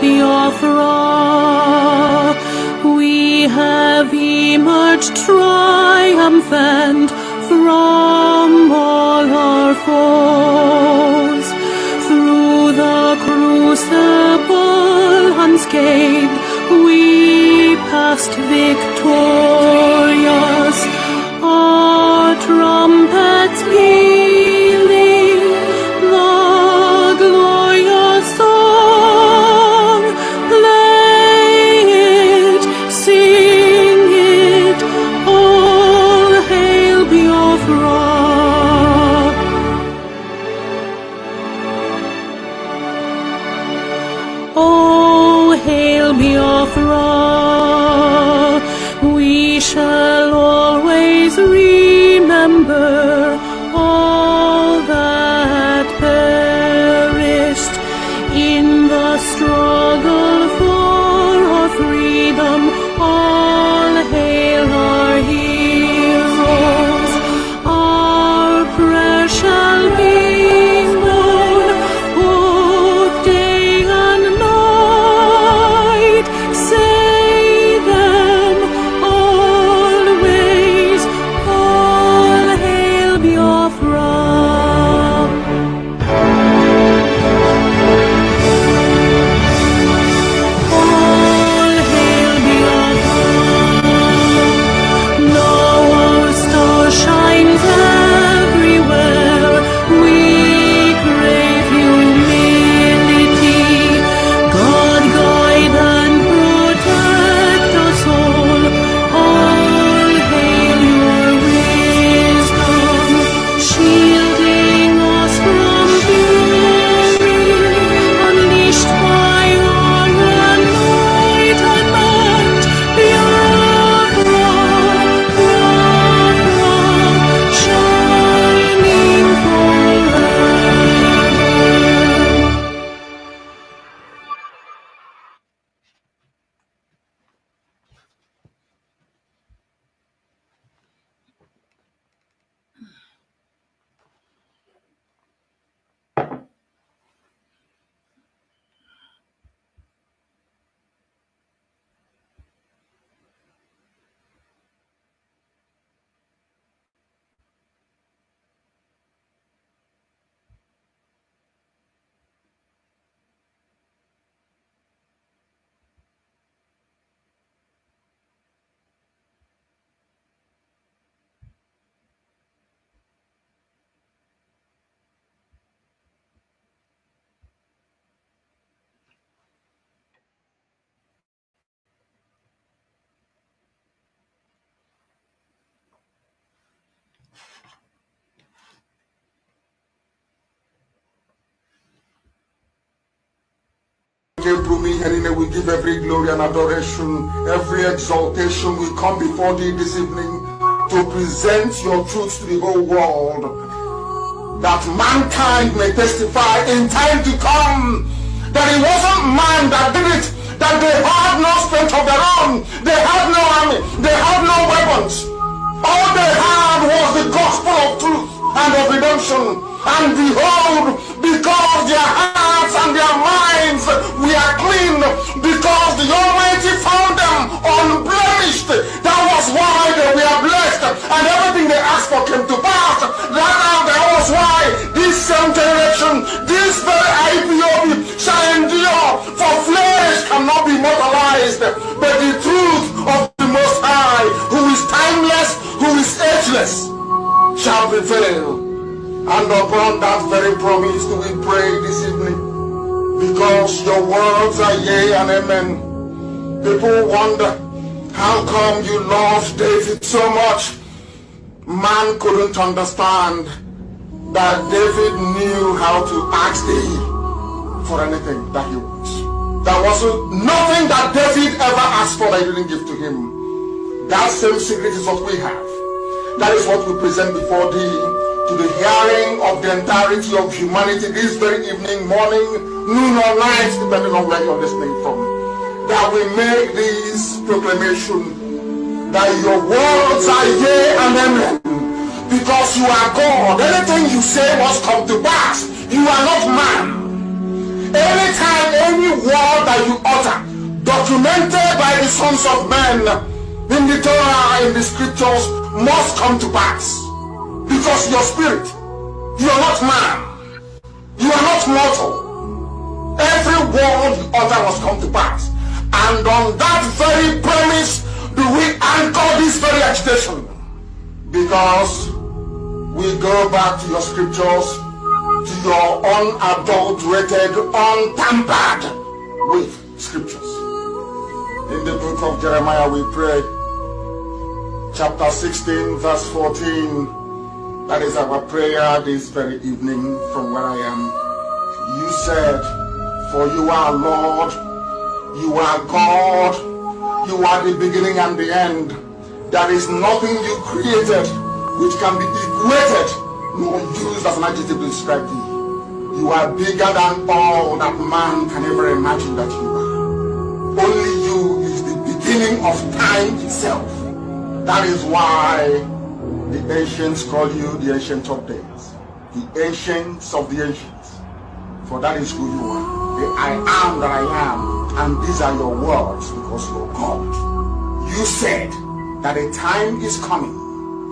Biafra, we have emerged triumphant from all our foes. Through the crucible unscathed, we passed victorious, our trumpets pealing the glorious song. Play it, sing it, all hail Biafra. Oh, hail Biafra, we shall always remember all that perished in the struggle for our freedom. All hail our heroes, our prayer shall be known both day and night. Say them always, all hail Biafra. All hail Biafra. Now our star shines everywhere. We crave humility. God guide and protect us all. All hail your wisdom, shielding us from fury, unleashed by our enlightenment. Biafra, shining forever. Came through me, and in it we give every glory and adoration, every exaltation. We come before thee this evening to present your truth to the whole world, that mankind may testify in time to come that it wasn't man that did it, that they had no strength of their own, they had no army, they had no weapons. All they had was the gospel of truth and of redemption. And behold, because their hearts and their minds were clean, because the Almighty found them unblemished, that was why they were blessed, and everything they asked for came to pass. That was why this same generation, this very Ipob shall endure, for flesh cannot be mortalized, but the truth of the Most High, who is timeless, who is ageless, shall prevail. And upon that very promise do we pray this evening, because your words are yea and amen. People wonder, how come you loved David so much? Man couldn't understand that David knew how to ask thee for anything that he wants. There was nothing that David ever asked for that you didn't give to him. That same secret is what we have. That is what we present before thee, to the hearing of the entirety of humanity this very evening, morning, noon or night, depending on where you're listening from. That we make this proclamation that your words are yea and amen, because you are God. Anything you say must come to pass. You are not man. Anytime, any word that you utter, documented by the sons of men in the Torah, in the scriptures, must come to pass. Because your spirit, you are not man, you are not mortal. Every word you utter must come to pass. And on that very premise do we anchor this very agitation. Because we go back to your scriptures, to your unadulterated, untampered with scriptures. In the book of Jeremiah we pray, chapter 16 verse 14. That is our prayer this very evening from where I am. You said, for you are Lord, you are God, you are the beginning and the end. There is nothing you created which can be equated nor used as an adjective to describe thee. You are bigger than all that man can ever imagine that you are. Only you is the beginning of time itself. That is why the ancients call you the Ancient of Days, the Ancients of the Ancients. For that is who you are, the I am that I am. And these are your words because you're God. You said that a time is coming.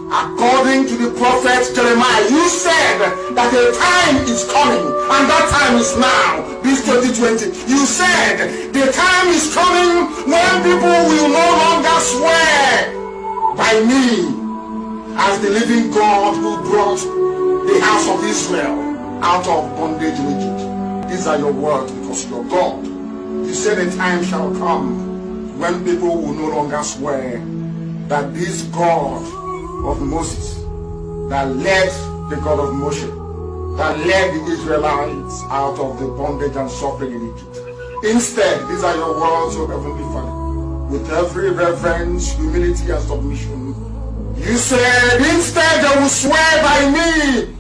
According to the prophet Jeremiah, you said that a time is coming, and that time is now, this 2020. You said the time is coming when people will no longer swear by me as the living God who brought the house of Israel out of bondage in Egypt. These are your words because you're God. You said a time shall come when people will no longer swear that this God of Moses, that led the God of Moshe, that led the Israelites out of the bondage and suffering in Egypt. Instead, these are your words, O Heavenly Father, with every reverence, humility, and submission. You said, instead they will swear by me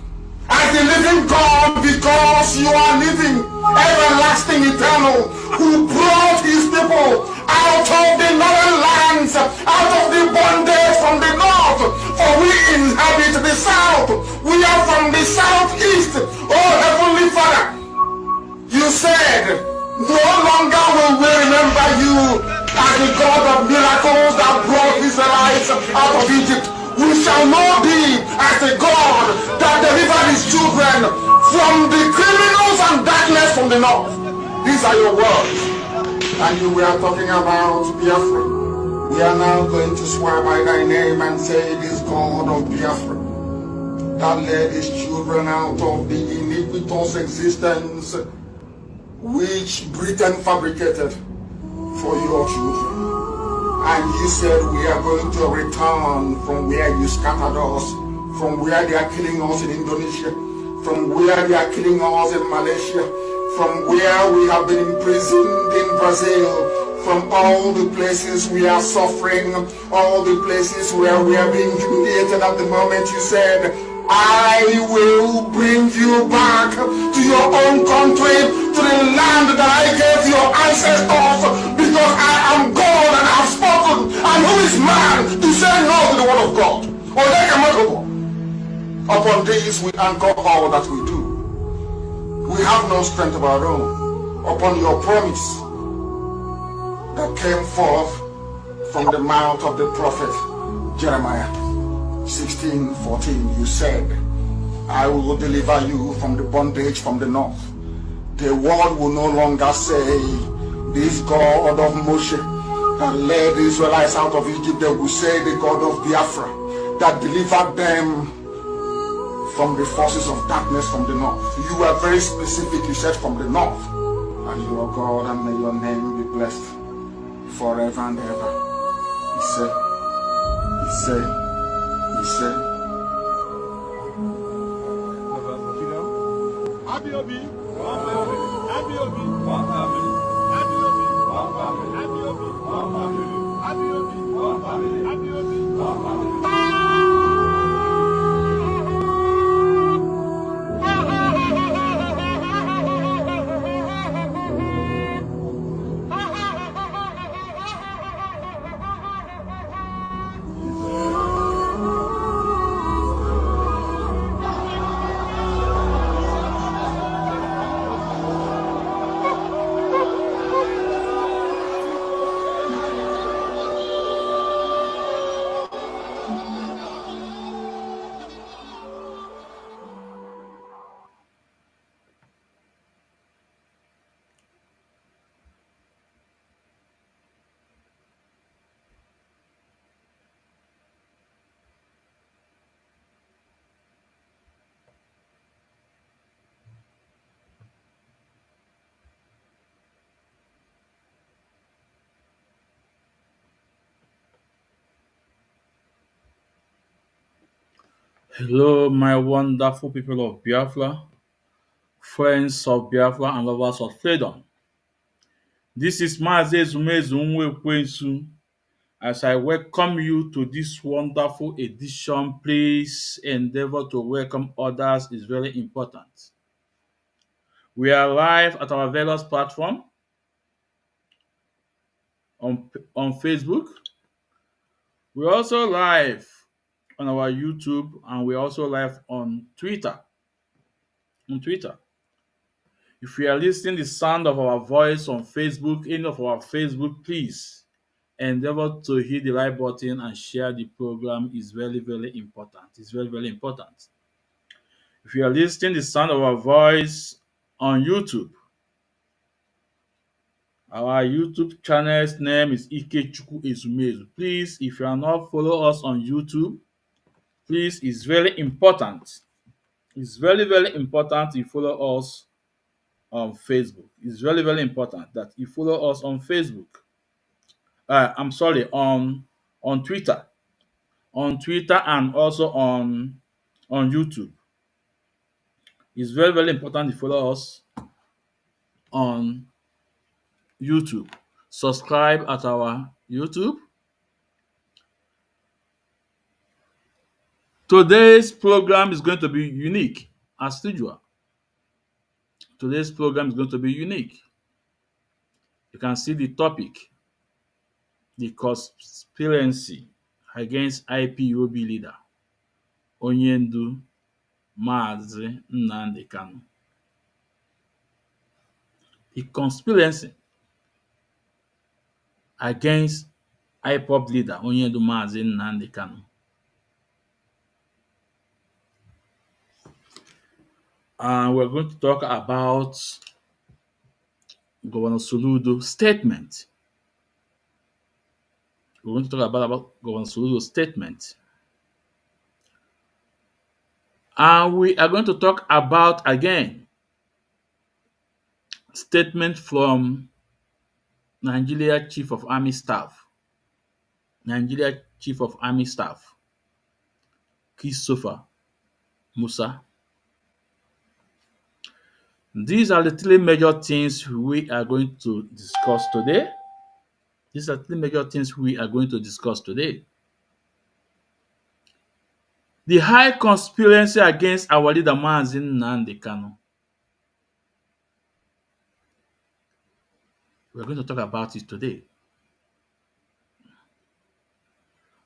as the living God, because you are living, everlasting, eternal, who brought his people out of the northern lands, out of the bondage from the north, for we inhabit the south. We are from the southeast. Oh Heavenly Father, you said, no longer will we remember you as the God of miracles that brought Israelites out of Egypt. We shall know thee as the God that delivered his children from the criminals and darkness from the north. These are your words. And you were talking about Biafra. We are now going to swear by thy name and say, this God of Biafra that led his children out of the iniquitous existence which Britain fabricated for your children. And you said we are going to return from where you scattered us, from where they are killing us in Indonesia, from where they are killing us in Malaysia, from where we have been imprisoned in Brazil, from all the places we are suffering, all the places where we are being humiliated at the moment. You said, I will bring you back to your own country, to the land that I gave your ancestors, because I am God and I have spoken. And who is man to say no to the word of God? Or they cannot go. Upon this we anchor all that we do. We have no strength of our own. Upon your promise that came forth from the mouth of the prophet Jeremiah 16:14, you said, I will deliver you from the bondage from the north. The world will no longer say, this God of Moshe that led the Israelites out of Egypt. They will say, the God of Biafra that delivered them from the forces of darkness from the north. You were very specific. You said from the north. And you are God, and may your name be blessed forever and ever. He said, Hello, my wonderful people of Biafra, friends of Biafra, and lovers of freedom. This is Mazi Ezumezu Nwekwensu. As I welcome you to this wonderful edition, please endeavor to welcome others is very important. We are live at our various platform on Facebook. We're also live on our YouTube, and we're also live on Twitter. On Twitter. If you are listening the sound of our voice on Facebook, any of our Facebook, please endeavor to hit the like button and share the program is very, very important. It's very, very important. If you are listening the sound of our voice on YouTube, our YouTube channel's name is Ikechukwu Ezumezu. Please, if you are not follow us on YouTube, please, it's very important. It's very, very important you follow us on Facebook. It's very, very important that you follow us on Facebook. I'm sorry, on Twitter, and also on YouTube. It's very, very important you follow us on YouTube. Subscribe at our YouTube. Today's program is going to be unique, as usual. Today's program is going to be unique. You can see the topic, the conspiracy against IPOB leader Onyendu Mazi Nnamdi Kanu. The conspiracy against Ipob leader Onyendu Mazi Nnamdi Kanu. And we're going to talk about Governor Soludo's statement. We're going to talk about Governor Soludo's statement. And we are going to talk about, again, statement from Nigeria Chief of Army Staff. Nigeria Chief of Army Staff, Christopher Musa. These are the three major things we are going to discuss today. These are three major things we are going to discuss today. The high conspiracy against our leader Mazi Nnamdi Kanu. We're going to talk about it today.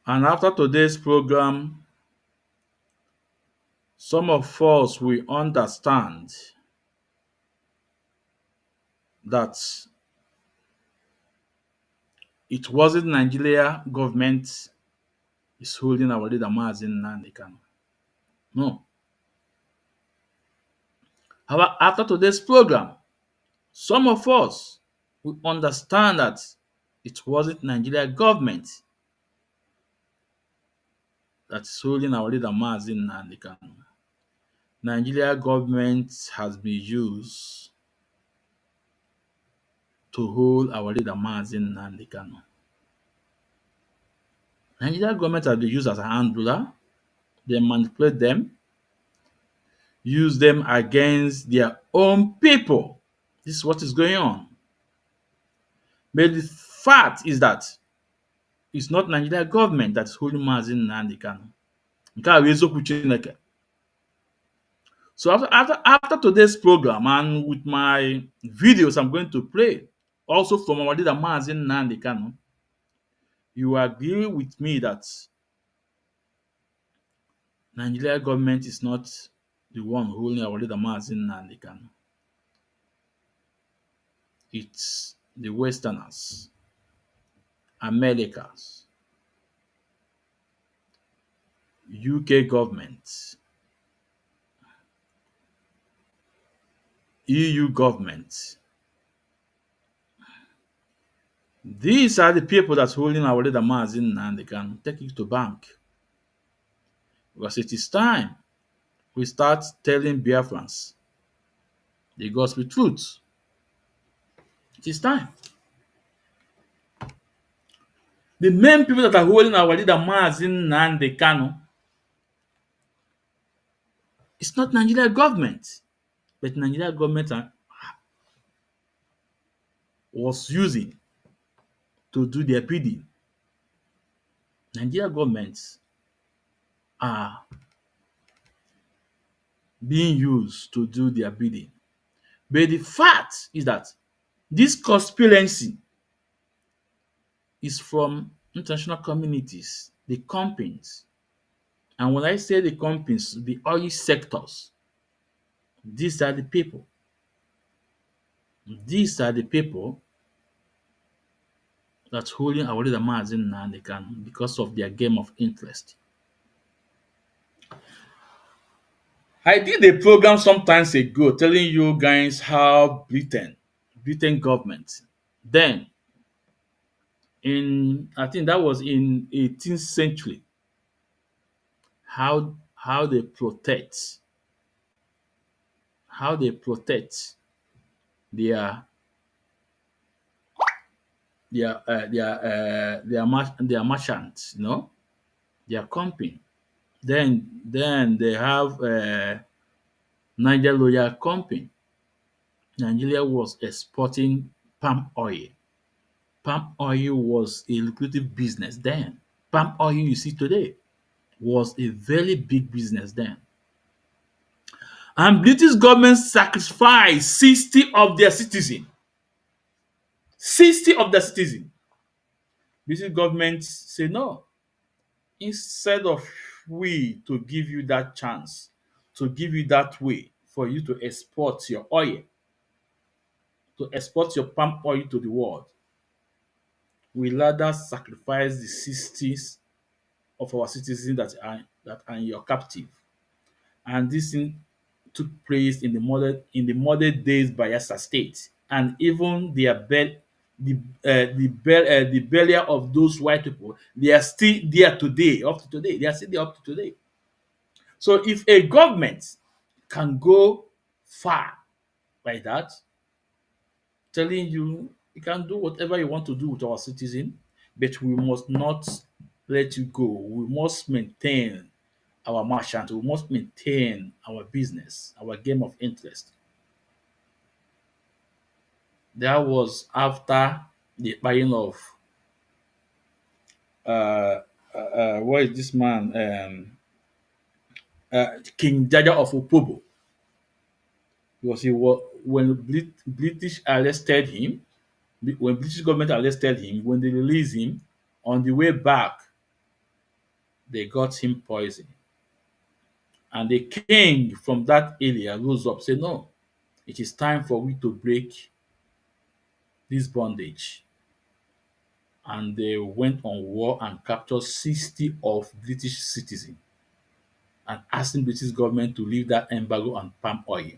And after today's program, some of us will understand that it wasn't Nigeria government is holding our leader Mazi Nnamdi Kanu. No. However, after today's program, some of us will understand that it wasn't Nigeria government that is holding our leader Mazi Nnamdi Kanu. Nigeria government has been used to hold our leader Mazi Nnamdi Kanu. Nigeria government has been used as a handler. They manipulate them, use them against their own people. This is what is going on. But the fact is that it's not Nigeria government that is holding Mazi Nnamdi Kanu. Nke a bụ eziokwu Chineke. So after today's program and with my videos I'm going to play, also from our leader Mazi Nnamdi Kanu, you agree with me that Nigeria government is not the one holding our leader Mazi Nnamdi Kanu. It's the Westerners, Americans, UK government, EU government. These are the people that's holding our leader Mazi Nnamdi Kanu. Take it to bank. Because it is time we start telling Biafrans the gospel truth. It is time. The main people that are holding our leader Mazi Nnamdi Kanu It's not Nigeria government, but Nigeria government was using to do their bidding. Nigeria governments are being used to do their bidding. But the fact is that this conspiracy is from international communities, the companies. And when I say the companies, the oil sectors, these are the people. These are the people that's holding our leader Mazi Nnamdi because of their game of interest. I did a program sometimes ago telling you guys how Britain government, then in I think that was in 18th century, how they protect their their merchants, their company. Then they have Niger Royal Company. Nigeria was exporting palm oil. Palm oil was a lucrative business then. Palm oil you see today was a very big business then. And British government sacrificed 60 of their citizens. 60 of the citizens. British government say no. Instead of we to give you that chance, to give you that way for you to export your oil, to export your palm oil to the world, we rather sacrifice the 60s of our citizens that are in your captive. And this thing took place in the modern days Bayelsa State, and even the burial of those white people, they are still there today. Up to today, they are still there up to today. So if a government can go far like that, telling you you can do whatever you want to do with our citizen, but we must not let you go. We must maintain our merchant. We must maintain our business, our game of interest. That was after the buying of what is this man? King Jaja of Opobo. Because he was when British arrested him, when British government arrested him, when they released him, on the way back, they got him poison. And the king from that area rose up, said, no, it is time for we to break this bondage. And they went on war and captured 60 of British citizens and asking British government to leave that embargo on palm oil.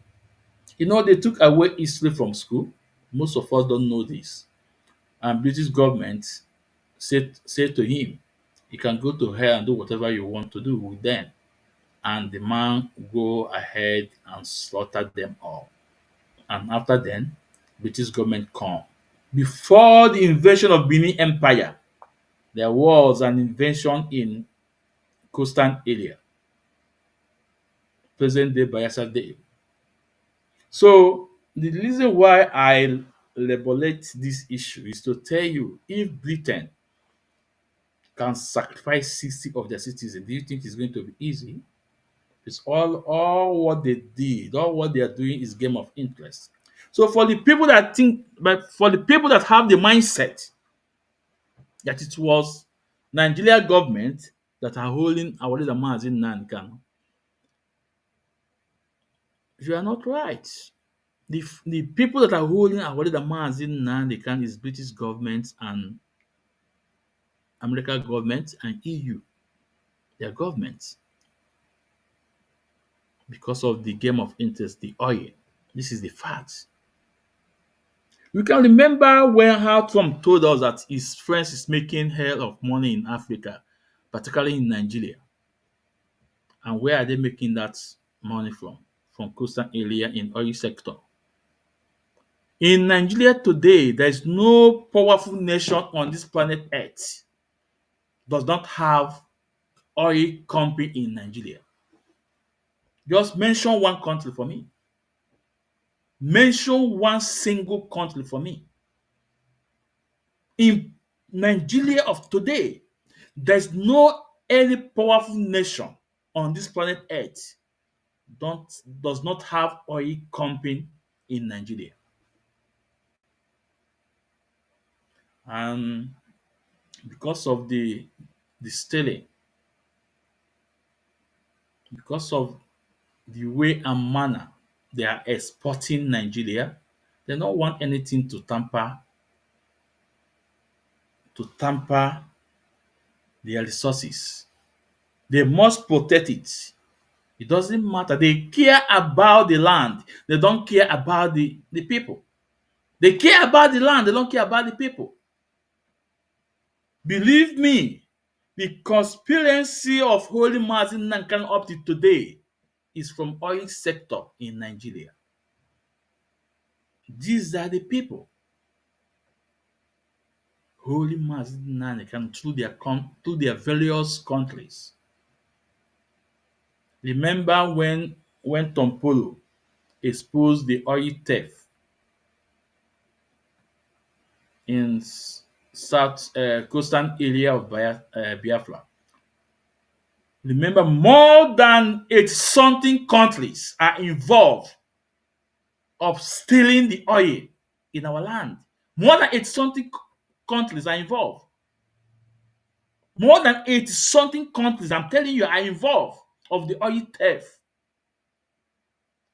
They took away history from school. Most of us don't know this. And British government said to him, you can go to hell and do whatever you want to do with them. And the man go ahead and slaughter them all. And after then, British government come. Before the invasion of Benin Empire, there was an invasion in coastal area, present day Bayelsa Day. So the reason why I elaborate this issue is to tell you, if Britain can sacrifice 60 of their citizens, do you think it's going to be easy? It's all what they did, all what they are doing is game of interest. So for the people that think, but for the people that have the mindset that it was Nigeria government that are holding our leader Mazi Nnamdi, you are not right. The people that are holding our leader Mazi Nnamdi is British government and American government and EU, their governments, because of the game of interest, the oil. This is the fact. We can remember when how Trump told us that his friends is making hell of money in Africa, particularly in Nigeria. And where are they making that money from? From coastal area in oil sector. In Nigeria today, there is no powerful nation on this planet Earth does not have oil company in Nigeria. Just mention one country for me. Mention one single country for me. In Nigeria of today, there's no any powerful nation on this planet Earth don't does not have oil company in Nigeria. And because of the stealing, because of the way and manner they are exporting Nigeria, they don't want anything to tamper their resources. They must protect it. It doesn't matter. They care about the land. They don't care about the people. They care about the land. They don't care about the people. Believe me, the conspiracy of Holy Mazi Nankan up to today is from oil sector in Nigeria. These are the people. Holy Mazi Nankan through their various countries. Remember when Tompolo exposed the oil theft in south coastal area of Biafra. Remember, more than 80 something countries are involved of stealing the oil in our land. More than 80 something countries are involved. More than 80 something countries, I'm telling you, are involved of the oil theft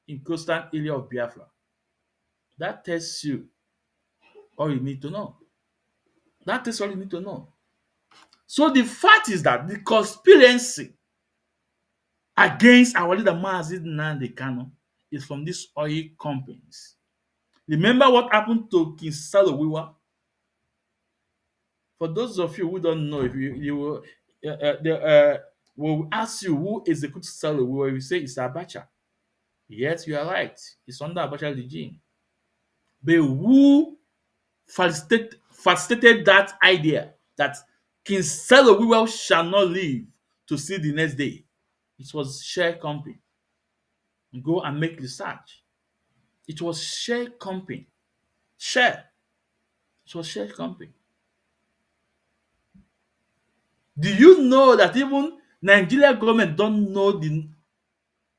in coastal area of Biafra. That tells you all you need to know. That is all you need to know. So the fact is that the conspiracy against our leader Mazi Nnamdi Kanu is from these oil companies. Remember what happened to King Salowiwa? For those of you who don't know, if you will, will ask you who executed Salowiwa, you say it's Abacha. Yes, you are right. It's under Abacha regime. But who facilitated that idea that King Salowiwa shall not live to see the next day? It was Share Company. Go and make research. It was Share Company. Share. It was Share Company. Do you know that even Nigeria government don't know the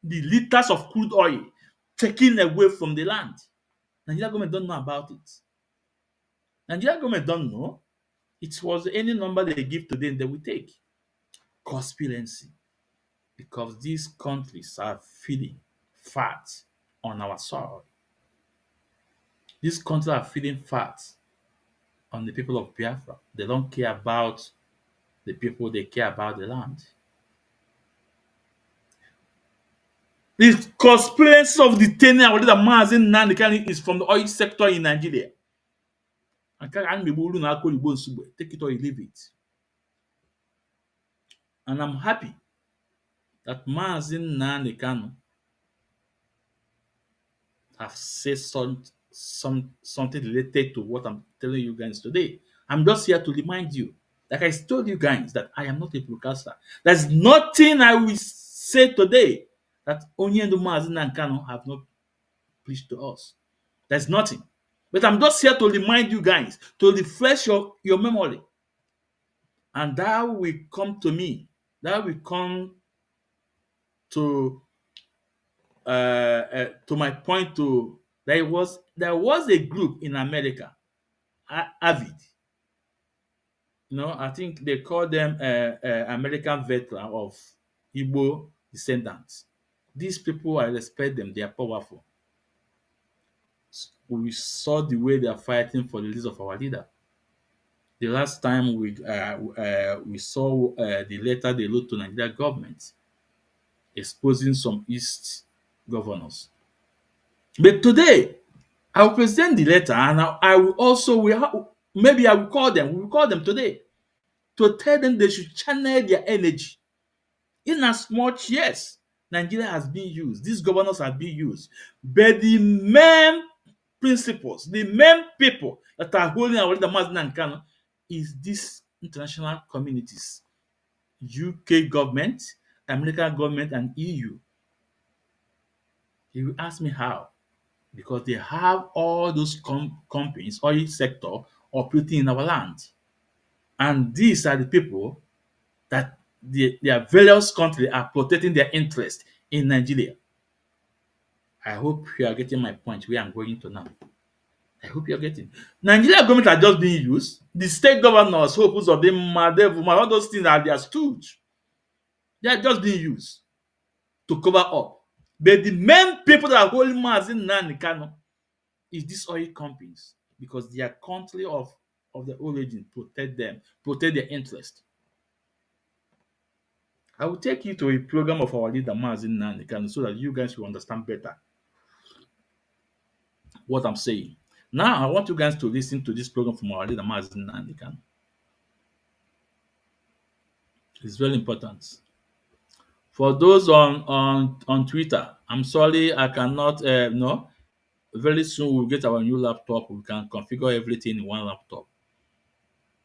liters of crude oil taken away from the land? Nigeria government don't know about it. Nigeria government don't know. It was any number they give to them, they will take. Conspiracy. Because these countries are feeding fat on our soil. These countries are feeding fat on the people of Biafra. They don't care about the people, they care about the land. The conspiracy of detaining our leader Mazi Nnamdi Kanu is from the oil sector in Nigeria. Take it or you leave it. And I'm happy that Mazi Nnamdi Kanu have said something related to what I'm telling you guys today. I'm just here to remind you, like I told you guys, that I am not a broadcaster. There's nothing I will say today that Onyendu Mazi Nnamdi Kanu have not preached to us. There's nothing. But I'm just here to remind you guys, to refresh your memory. And that will come to me. That will come to my point to there was a group in America, Avid. I think they call them American veteran of Igbo descendants. These people, I respect them. They are powerful. We saw the way they are fighting for the release of our leader. The last time we saw the letter they wrote to Nigeria government exposing some East governors. But today, I will present the letter, and I will also maybe I will call them. We will call them today to tell them they should channel their energy. In as much, yes, Nigeria has been used, these governors have been used, but the main principles, the main people that are holding our leader Mazi Nnamdi Kanu is these international communities, UK government, American government, and EU. You will ask me how. Because they have all those companies, oil sector operating in our land. And these are the people that their various countries are protecting their interest in Nigeria. I hope you are getting my point where I'm going to now. I hope you're getting. Nigeria government are just being used. The state governors, hopes of them, all those things are their stooge. They are just being used to cover up. But the main people that are holding Mazi Nnamdi Kanu is these oil companies because their country of the origin protect them, protect their interest. I will take you to a program of our leader Mazi Nnamdi Kanu so that you guys will understand better what I'm saying. Now I want you guys to listen to this program from our leader Mazi Nnamdi Kanu. It's very important. For those on Twitter, I'm sorry I cannot no. Very soon we'll get our new laptop. We can configure everything in one laptop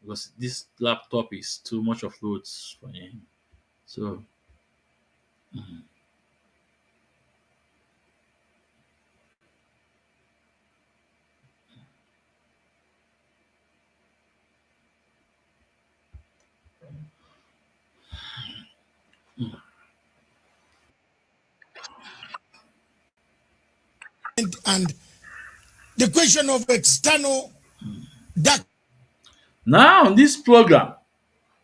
because this laptop is too much of loads for him. So and the question of external dark. now on this program,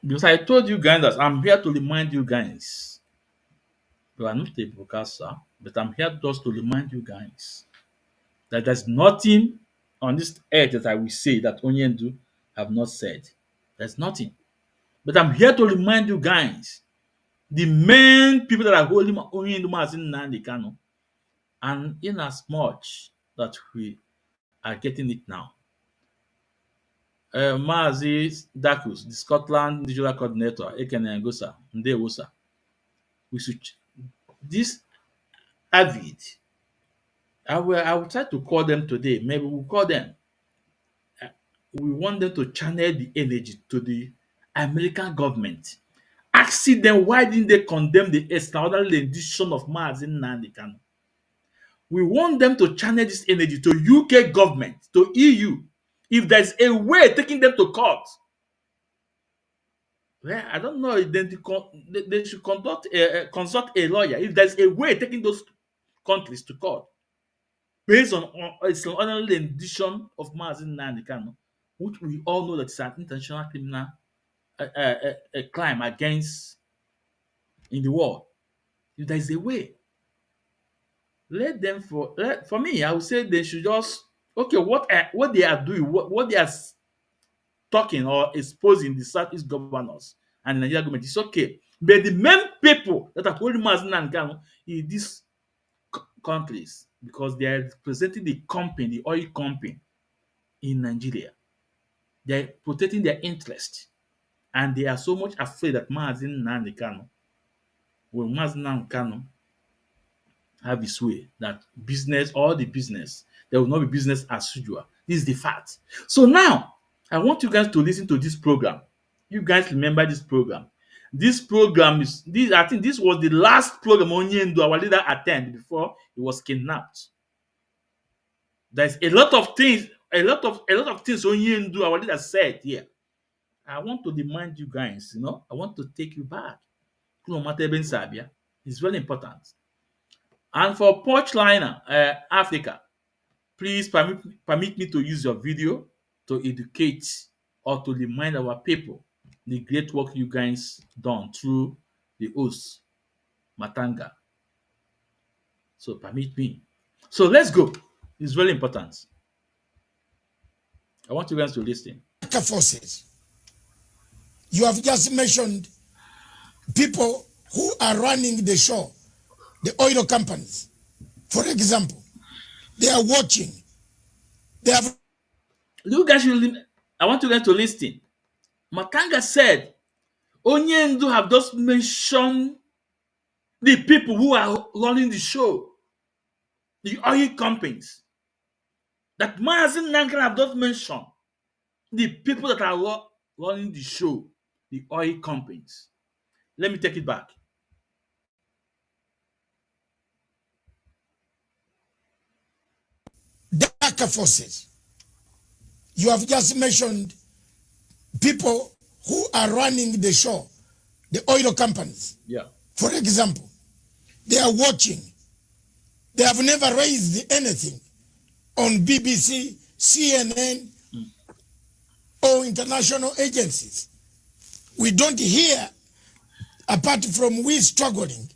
because I told you guys that I'm here to remind you guys. You are not a broadcaster, but I'm here just to remind you guys that there's nothing on this earth that I will say that Onyendu have not said. There's nothing. But I'm here to remind you guys, the main people that are holding Onyendu Mazi Nnamdi Kanu, and in as much that we are getting it now. Mazi Dakus, the Scotland Digital Coordinator, Ekene Ngosa, Ndewosa, we should this avid. I will try to call them today. Maybe we'll call them. We want them to channel the energy to the American government, asking them why didn't they condemn the extraordinary rendition of Mazi Nnamdi Kanu. We want them to channel this energy to UK government, to EU. If there's a way taking them to court, well, I don't know. They should consult a lawyer. If there's a way taking those countries to court based on extraordinary rendition of Mazi Nnamdi Kanu, which we all know that it's an international criminal a crime against in the world. If there is a way, let them for me. I would say they should just okay. What they are doing, what they are talking or exposing the Southeast governors and the Nigerian government is okay. But the main people that are holding Mazi and Kanu in these countries because they are representing the company, the oil company in Nigeria. They are protecting their interest. And they are so much afraid that Mazi Nnamdi Kanu, when Mazi Nnamdi Kanu have his way, that business, all the business, there will not be business as usual. This is the fact. So now, I want you guys to listen to this program. You guys remember this program. This program is this. I think this was the last program Onyendu, our leader, attended before he was kidnapped. There's a lot of things, a lot of things Onyendu, our leader, said here. I want to remind you guys, I want to take you back. It's very important. And for Porchliner, Africa, please permit me to use your video to educate or to remind our people the great work you guys done through the host, Matanga. So permit me. So let's go. It's very important. I want you guys to listen. Forces. You have just mentioned people who are running the show, the oil companies. For example, they are watching. They have. You guys I want you guys to listen. Matanga said, Onyendu have just mentioned the people who are running the show, the oil companies. That Mazi Nnamdi have just mentioned the people that are running the show, the oil companies. Let me take it back. darker forces. You have just mentioned people who are running the show, the oil companies. Yeah. For example, they are watching. They have never raised anything on BBC, CNN, or international agencies. We don't hear, apart from we struggling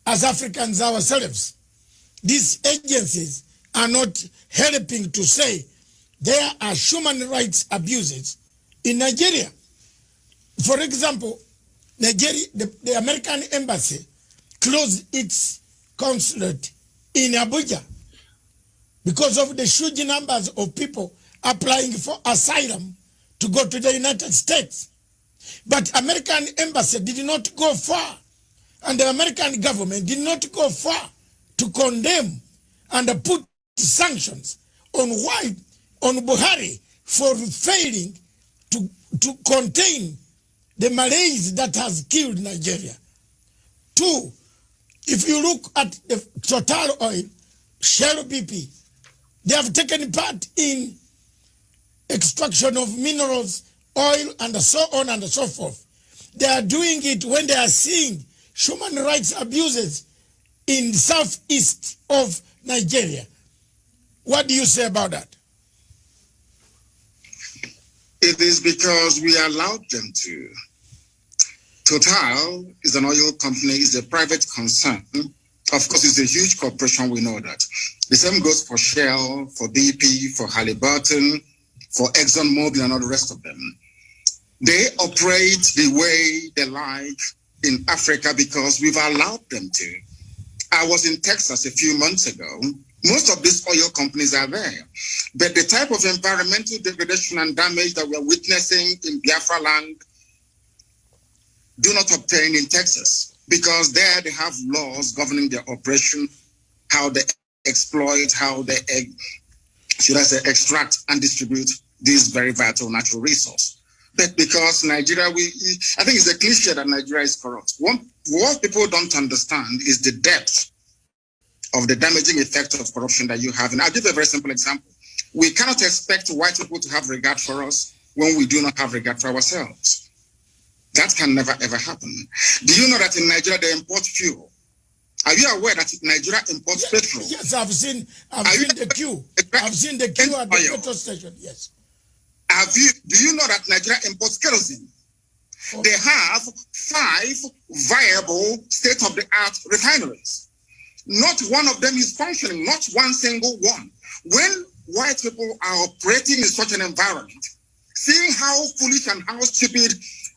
as Africans ourselves, these agencies are not helping to say there are human rights abuses in Nigeria. For example, Nigeria, the American embassy closed its consulate in Abuja because of the huge numbers of people applying for asylum to go to the United States. But American embassy did not go far, and the American government did not go far to condemn and put sanctions on Buhari for failing to contain the malaise that has killed Nigeria. Two, if you look at the Total Oil, Shell BP, they have taken part in extraction of minerals, oil, and so on and so forth. They are doing it when they are seeing human rights abuses in southeast of Nigeria. What do you say about that? It is because we allowed them to. Total is an oil company, is a private concern. Of course, it's a huge corporation, we know that. The same goes for Shell, for BP, for Halliburton, for ExxonMobil and all the rest of them. They operate the way they like in Africa because we've allowed them to. I was in Texas a few months ago. Most of these oil companies are there. But the type of environmental degradation and damage that we're witnessing in Biafra land do not obtain in Texas because there they have laws governing their operation, how they exploit, how they, extract and distribute this very vital natural resource. But because Nigeria, I think it's a cliche that Nigeria is corrupt. What people don't understand is the depth of the damaging effect of corruption that you have. And I'll give a very simple example. We cannot expect white people to have regard for us when we do not have regard for ourselves. That can never, ever happen. Do you know that in Nigeria they import fuel? Are you aware that Nigeria imports petrol? Yes, I've seen the queue. I've seen the queue at the petrol station, yes. Do you know that Nigeria imports kerosene? Okay. They have 5 viable state-of-the-art refineries. Not one of them is functioning, not one single one. When white people are operating in such an environment, seeing how foolish and how stupid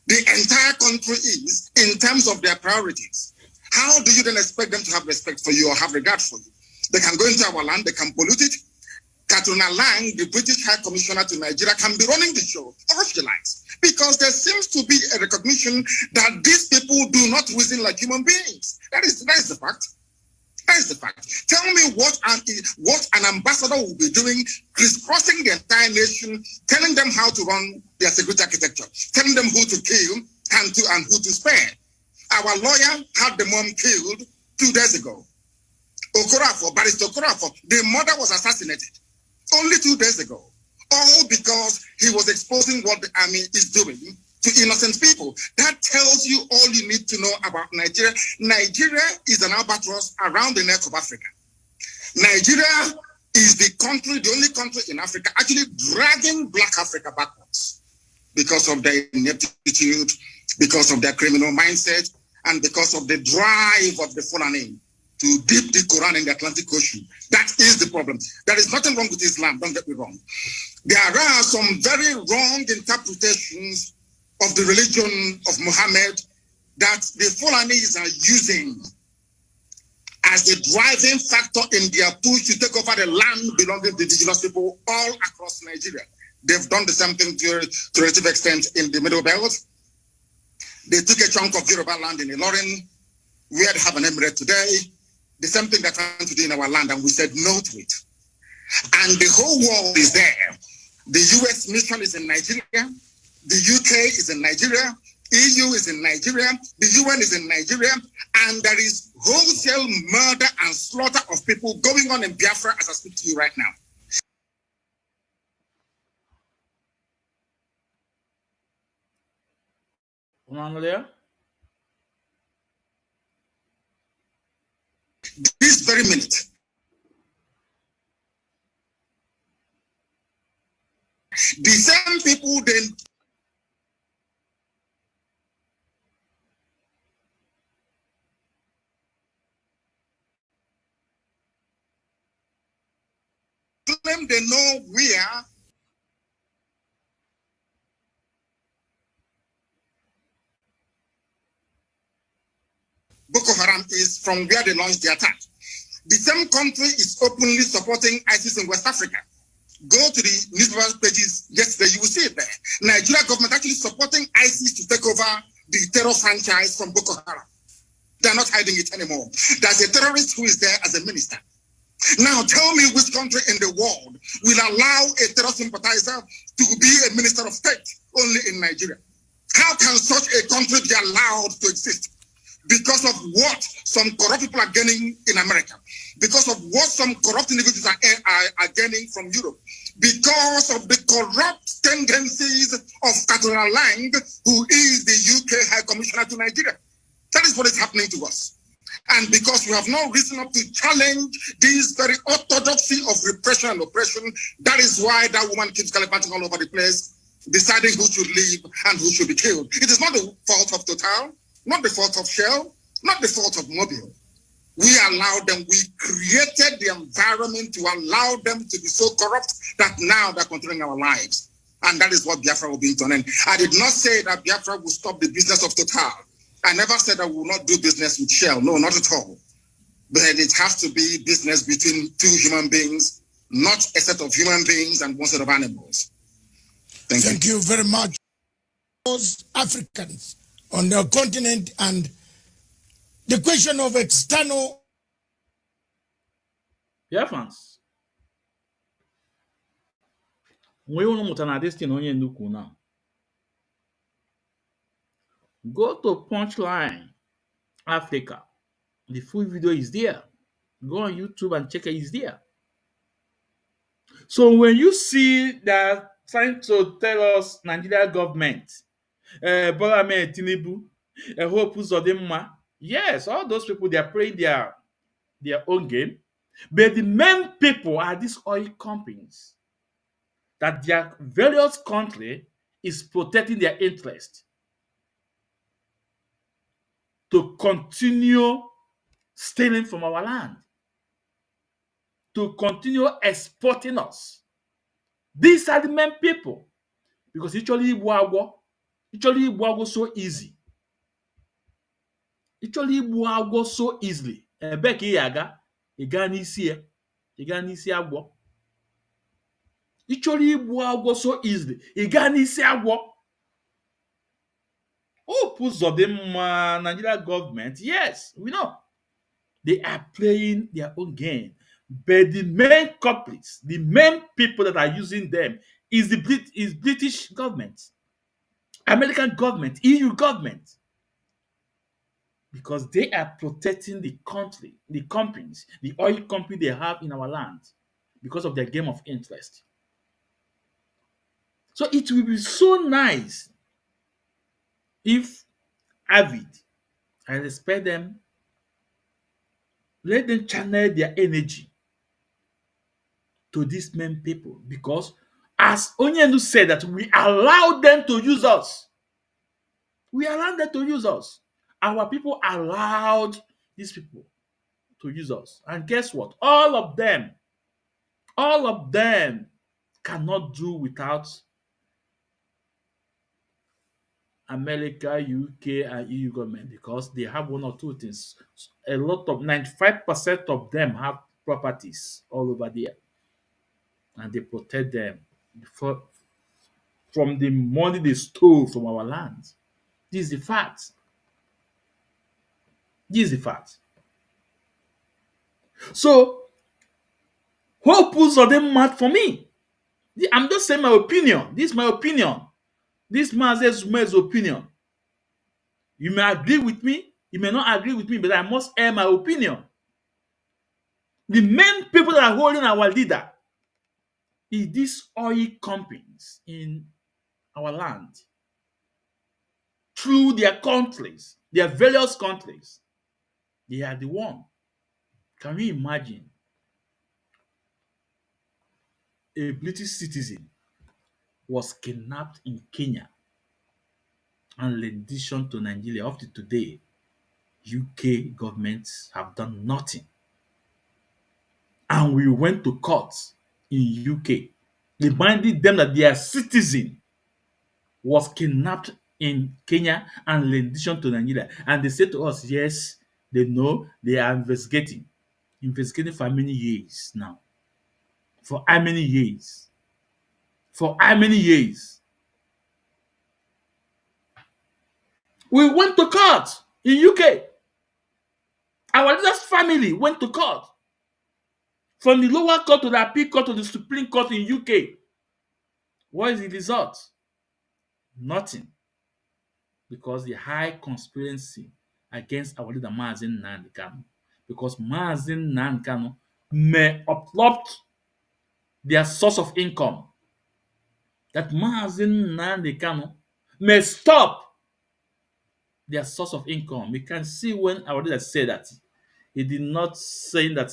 the entire country is in terms of their priorities, how do you then expect them to have respect for you or have regard for you? They can go into our land, they can pollute it. Katrina Lang, the British High Commissioner to Nigeria, can be running the show, or she likes, because there seems to be a recognition that these people do not reason like human beings. That is the fact. That is the fact. Tell me what an ambassador will be doing, crisscrossing the entire nation, telling them how to run their security architecture, telling them who to kill and who to spare. Our lawyer had the mom killed 2 days ago. Okorafor, Barrister Okorafor, the mother was assassinated only 2 days ago. All because he was exposing what the army is doing to innocent people. That tells you all you need to know about Nigeria. Nigeria is an albatross around the neck of Africa. Nigeria is the only country in Africa actually dragging Black Africa backwards because of their ineptitude, because of their criminal mindset, and because of the drive of the Fulani to dip the Quran in the Atlantic Ocean. That is the problem. There is nothing wrong with Islam, don't get me wrong. There are some very wrong interpretations of the religion of Muhammad that the Fulanis are using as the driving factor in their push to take over the land belonging to indigenous people all across Nigeria. They've done the same thing to a relative extent in the Middle Belt. They took a chunk of Yoruba land in Ilorin, where they have an emirate today. The same thing they're trying to do in our land, and we said no to it. And the whole world is there. The US mission is in Nigeria. The UK is in Nigeria. EU is in Nigeria. The UN is in Nigeria. And there is wholesale murder and slaughter of people going on in Biafra as I speak to you right now. Unaangalia? This very minute. The same people then claim they know where Boko Haram is from where they launched the attack. The same country is openly supporting ISIS in West Africa. Go to the newspaper pages yesterday, you will see it there. Nigeria government actually supporting ISIS to take over the terror franchise from Boko Haram. They're not hiding it anymore. There's a terrorist who is there as a minister. Now tell me which country in the world will allow a terror sympathizer to be a minister of state only in Nigeria. How can such a country be allowed to exist? Because of what some corrupt people are gaining in America, because of what some corrupt individuals are gaining from Europe, because of the corrupt tendencies of Catherine Lang, who is the UK High Commissioner to Nigeria. That is what is happening to us. And because we have no reason up to challenge this very orthodoxy of repression and oppression, that is why that woman keeps gallivanting all over the place, deciding who should live and who should be killed. It is not the fault of Total, not the fault of Shell, not the fault of Mobile. We allowed them, we created the environment to allow them to be so corrupt that now they're controlling our lives. And that is what Biafra will be done. And I did not say that Biafra will stop the business of Total. I never said I will not do business with Shell. No, not at all. But it has to be business between two human beings, not a set of human beings and one set of animals. Thank you very much. Those Africans on the continent and the question of external. Yeah, fans. We want to move on this thing Onyendu now. Go to Punchline Africa. The full video is there. Go on YouTube and check it. It's there. So when you see that trying to tell us Nigeria government, Bola Ahmed Tinubu, Hope Uzodinma, yes, all those people, they are playing their own game. But the main people are these oil companies that their various country is protecting their interest to continue stealing from our land, to continue exporting us. These are the main people. Because actually Igbo so easy. Actually Igbo so easily. Ebe ka ị aga, ị gaa n'isi ya, ị gaa n'isi agwọ. Actually Igbo so easily. Ị gaa n'isi agwọ. Hope Uzodinma, Nigeria government, yes, we know. They are playing their own game. But the main culprits, the main people that are using them is the British government, American government, EU government. Because they are protecting the country, the companies, the oil company they have in our land because of their game of interest. So it will be so nice if Avid, I respect them, let them channel their energy to these main people, because as Onyendu said that we allow them to use us. We allow them to use us. Our people allowed these people to use us. And guess what? All of them cannot do without America, UK, and EU government, because they have one or two things. A lot of 95% of them have properties all over there. And they protect them from the money they stole from our land. This is the fact. This is the fact. So, Hope Uzodinma for me. I'm just saying my opinion. This is my opinion. This Mazi's opinion. You may agree with me, you may not agree with me, but I must air my opinion. The main people that are holding our leader is these oil companies in our land, through their countries, their various countries. They are the one. Can you imagine a British citizen was kidnapped in Kenya and rendition to Nigeria? Up to today, UK governments have done nothing. And we went to court in UK, reminding them that their citizen was kidnapped in Kenya and rendition to Nigeria. And they said to us, yes, they know, they are investigating. Investigating for how many years now? For how many years? For how many years? We went to court in UK. Our leader's family went to court. From the lower court to the appeal court to the Supreme Court in UK. What is the result? Nothing. Because the high conspiracy against our leader Mazi Nnamdi Kanu. Because Mazi Nnamdi Kanu may uproot their source of income. That Mazi Nnamdi Kanu may stop their source of income. We can see when our leader said that, he did not say that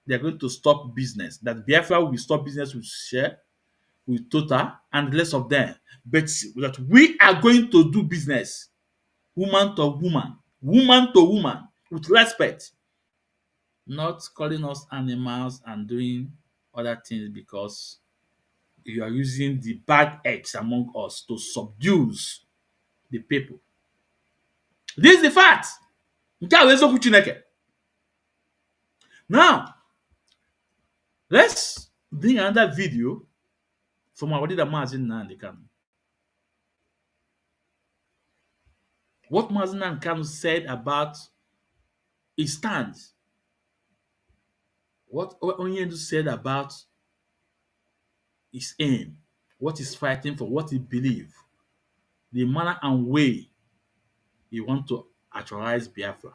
they are going to stop business, that Biafra will stop business with Share, with Total, and the rest of them, but that we are going to do business, woman to woman, woman to woman, with respect, not calling us animals and doing other things because you are using the bad eggs among us to subdue the people. This is the fact. Nke a bụ eziokwu Chineke. Now, let's bring another video from our leader Mazi Nnamdi Kanu. What Mazi Nnamdi Kanu said about his stand. What Onyendu said about his aim, what he's fighting for, what he believes, the manner and way he wants to actualize Biafra.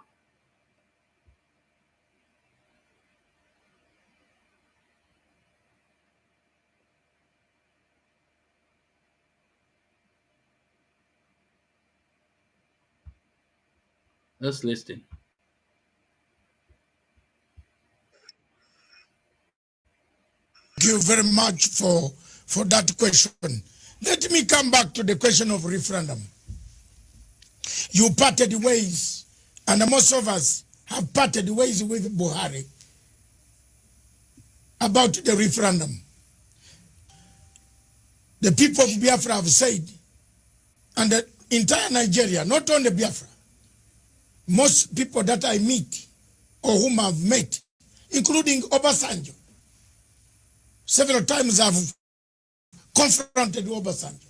Let's listen. Thank you very much for that question. Let me come back to the question of referendum. You parted ways, and most of us have parted ways with Buhari about the referendum. The people of Biafra have said, and the entire Nigeria, not only Biafra, most people that I meet or whom I've met, including Obasanjo, several times I've confronted Obasanjo.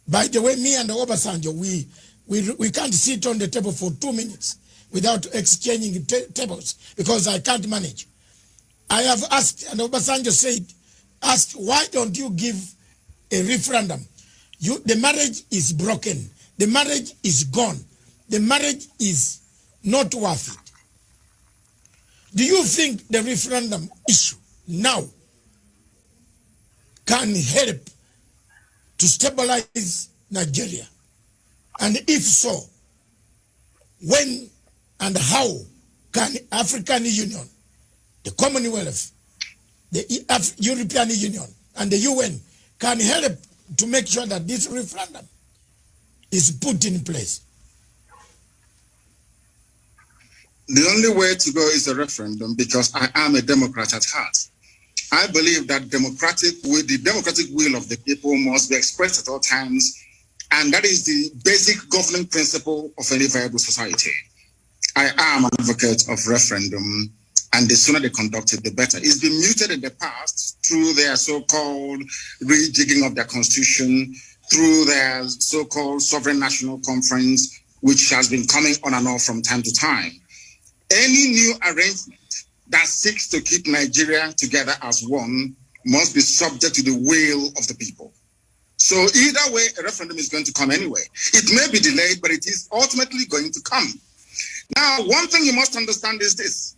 By the way, me and Obasanjo, we can't sit on the table for 2 minutes without exchanging tables because I can't manage. I have asked, and Obasanjo asked, why don't you give a referendum? The marriage is broken. The marriage is gone. The marriage is not worth it. Do you think the referendum issue now can help to stabilize Nigeria? And if so, when and how can African Union, the Commonwealth, the European Union, and the UN can help to make sure that this referendum is put in place? The only way to go is a referendum, because I am a Democrat at heart. I believe that the democratic will of the people must be expressed at all times, and that is the basic governing principle of any viable society. I am an advocate of referendum, and the sooner they conduct it, the better. It's been muted in the past through their so-called rejigging of their constitution, through their so-called sovereign national conference, which has been coming on and off from time to time. Any new arrangement that seeks to keep Nigeria together as one must be subject to the will of the people. So either way, a referendum is going to come anyway. It may be delayed, but it is ultimately going to come. Now, one thing you must understand is this.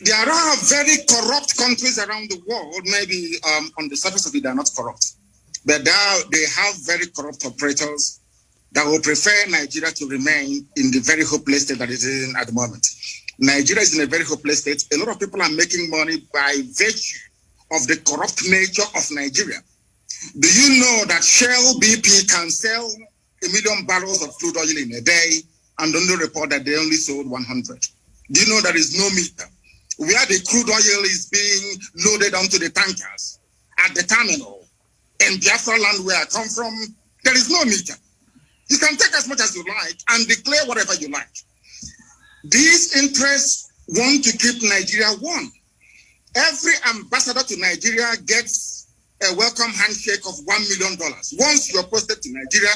There are very corrupt countries around the world. Maybe on the surface of it, they are not corrupt. But they have very corrupt operators that will prefer Nigeria to remain in the very hopeless state that it is in at the moment. Nigeria is in a very hopeless state. A lot of people are making money by virtue of the corrupt nature of Nigeria. Do you know that Shell BP can sell 1 million barrels of crude oil in a day and only report that they only sold 100? Do you know there is no meter? Where the crude oil is being loaded onto the tankers at the terminal in Biafra land where I come from, there is no meter. You can take as much as you like and declare whatever you like. These interests want to keep Nigeria warm. Every ambassador to Nigeria gets a welcome handshake of $1 million. Once you're posted to Nigeria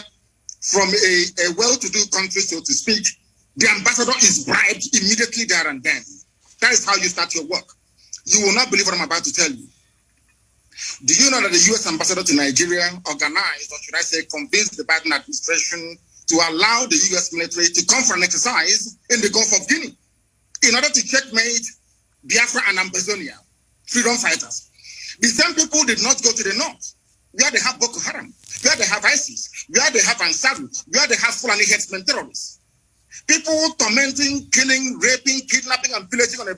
from a well-to-do country, so to speak, the ambassador is bribed immediately there and then. That is how you start your work. You will not believe what I'm about to tell you. Do you know that the U.S. ambassador to Nigeria organized, or should I say, convinced the Biden administration to allow the U.S. military to come for an exercise in the Gulf of Guinea in order to checkmate Biafra and Ambazonia, freedom fighters? The same people did not go to the north, where they have Boko Haram, where they have ISIS, where they have Ansaru, where they have Fulani headsmen terrorists. People tormenting, killing, raping, kidnapping, and pillaging on a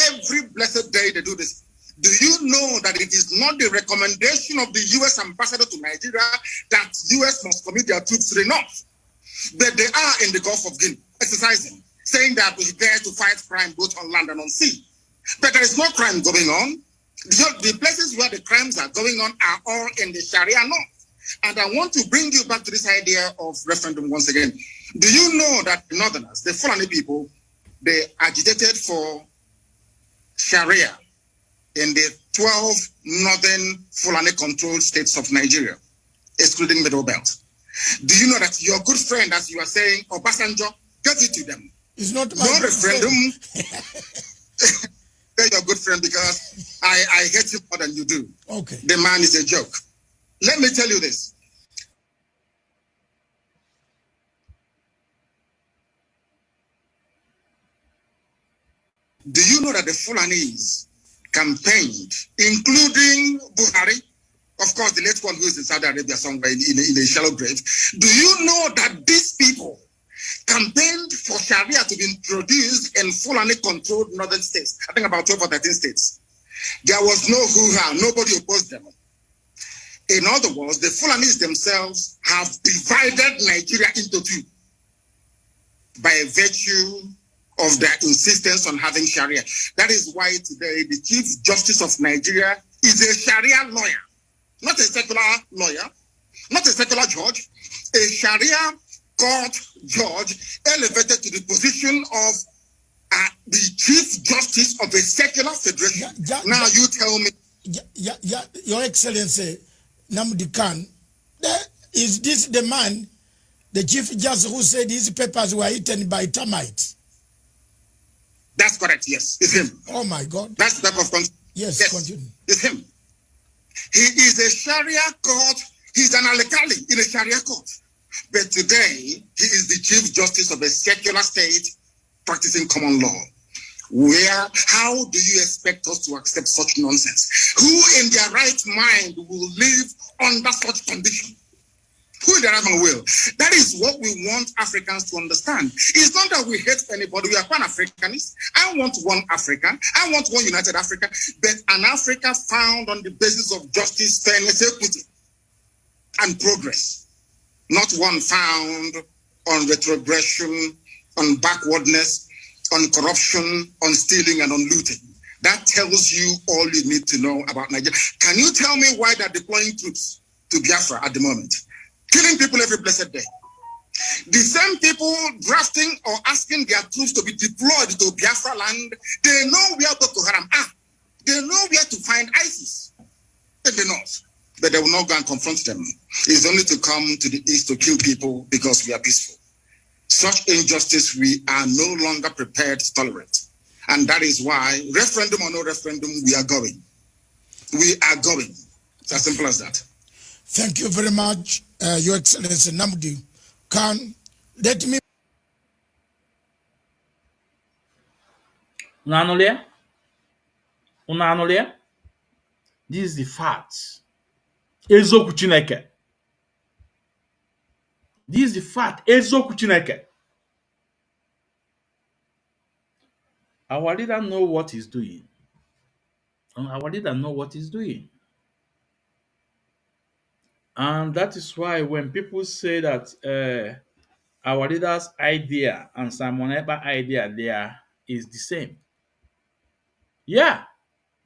every blessed day they do this. Do you know that it is not the recommendation of the U.S. ambassador to Nigeria that U.S. must commit their troops to the north? But they are in the Gulf of Guinea, exercising, saying that we're there to fight crime both on land and on sea. But there is no crime going on. The places where the crimes are going on are all in the Sharia north. And I want to bring you back to this idea of referendum once again. Do you know that the Northerners, the Fulani people, they agitated for Sharia in the 12 northern Fulani-controlled states of Nigeria, excluding Middle Belt? Do you know that your good friend, as you are saying, Obasanjo, get it to them? It's not my no good referendum. They're your good friend because I hate him more than you do. Okay. The man is a joke. Let me tell you this. Do you know that the Fulanis campaigned, including Buhari, of course, the late one who is in Saudi Arabia somewhere in a shallow grave? Do you know that these people campaigned for Sharia to be introduced in Fulani-controlled northern states? I think about 12 or 13 states. There was no hoo-ha. Nobody opposed them. In other words, the Fulanis themselves have divided Nigeria into two by virtue of their insistence on having Sharia. That is why today the Chief Justice of Nigeria is a Sharia lawyer, not a secular lawyer, not a secular judge, a Sharia court judge elevated to the position of the Chief Justice of a secular federation. Now you tell me. Your Excellency, Nnamdi Kanu, is this the man, the Chief Justice, who said his papers were eaten by termites? That's correct, yes. It's him. Oh my God. That's the type of yes, continue. It's him. He is a Sharia court. He's an alkali in a Sharia court. But today, he is the Chief Justice of a secular state practicing common law. How do you expect us to accept such nonsense? Who in their right mind will live under such condition? Who in their right mind will? That is what we want Africans to understand. It's not that we hate anybody. We are Pan-Africanists. I want one Africa. I want one united Africa. But an Africa found on the basis of justice, fairness, equity, and progress. Not one found on retrogression, on backwardness, on corruption, on stealing, and on looting. That tells you all you need to know about Nigeria. Can you tell me why they're deploying troops to Biafra at the moment? Killing people every blessed day. The same people drafting or asking their troops to be deployed to Biafra land, they know where Boko Haram are. They know where to find ISIS in the north. But they will not go and confront them. It's only to come to the east to kill people because we are peaceful. Such injustice we are no longer prepared to tolerate. And that is why, referendum or no referendum, we are going. We are going. It's as simple as that. Thank you very much, Your Excellency Nnamdi Kanu. Let me... Unanulia? This is the fact. Ezoku Chineke. This is the fact. Eziokwu Chineke. Our leader know what he's doing. And our leader know what he's doing. And that is why when people say that our leader's idea and Simon Ekpa idea there is the same. Yeah,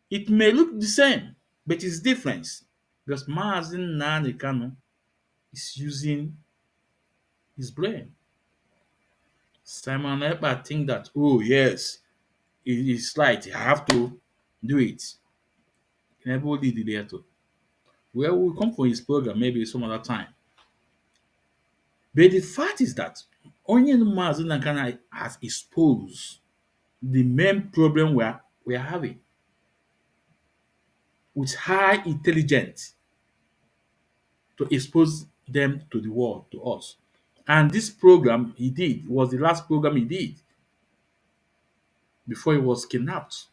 it may look the same, but it's different. Because Mazi Nnamdi Kanu is using his brain. Simon Ekpa think that, oh yes, it is right, I have to do it. Never did it there too. Well, we'll come for his program maybe some other time. But the fact is that Onyendu Mazi Nnamdi has exposed the main problem we are having with high intelligence to expose them to the world, to us. And this program he did was the last program he did before he was kidnapped.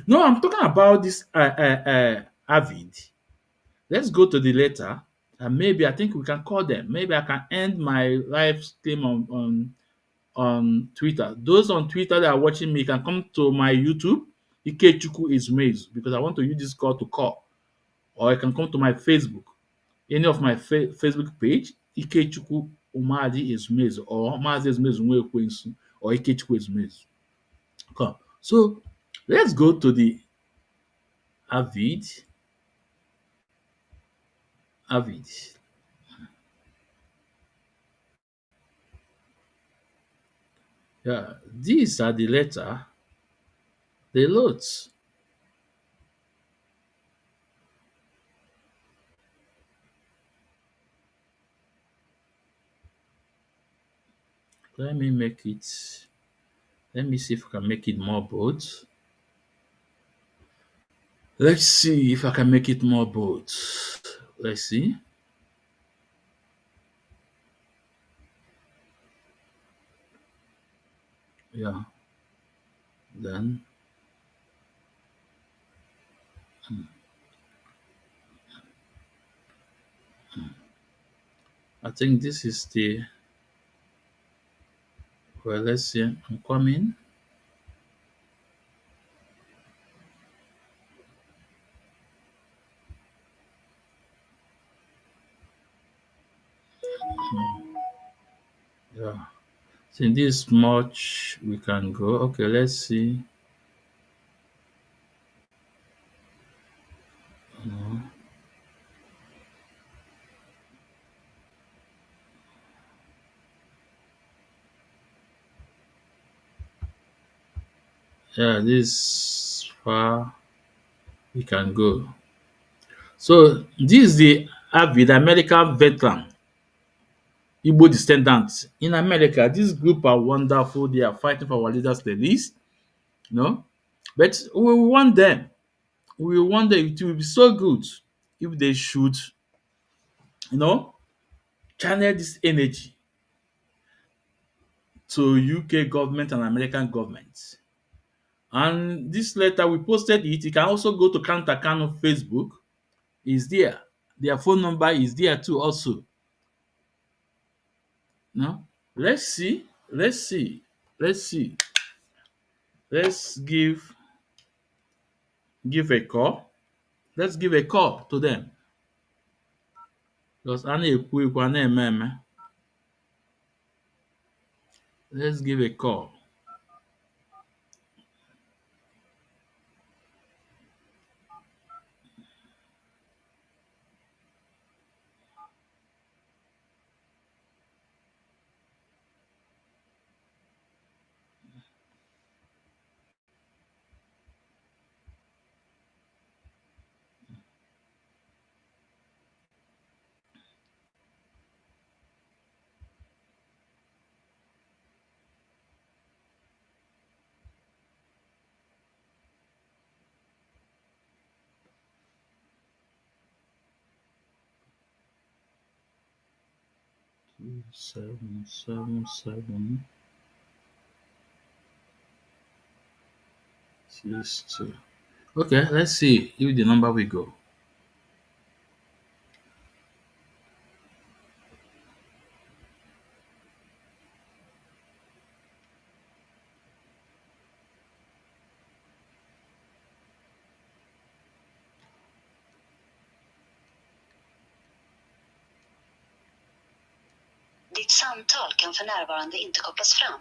No, I'm talking about this Avid. Let's go to the letter, and maybe I think we can call them. Maybe I can end my live stream on Twitter. Those on Twitter that are watching me can come to my YouTube, Ikechukwu Ezumezu, because I want to use this call to call. Or you can come to my Facebook, any of my Facebook page, Ikechukwu Umadi Ezumezu, or Mazi Ezumezu Nwekwensu, or Ikechukwu Ezumezu. Come. So let's go to the Avid. Avid. Yeah, these are the letter, the loads. Let me make it. Let me see if I can make it more bold. Let's see if I can make it more bold. Let's see. Yeah. Then I think this is the. Well, let's see. I'm coming. Yeah. So this much we can go. Okay, let's see. Yeah, this far we can go. So this is the Avid American veteran, Igbo descendants. In America, this group are wonderful. They are fighting for our leaders' release. You know, but we want them. We wonder it will be so good if they should, you know, channel this energy to UK government and American government. And this letter we posted it. You can also go to Counter Kanu Facebook. Is there. Their phone number is there too also. No? Let's see. Let's see. Let's see. Let's give a call. Let's give a call to them. Because I na-ekwu ekwu a na-eme eme. Let's give a call. Seven, seven, seven, 6, 2. Okay, let's see if the number will go. Ditt samtal kan för närvarande inte kopplas fram.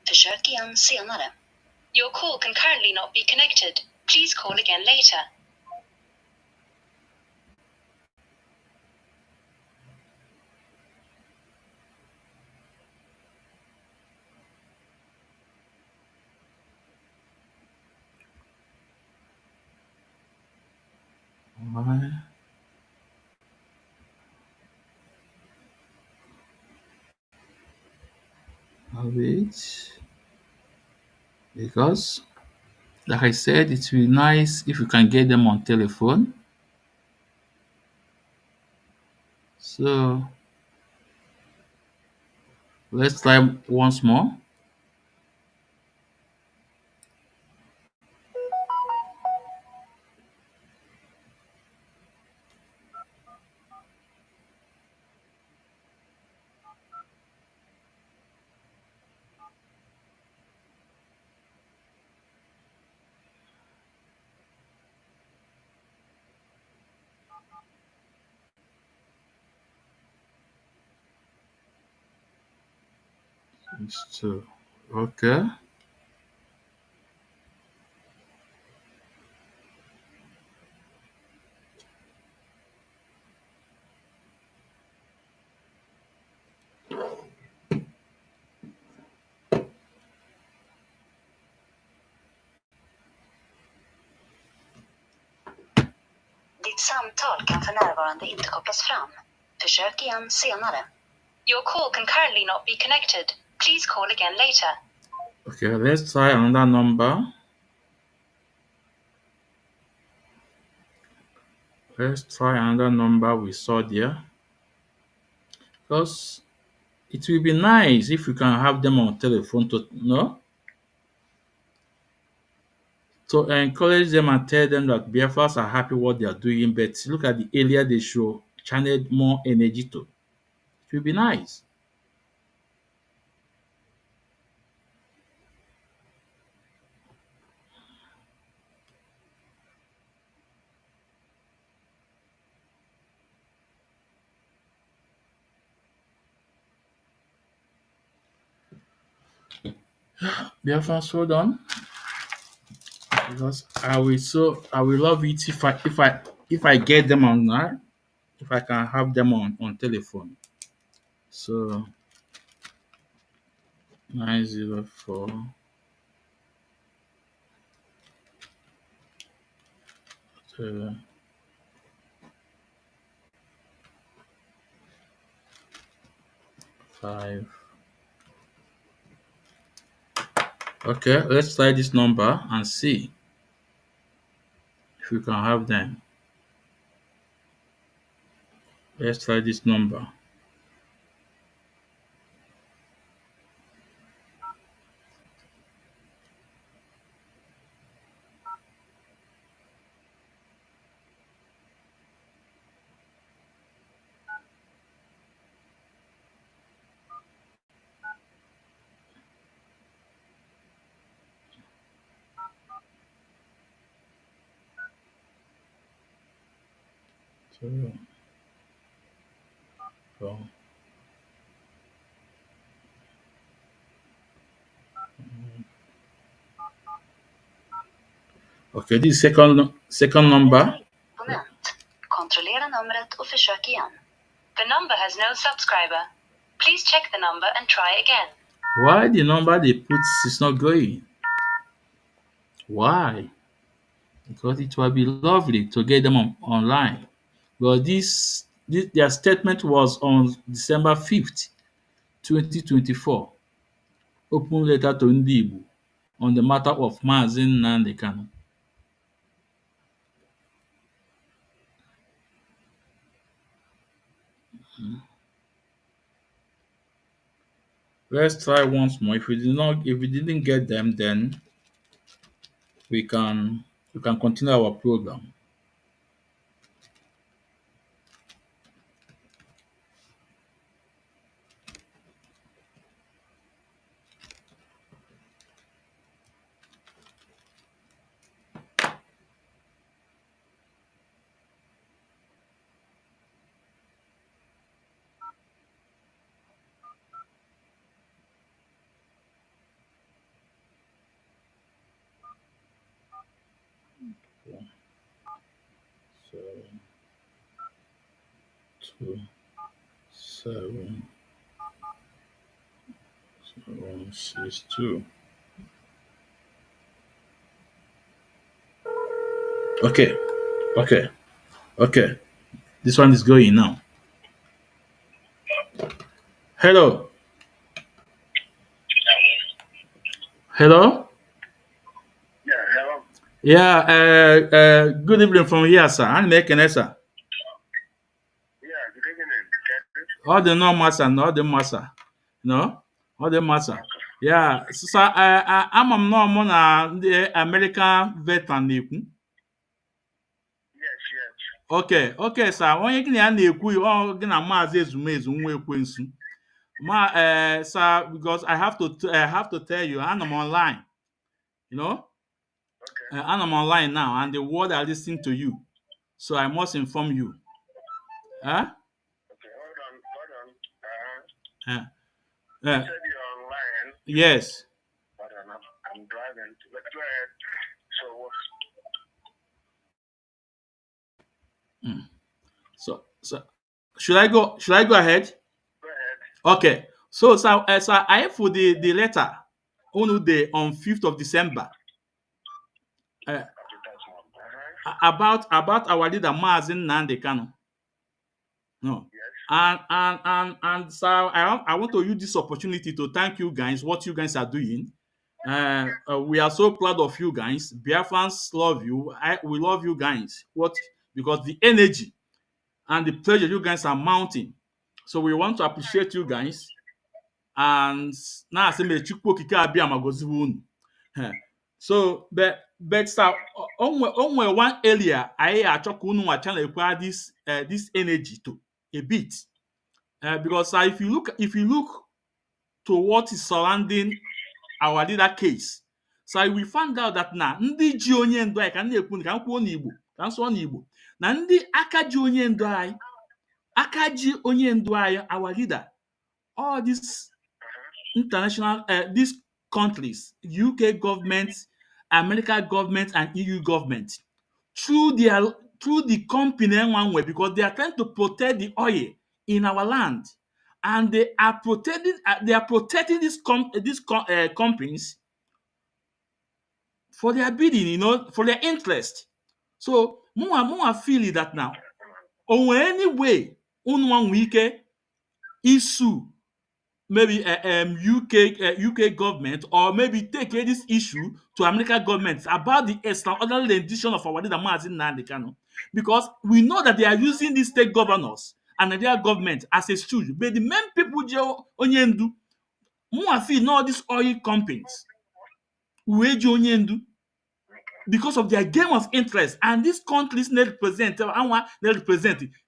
Försök igen senare. Your call can currently not be connected. Please call again later. Why? Wait. Because, like I said, it will be nice if you can get them on telephone. So let's try once more. It's two. Okay. Ditt samtal kan för närvarande inte kopplas fram. Försök igen senare. Your call can currently not be connected. Please call again later. Okay, let's try another number. Let's try another number we saw there. Because it will be nice if you can have them on telephone to encourage them and tell them that Biafras are happy what they are doing. But look at the area they show channeled more energy to. It will be nice. Biafras, hold on. Because I will love it if I get them online, if I can have them on telephone. So 904 5. Okay, let's try this number and see if we can have them. Let's try this number. Two, four. Okay, this is second number. Abonnent. Kontrollera numret och försök igen. The number has no subscriber. Please check the number and try again. Why the number they put is not going? Why? Because it will be lovely to get them online. But their statement was on December 5th, 2024. Open letter to Ndị Igbo on the matter of Mazi Nnamdi Kanu. Let's try once more. If we didn't get them, then we can continue our program. 7 2 7 7 6 2. Okay, okay, okay. This one is going now. Hello, hello. Yeah, hello. Yeah, good evening from here, sir. I'm making sir. Yeah, good evening. Get it? All the normal, sir. All the massa. No, all the massa. Yeah, so, sir, I'm normal na the American veteran na-ekwu. Yes, yes. Okay, okay, sir. Onye gị na ya na-ekwu ọ gị na Maazị Ezumezu nwa ekwensu. Sir, because I have to tell you, I'm online. You know, Okay. I'm online now, and the world are listening to you. So I must inform you. Huh? Okay, hold on, hold on. Uh, You uh, said you're online. yes. Hold on, I'm driving. But go ahead. So, So should I go? Should I go ahead? go ahead. Okay. So I have for the letter on the on 5th of December uh, Okay, that's one. about our leader Mazi Nnamdi Kanu. No. Yes. And so I want to use this opportunity to thank you guys what you guys are doing. We are so proud of you guys. Biafrans love you. We love you guys. What because the energy and the pressure you guys are mounting. So we want to appreciate you guys. And now I say may Chukwu okike abịa ma goziwe unu. So but sir, onwe one area anyị achọ ka unu nwa channel ekwa this energy to a bit. Because if you look to what is surrounding our leader case, so we found out that na ndị ji onye ndu anyị ka m na-ekwu ka m kwuo n'Igbo ka m sụọ n'Igbo na ndị aka ji onye ndu anyị our leader, all these international these countries, UK government, American government, and EU government, through the company one way because they are trying to protect the oil in our land, and they are protecting these companies for their bidding, for their interest. So more feel that now, or any way, one week issue maybe UK government, or maybe take this issue to American government about the extraordinary rendition of our leader Mazi Nnamdi Kanu, because we know that they are using these state governors and their government as a stooge. But the main people, Onyendu, Muafi, know these oil companies, Onyendu, because of their game of interest, and these countries they represent,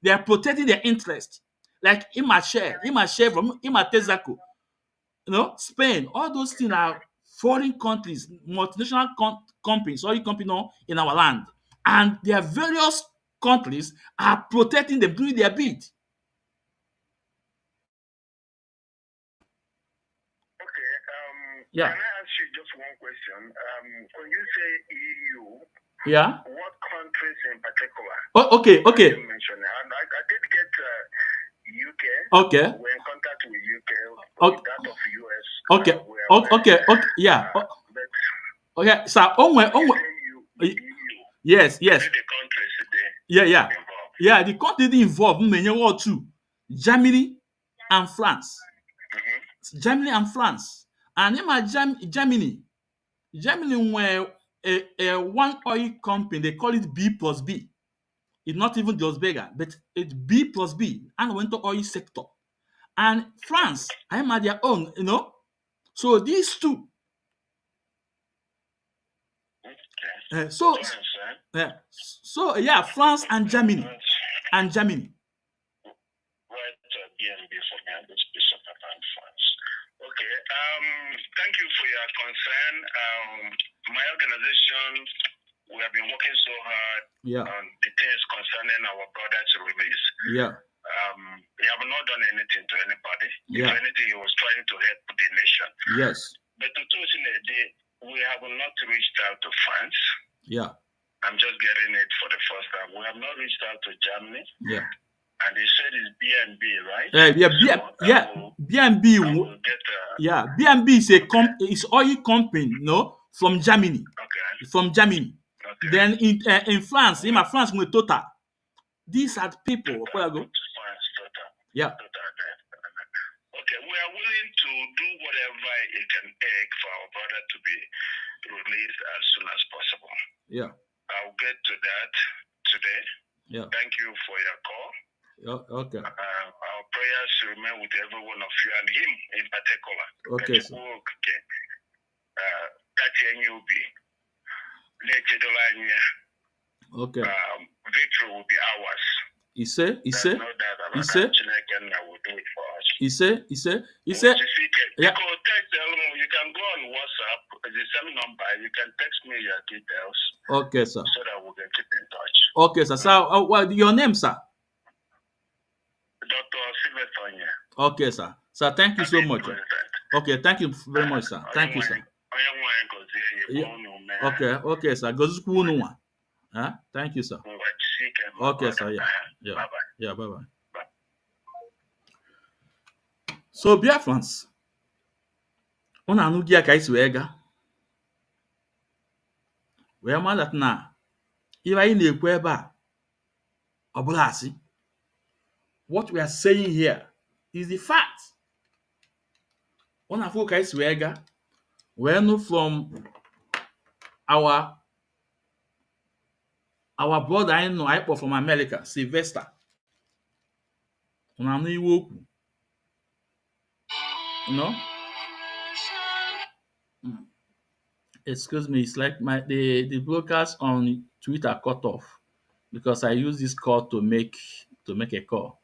they are protecting their interest. Like share from Tezaco, Spain, all those things are foreign countries, multinational companies, oil companies in our land. And their various countries are protecting them, doing their bid. Okay. Yeah. Can I ask you just one question? When you say EU, Yeah. what countries in particular? Oh, okay. You mentioned, and I did get UK. Okay. We're in contact with UK. Okay. With that of US. Okay. Yeah. But Okay. So, yes. the countries Yeah. involved. Yeah, the countries involved, many war too. Germany and France. Germany and France. And in Germany were a one oil company, they call it B plus B. It's not even just bigger, but it's B plus B, and went to oil sector. And France, I'm at their own, So these two. Okay. France and Germany. Right, BNB for me and this piece of paper in France. Okay. Thank you for your concern. My organization, we have been working so hard on the things concerning our brothers' release. Yeah. We have not done anything to anybody. Yeah. If anything, he was trying to help the nation. Yes. But to us in a day, we have not reached out to France. Yeah. I'm just getting it for the first time. We have not reached out to Germany. Yeah. And they said it's BNB, right? BNB. I will get, BNB is is oil company, from Germany. okay. From Germany. Okay. Then in France, in France, with Total. These are the people. Where I go? France, Total. Yeah. Total. Okay, we are willing to do whatever it can take for our brother to be released as soon as possible. Yeah. I'll get to that today. Yeah. Thank you for your call. Okay. Our prayers remain with every one of you and him in particular. Okay, sir. Okay. Victory will be ours. He said. No doubt about that. Chineke will do it for us. He said. Yeah. You can go on WhatsApp, the same number. You can text me your details. Okay, sir. So that we can keep in touch. Okay, sir. So, what your name, sir? Dr. Silvetonya. Okay, sir. Sir, thank you so much. Okay, thank you very much, sir. Thank you, sir. Okay, sir. Thank you, sir. Okay, sir. Yeah. Bye. So, Biafrans, ọ na-anụ gị ka isi wee gaa wee ma that na ihe anyị na-ekwu ebe a ọ bụla asị. What we are saying here is the fact. Ọ na-afụ ka isi wee gaa wee nụ from our brother anyị nọ anyị kpọ from America, Sylvester. Ọ na-anụ iwe okwu. Excuse me, it's like the bloggers on Twitter cut off because I use this call to make a call.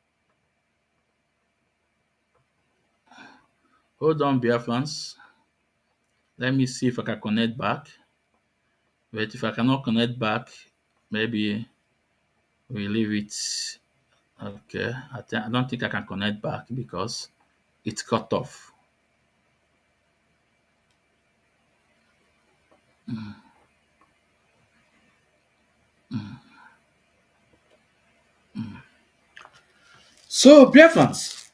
Hold on, Biafrans. Let me see if I can connect back. But if I cannot connect back, maybe we leave it. Okay, I don't think I can connect back because it's cut off. So, Biafrans,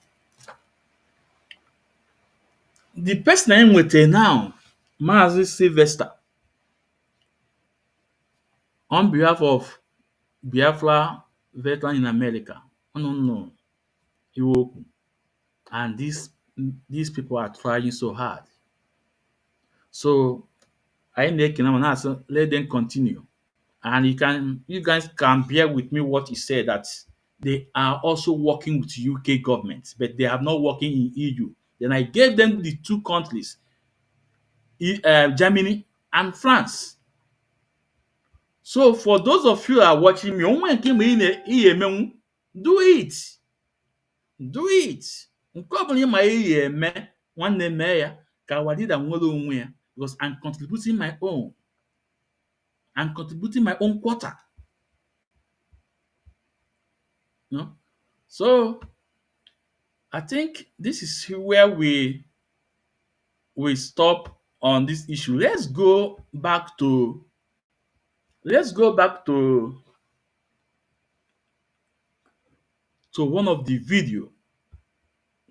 the person I'm with now, Mazi Sylvester, on behalf of Biafra veteran in America, no, and these people are trying so hard. So, I let them continue. And you guys can bear with me what he said, that they are also working with UK government, but they have not working in EU. Then I gave them the two countries, Germany and France. So for those of you who are watching me, do it. Do it. Because I'm contributing my own. I'm contributing my own quota. So I think this is where we stop on this issue. Let's go back to one of the video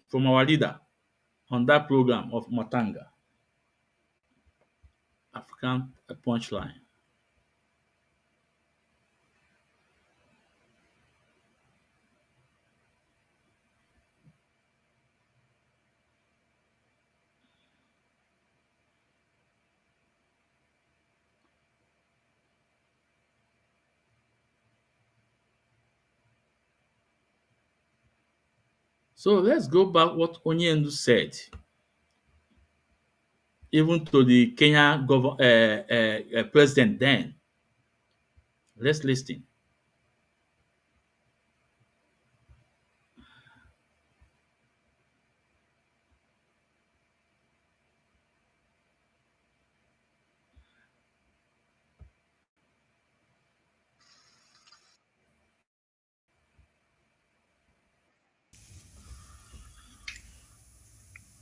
from our leader on that program of Matanga, African Punchline. So let's go back what Onyendu said, even to the Kenya president then. Let's listen.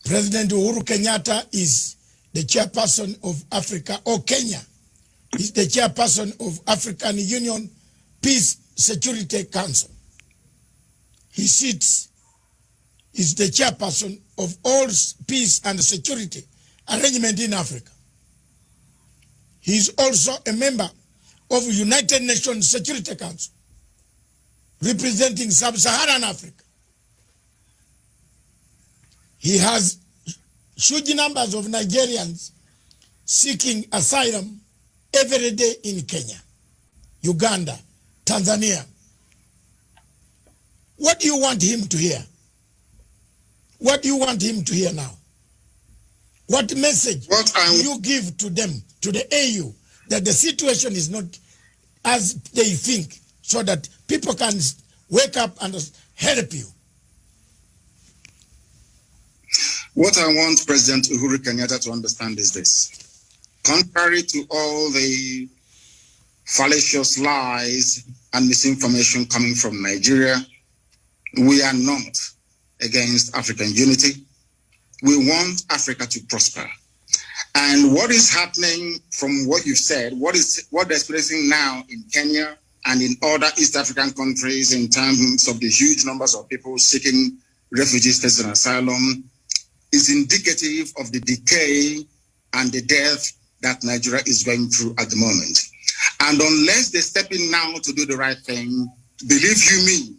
President Uhuru Kenyatta is the chairperson of Africa or Kenya He's the chairperson of African Union Peace Security Council. He sits, is the chairperson of all peace and security arrangement in Africa. He is also a member of United Nations Security Council, representing Sub-Saharan Africa. He has huge numbers of Nigerians seeking asylum every day in Kenya, Uganda, Tanzania. What do you want him to hear? What do you want him to hear now? What message do you give to them, to the AU, that the situation is not as they think, so that people can wake up and help you? What I want President Uhuru Kenyatta to understand is this. Contrary to all the fallacious lies and misinformation coming from Nigeria, we are not against African unity. We want Africa to prosper. And what is happening from what you've said, what they're experiencing now in Kenya and in other East African countries in terms of the huge numbers of people seeking refugee status and asylum is indicative of the decay and the death that Nigeria is going through at the moment. And unless they step in now to do the right thing, believe you me,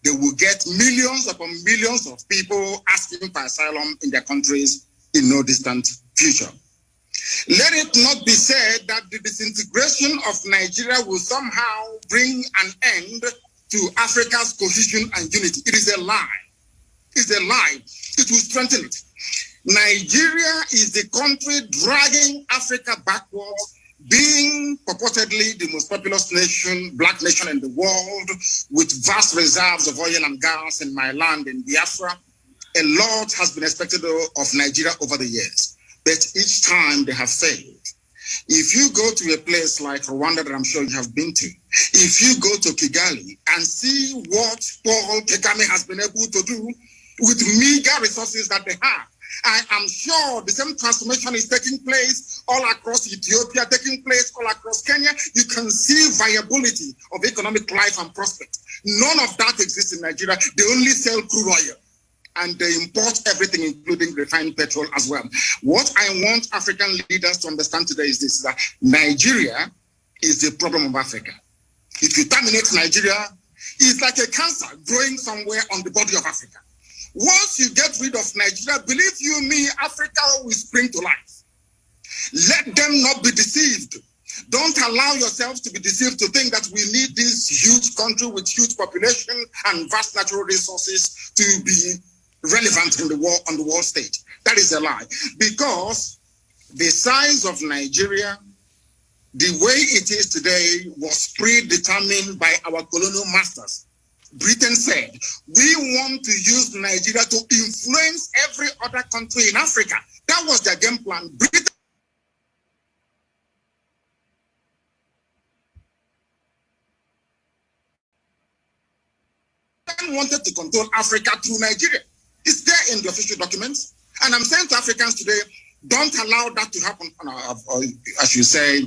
they will get millions upon millions of people asking for asylum in their countries in no distant future. Let it not be said that the disintegration of Nigeria will somehow bring an end to Africa's cohesion and unity. It is a lie. It's a lie. It will strengthen it. Nigeria is the country dragging Africa backwards, being purportedly the most populous nation, black nation in the world, with vast reserves of oil and gas in my land in Biafra. A lot has been expected of Nigeria over the years, but each time they have failed. If you go to a place like Rwanda that I'm sure you have been to, if you go to Kigali and see what Paul Kagame has been able to do with meager resources that they have, I am sure the same transformation is taking place all across Ethiopia, taking place all across Kenya. You can see viability of economic life and prospect. None of that exists in Nigeria. They only sell crude oil and they import everything, including refined petrol as well. What I want African leaders to understand today is this, that Nigeria is the problem of Africa. If you terminate Nigeria, it's like a cancer growing somewhere on the body of Africa. Once you get rid of Nigeria, believe you me, Africa will spring to life. Let them not be deceived. Don't allow yourselves to be deceived to think that we need this huge country with huge population and vast natural resources to be relevant in the world, on the world stage. That is a lie. Because the size of Nigeria, the way it is today, was predetermined by our colonial masters. Britain said, we want to use Nigeria to influence every other country in Africa. That was their game plan. Britain wanted to control Africa through Nigeria. It's there in the official documents. And I'm saying to Africans today, don't allow that to happen. As you say,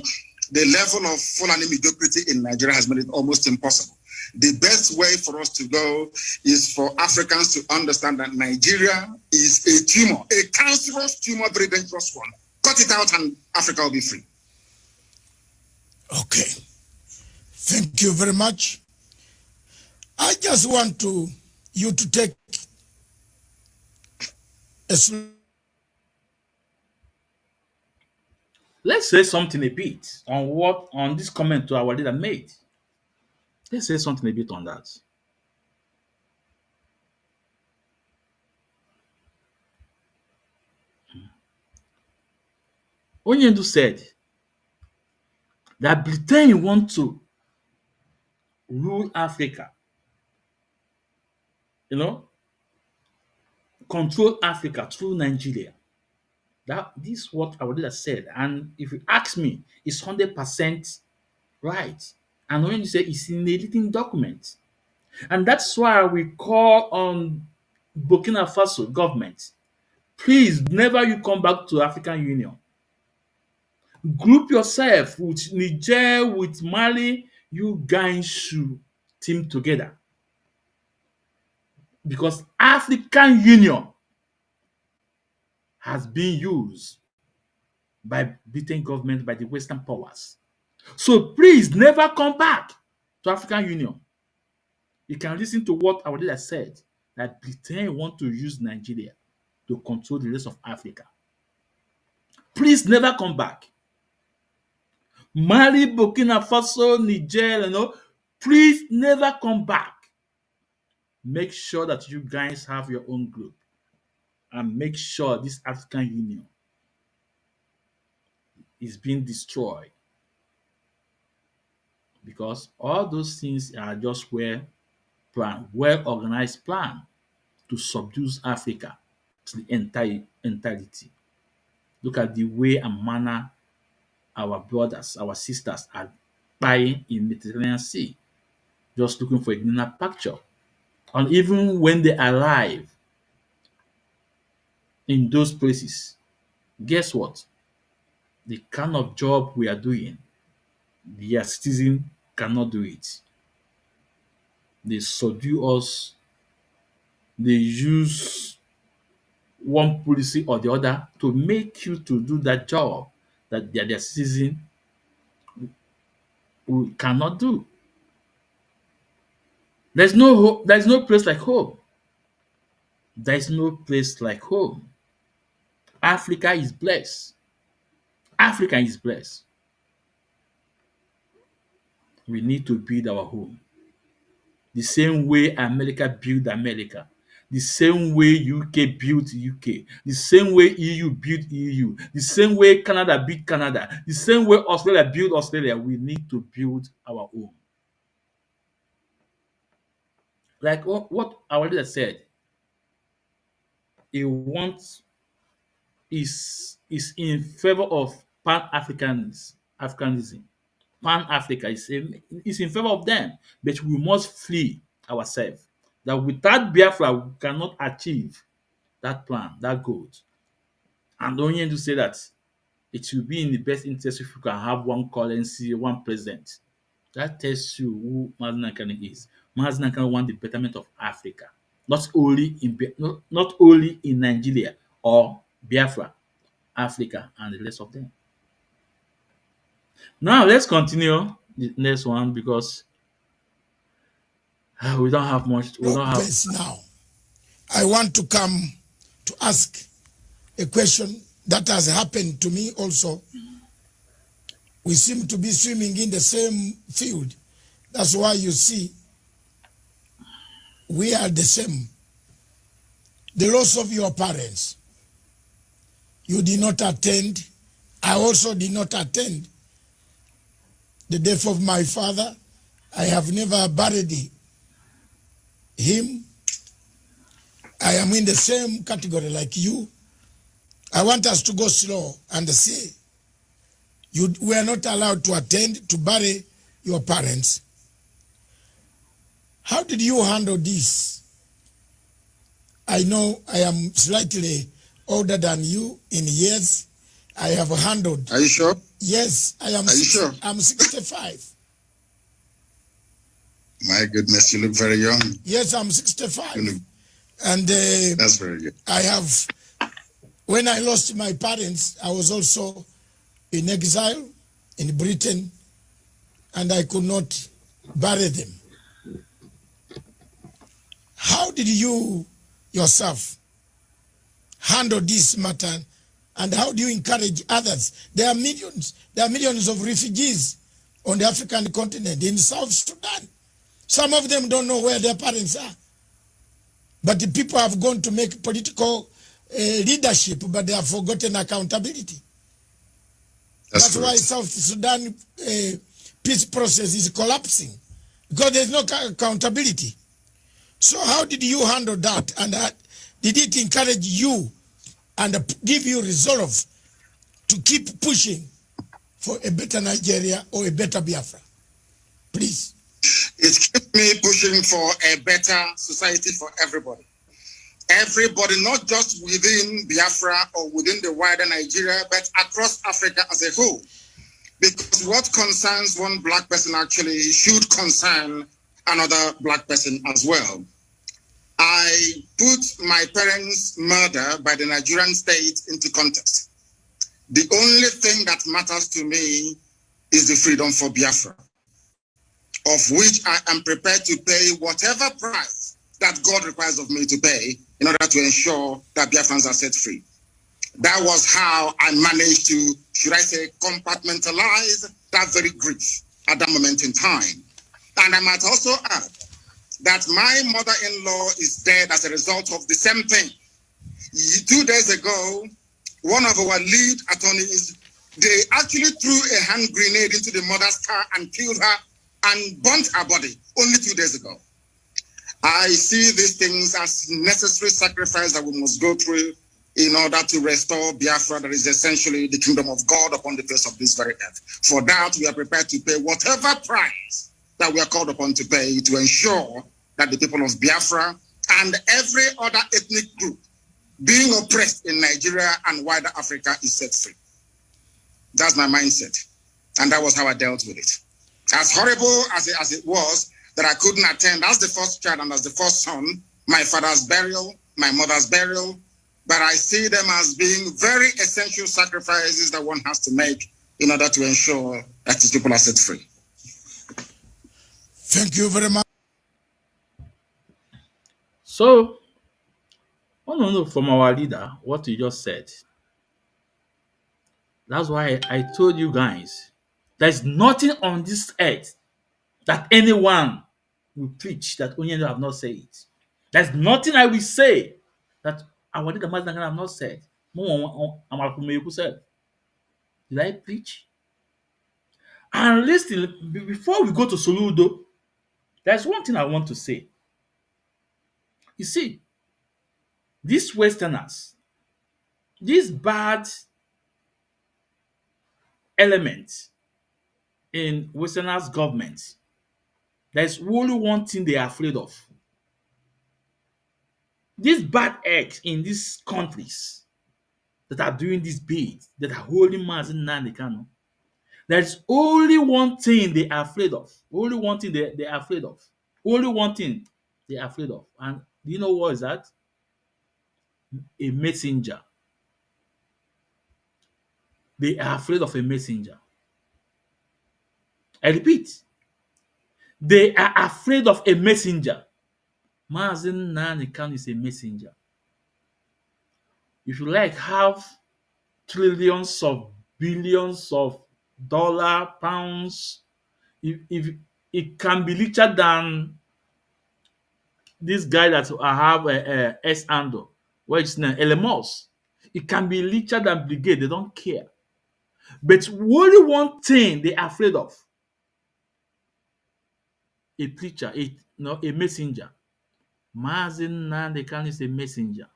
the level of Fulani mediocrity in Nigeria has made it almost impossible. The best way for us to go is for Africans to understand that Nigeria is a tumor, a cancerous tumor, very dangerous one. Cut it out and Africa will be free. Okay. Thank you very much. I just want you to take a Let's say something a bit on this comment to our leader made. Let's say something a bit on that. Onyendu said that Britain want to rule Africa, control Africa through Nigeria. This is what our leader said. And if you ask me, it's 100% right. And when you say it's in a written document. And that's why we call on Burkina Faso government, please, never you come back to African Union. Group yourself with Niger, with Mali. You guys should team together, because African Union has been used by Britain government, by the Western powers. So please never come back to African Union. You can listen to what our leader said, that Britain want to use Nigeria to control the rest of Africa. Please never come back. Mali, Burkina Faso, Niger, please never come back. Make sure that you guys have your own group, and make sure this African Union is being destroyed, because all those things are just well-organized plan to subdue Africa to the entirety. Look at the way and manner our brothers, our sisters are buying in Mediterranean Sea, just looking for a greener pasture. And even when they arrive in those places, guess what? The kind of job we are doing, their citizen cannot do it. They subdue us. They use one policy or the other to make you to do that job that their citizen cannot do. There's no hope. There's no place like home. There's no place like home. Africa is blessed. Africa is blessed. We need to build our home. The same way America built America. The same way UK built UK. The same way EU built EU. The same way Canada built Canada. The same way Australia built Australia. We need to build our own. Like what our leader said, he wants is in favor of Africanism. Pan-Africa is in favor of them, but we must flee ourselves. That without Biafra, we cannot achieve that plan, that goal. And Onyendu say that it will be in the best interest if we can have one currency, one president. That tells you who Mazi is. Mazi wants the betterment of Africa, not only in Nigeria or Biafra, Africa and the rest of them. Now let's continue the next one, because we don't have much. We don't have. Now, I want to come to ask a question that has happened to me also. We seem to be swimming in the same field. That's why you see we are the same. The loss of your parents, you did not attend. I also did not attend the death of my father. I have never buried him. I am in the same category like you. I want us to go slow and say, you were not allowed to attend to bury your parents. How did you handle this? I know I am slightly older than you in years. I have handled. Are you sure? Yes, I am. Are you sure? I'm 65. My goodness, you look very young. Yes, I'm 65. You look, and that's very good. I have, when I lost my parents, I was also in exile in Britain, and I could not bury them. How did you yourself handle this matter, and how do you encourage others? There are millions of refugees on the African continent, in South Sudan. Some of them don't know where their parents are. But the people have gone to make political leadership, but they have forgotten accountability. That's why South Sudan peace process is collapsing, because there's no accountability. So how did you handle that? And did it encourage you and give you resolve to keep pushing for a better Nigeria or a better Biafra? Please. It kept me pushing for a better society for everybody. everybody, not just within Biafra or within the wider Nigeria, but across Africa as a whole. Because what concerns one black person actually should concern another black person as well. I put my parents' murder by the Nigerian state into context. The only thing that matters to me is the freedom for Biafra, of which I am prepared to pay whatever price that God requires of me to pay in order to ensure that Biafrans are set free. That was how I managed to, should I say, compartmentalize that very grief at that moment in time. And I might also add that my mother-in-law is dead as a result of the same thing. 2 days ago, one of our lead attorneys, they actually threw a hand grenade into the mother's car and killed her and burnt her body only 2 days ago. I see these things as necessary sacrifice that we must go through in order to restore Biafra, that is essentially the kingdom of God upon the face of this very earth. For that, we are prepared to pay whatever price that we are called upon to pay to ensure that the people of Biafra and every other ethnic group being oppressed in Nigeria and wider Africa is set free. That's my mindset. And that was how I dealt with it. As horrible as it was that I couldn't attend as the first child and as the first son, my father's burial, my mother's burial, but I see them as being very essential sacrifices that one has to make in order to ensure that these people are set free. Thank you very much. So, I want to know from our leader what you just said. That's why I told you guys there's nothing on this earth that anyone will preach that Onyendu have not said it. There's nothing I will say that our leader Mazi have not said. Said. Did I preach? And listen, before we go to Soludo, there's one thing I want to say. You see, these Westerners, these bad elements in Westerners' government, there's only one thing they are afraid of. These bad eggs in these countries that are doing this bid, that are holding Mazi Nnamdi Kanu, there's only one thing they are afraid of. Only one thing they are afraid of. Only one thing they are afraid of. And do you know what is that? A messenger. They are afraid of a messenger. I repeat, they are afraid of a messenger. Mazi Nnamdi Kanu is a messenger. If you like, have trillions of billions of dollar, pounds, if it can be richer than this guy that I have S Ando, where it's now Elemos. It can be richer than Brigade, they don't care. But only one thing they are afraid of: a preacher, a messenger. Mazi Nnamdi Kanu is a messenger.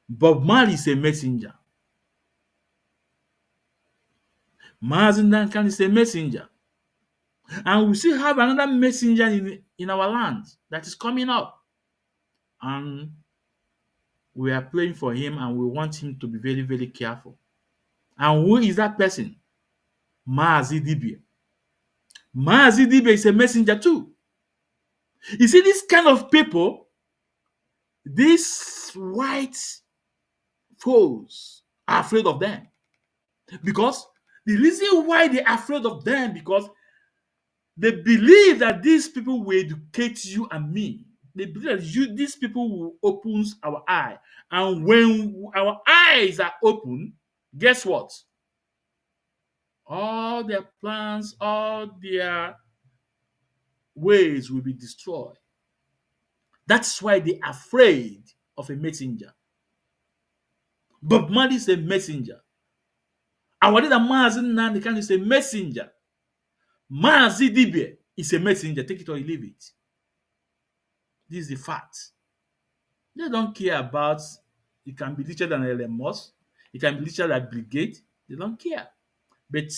Bob Marley is a messenger. Mazi Nnamdi Kanu is a messenger. And we still have another messenger in our land that is coming up. And we are praying for him and we want him to be very, very careful. And who is that person? Mazi Dibia. Mazi Dibia is a messenger too. You see, this kind of people, these white foes are afraid of them. Because the reason why they are afraid of them, because they believe that these people will educate you and me. They believe that these people will open our eye. And when our eyes are open, guess what? All their plans, all their ways will be destroyed. That's why they're afraid of a messenger. Bob Marley is a messenger. Our leader Mazi Nnamdi Kanu is a messenger. Mazi Dibia is a messenger. Take it or leave it. This is the fact. They don't care about it can be richer than LMOS, it can be richer than Brigade. They don't care. But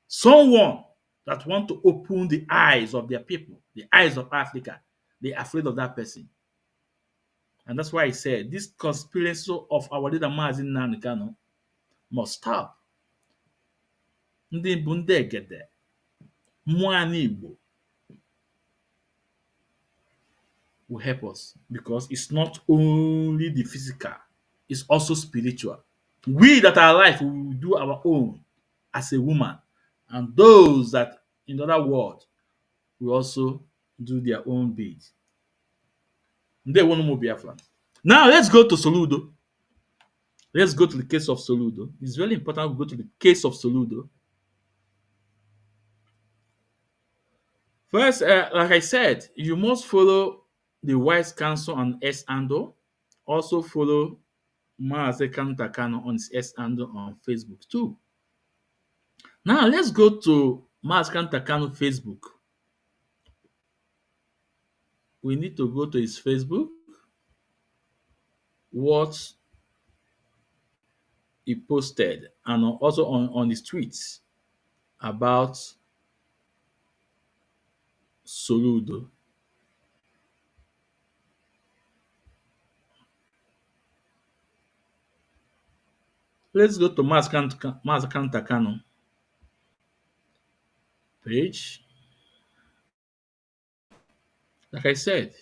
someone that want to open the eyes of their people, the eyes of Africa, they're afraid of that person. And that's why I said this conspiracy of our leader Mazi Nnamdi Kanu must stop. Ndị bụ ndị egede, mmụọ anyị Igbo will help us because it's not only the physical, it's also spiritual. We that are alive, we will do our own as a woman, and those that in the other world will also do their own bit. They won't move Biafra. Now let's go to Soludo. Let's go to the case of Soludo. It's very important we go to the case of Soludo. First, like I said, you must follow the Wise Council on S handle. Also follow Mazi Kanu on his S handle on Facebook too. Now let's go to Mazi Kanu Facebook. We need to go to his Facebook. What he posted and also on his tweets about Soludo. Let's go to Mazi Kanu page. Like I said,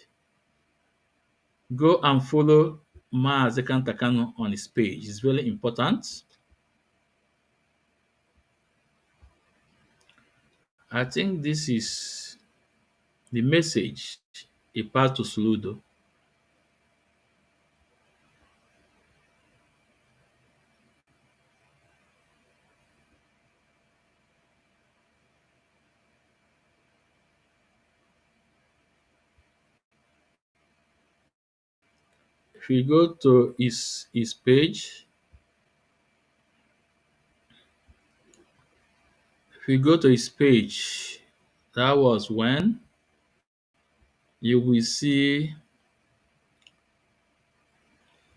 go and follow Mazi Kanu on his page. It's really important. I think this is the message he passed to Soludo. If you go to his page, if you go to his page, that was when you will see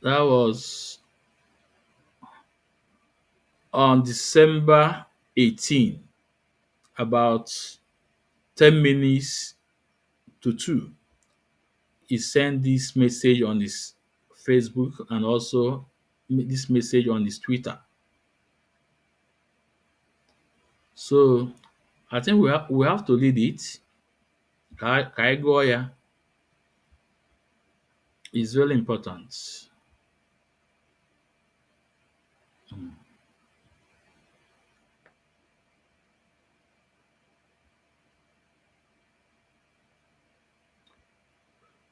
that was on December 18, about 10 minutes to 2. He sent this message on his Facebook and also this message on his Twitter. So I think we have to read it. Kaigoya is really important.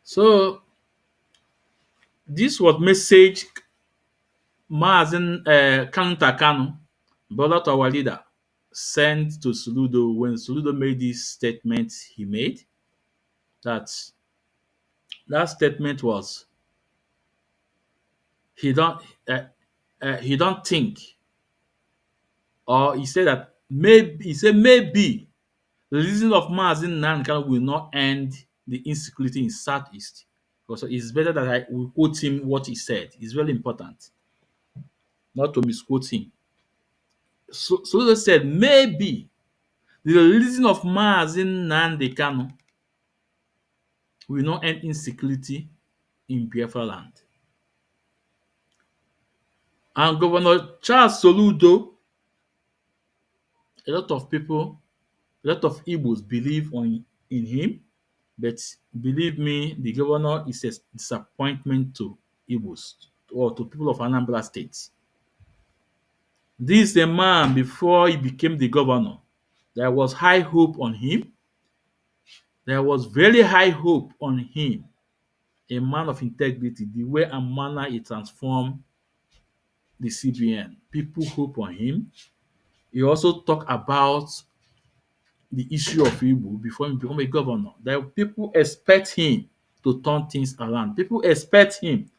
So this was message Mazi Kanu, brother to our leader, sent to Soludo when Soludo made this statement he made. That statement was he don't think, or he said that maybe the reason of Mazi Nnamdi will not end the insecurity in Southeast. Because it's better that I will quote him what he said. It's very important not to misquote him. So they said maybe the reason of Mazi Nnamdi will not end insecurity in Biafra land. And Governor Charles Soludo, a lot of people, a lot of Igbos believe in him, but believe me, the governor is a disappointment to Igbos or to people of Anambra State. This is a man, before he became the governor, there was high hope on him. There was very high hope on him. A man of integrity, the way and manner he transformed the CBN. People hope on him. He also talked about the issue of Igbo before he became a governor. That people expect him to turn things around. People expect him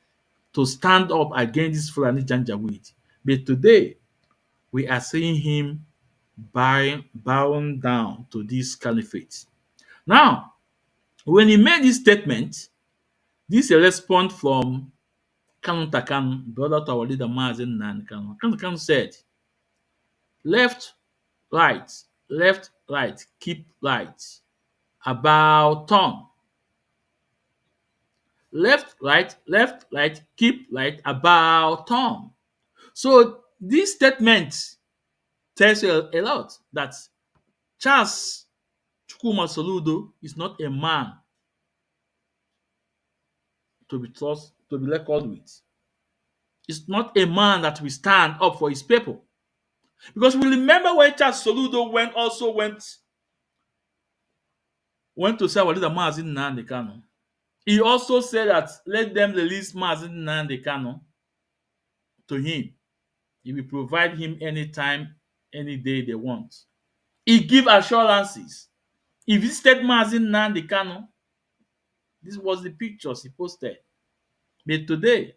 to stand up against this Fulani Janjaweed. But today, we are seeing him bowing down to this caliphate. Now, when he made this statement, this is a response from Kanu, brother to our leader Mazi Nnamdi Kanu. Kanu said, left, right, keep right. About turn. left, right, keep right, about turn. So this statement tells you a lot that Charles Chukwuma Soludo is not a man to be reckoned with. It's not a man that will stand up for his people. Because we remember when Charles Soludo went to say our leader Mazi Nnamdi Kanu. He also said that let them release Mazi Nnamdi Kanu to him. He will provide him anytime, any day they want. He give assurances. He visited Mazi Nnamdi Kanu. This was the pictures he posted. But today,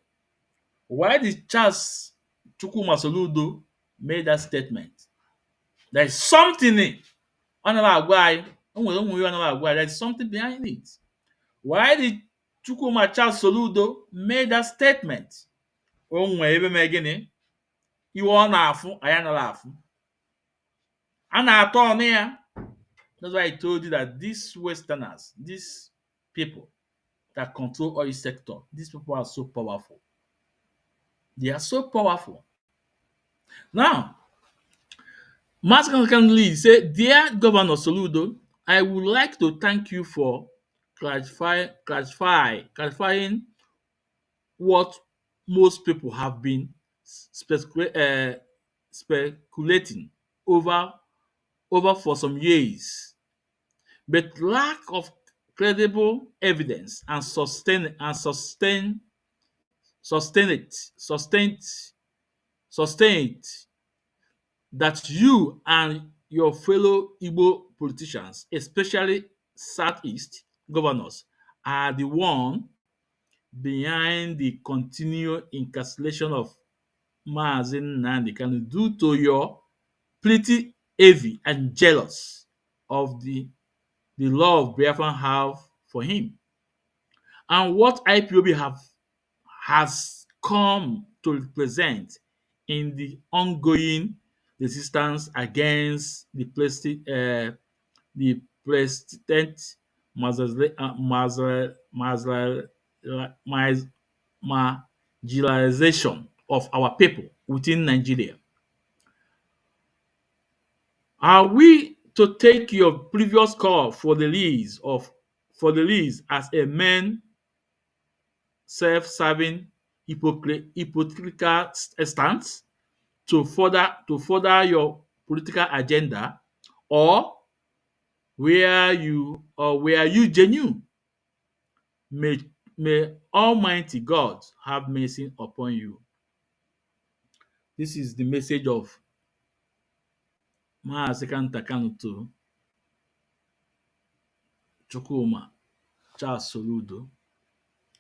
why did Charles Chukwuma Soludo made that statement? There is something in there is something behind it. Why did Chukwuma Charles Soludo made that statement? O nwere ebe mee gịnị? Iwe ọ na-afụ, anyị anaghị afụ. A na-atọ ọnụ ya. That's why I told you that these Westerners, these people that control oil sector, these people are so powerful. They are so powerful. Now, Maskan Lee say, Dear Governor Soludo, I would like to thank you for clarifying what most people have been speculating over for some years. But lack of credible evidence and sustained that you and your fellow Igbo politicians, especially Southeast governors, are the one behind the continued incarceration of Mazi Nnamdi Kanu due to your pretty heavy and jealous of the love Biafran have for him. And what IPOB has come to represent in the ongoing resistance against the president marginalization of our people within Nigeria. Are we to take your previous call for the release as a man self-serving hypocritical stance to further your political agenda, or were you genuine? May Almighty God have mercy upon you. This is the message of Mazi Kanu to Chukwuma Charles Soludo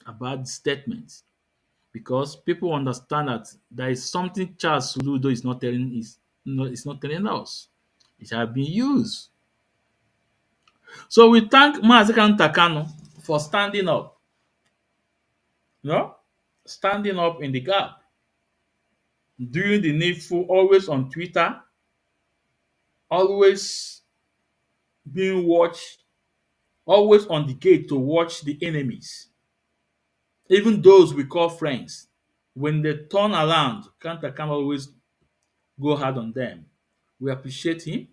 about the statement, because people understand that there is something Charles Soludo is not telling us. It has been used. So we thank Mazi Kanu for standing up. Standing up in the gap, doing the needful, always on Twitter, always being watched, always on the gate to watch the enemies. Even those we call friends, when they turn around, Kanta can always go hard on them. We appreciate him.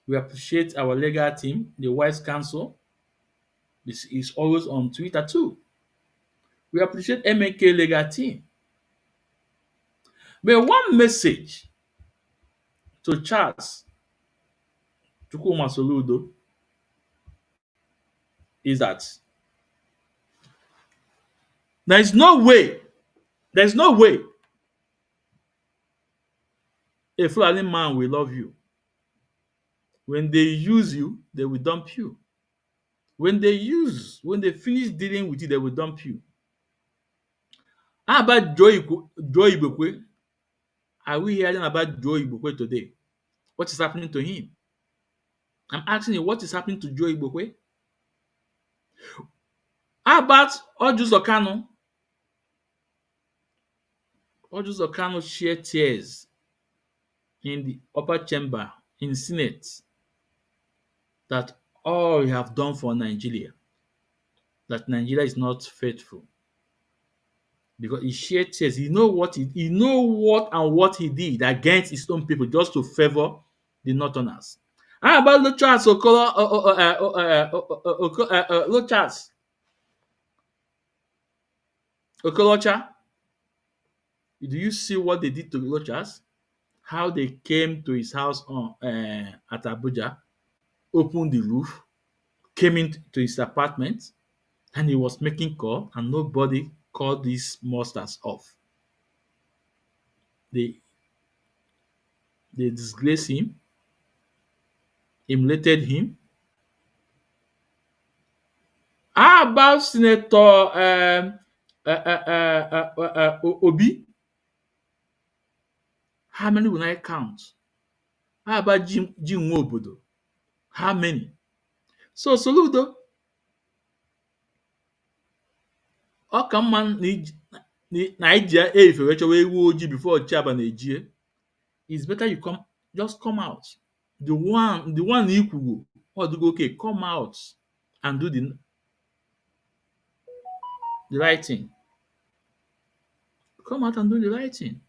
We appreciate our legal team, the Wise Council. This is always on Twitter too. We appreciate MK legal team. But one message to Charles Chukwuma Soludo is that there's no way a Fulani man will love you. When they use you, they will dump you. When they finish dealing with you, they will dump you. How about Joe Ibokwe? Are we hearing about Joe Ibokwe today? What is happening to him? I'm asking you, what is happening to Joe Ibokwe? How about Ojus Okano? Ojus Okano shed tears in the upper chamber in Senate that all you have done for Nigeria, that Nigeria is not faithful because he shared tears. He know what he did against his own people just to favor the Northerners. How about Luchas Luchas Okolocha? Do you see what they did to Luchas? How they came to his house at Abuja, opened the roof, came into his apartment, and he was making call, and nobody called these monsters off. They disgraced him, humiliated him. How about Senator Obi? How many will I count? How about Jim Nwobodo? How many? So Soludo, ọ ka mma na anyị ji efere chọwa ewu ojii before Chiaba na-ejie. It's better you just come out. The one you kwuru, okay, come out and do the right thing. Come out and do the right thing.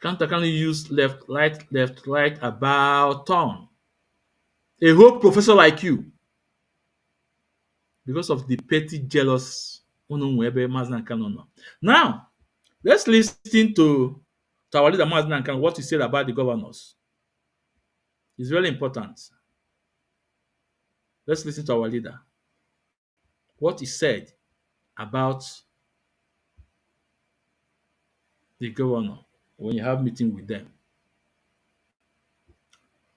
Can't use left, right, about turn. A whole professor like you, because of the petty jealous Mazi Kanu. Now, let's listen to our leader Mazi Kanu, what he said about the governors. It's very important. Let's listen to our leader. What he said about the governor when you have meeting with them.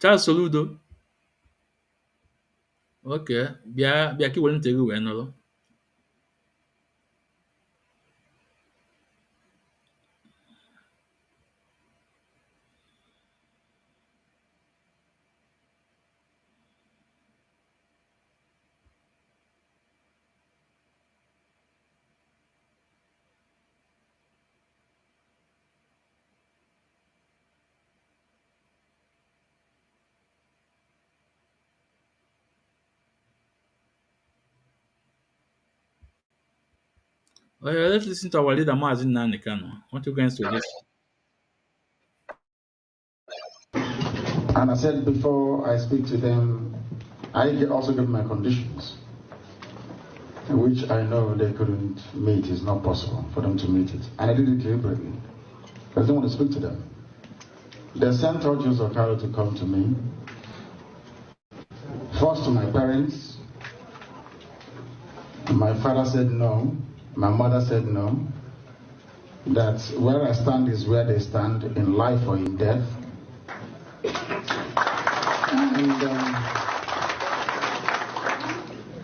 Charles Soludo. Okay, bịa ka i were ntị gị wee nụrụ. Okay, let's listen to our leader Mazi Kanu. What you going to this? And I said before I speak to them, I also give my conditions, which I know they couldn't meet. It's not possible for them to meet it. And I did it deliberately. I didn't want to speak to them. They sent out Joseph Okaro to come to me. First to my parents. My father said no. My mother said no. That where I stand is where they stand, in life or in death. And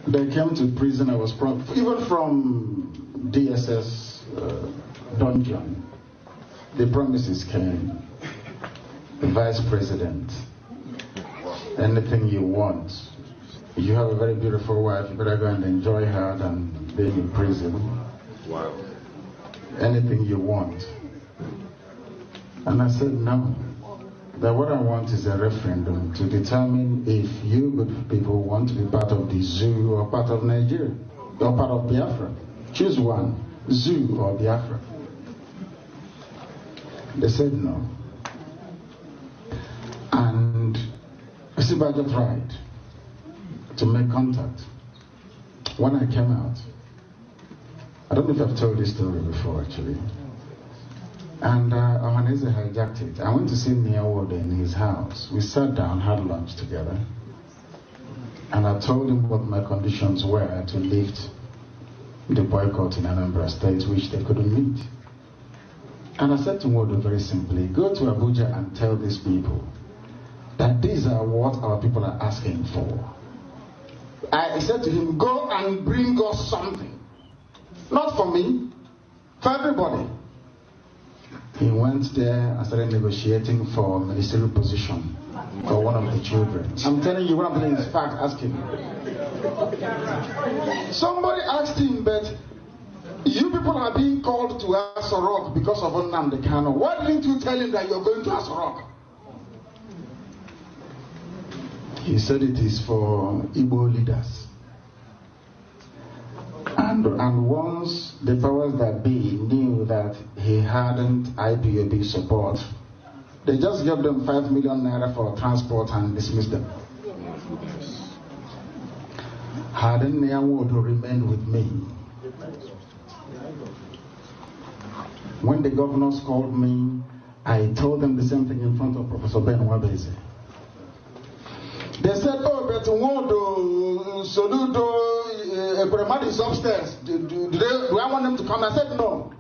they came to prison. I was even from DSS dungeon. The promises came. The vice president, anything you want. You have a very beautiful wife. You better go and enjoy her than being in prison. Wow. Anything you want. And I said no. That what I want is a referendum to determine if you good people want to be part of the zoo or part of Nigeria or part of Biafra. Choose one, zoo or Biafra. They said no. And Isibajo tried to make contact. When I came out, I don't know if I've told this story before actually. And Ohaneze hijacked it. I went to see Niawode in his house. We sat down, had lunch together. And I told him what my conditions were to lift the boycott in Anambra State, which they couldn't meet. And I said to Nwodo very simply, go to Abuja and tell these people that these are what our people are asking for. I said to him, go and bring us something. Not for me, for everybody. He went there and started negotiating for a ministerial position for one of the children. I'm telling you, one of them is fact, ask him. Somebody asked him, but you people are being called to Asorok because of Nnamdi Kanu. Why didn't you tell him that you're going to Asorok? He said it is for Igbo leaders. And once the powers that be knew that he hadn't IPOB support, they just gave them 5 million naira for transport and dismissed them. Hadn't Nyawodo remained with me, when the governors called me, I told them the same thing in front of Professor Ben Wabese. They said, oh, but Nwodo, Soludo, Premadi is upstairs. Do I want them to come? I said, no.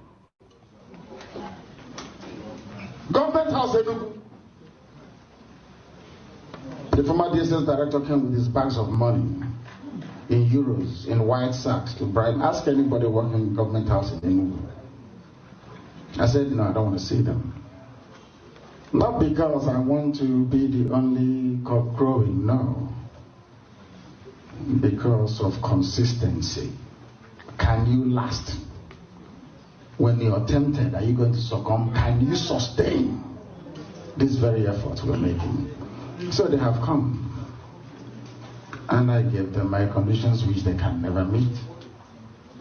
Government House Enugu. The former DSS director came with his bags of money in euros, in white sacks to bribe. Ask anybody working in Government House in Enugu. I said, no, I don't want to see them. Not because I want to be the only cock crowing, no. Because of consistency. Can you last? When you're tempted, are you going to succumb? Can you sustain this very effort we're making? So they have come. And I gave them my conditions which they can never meet.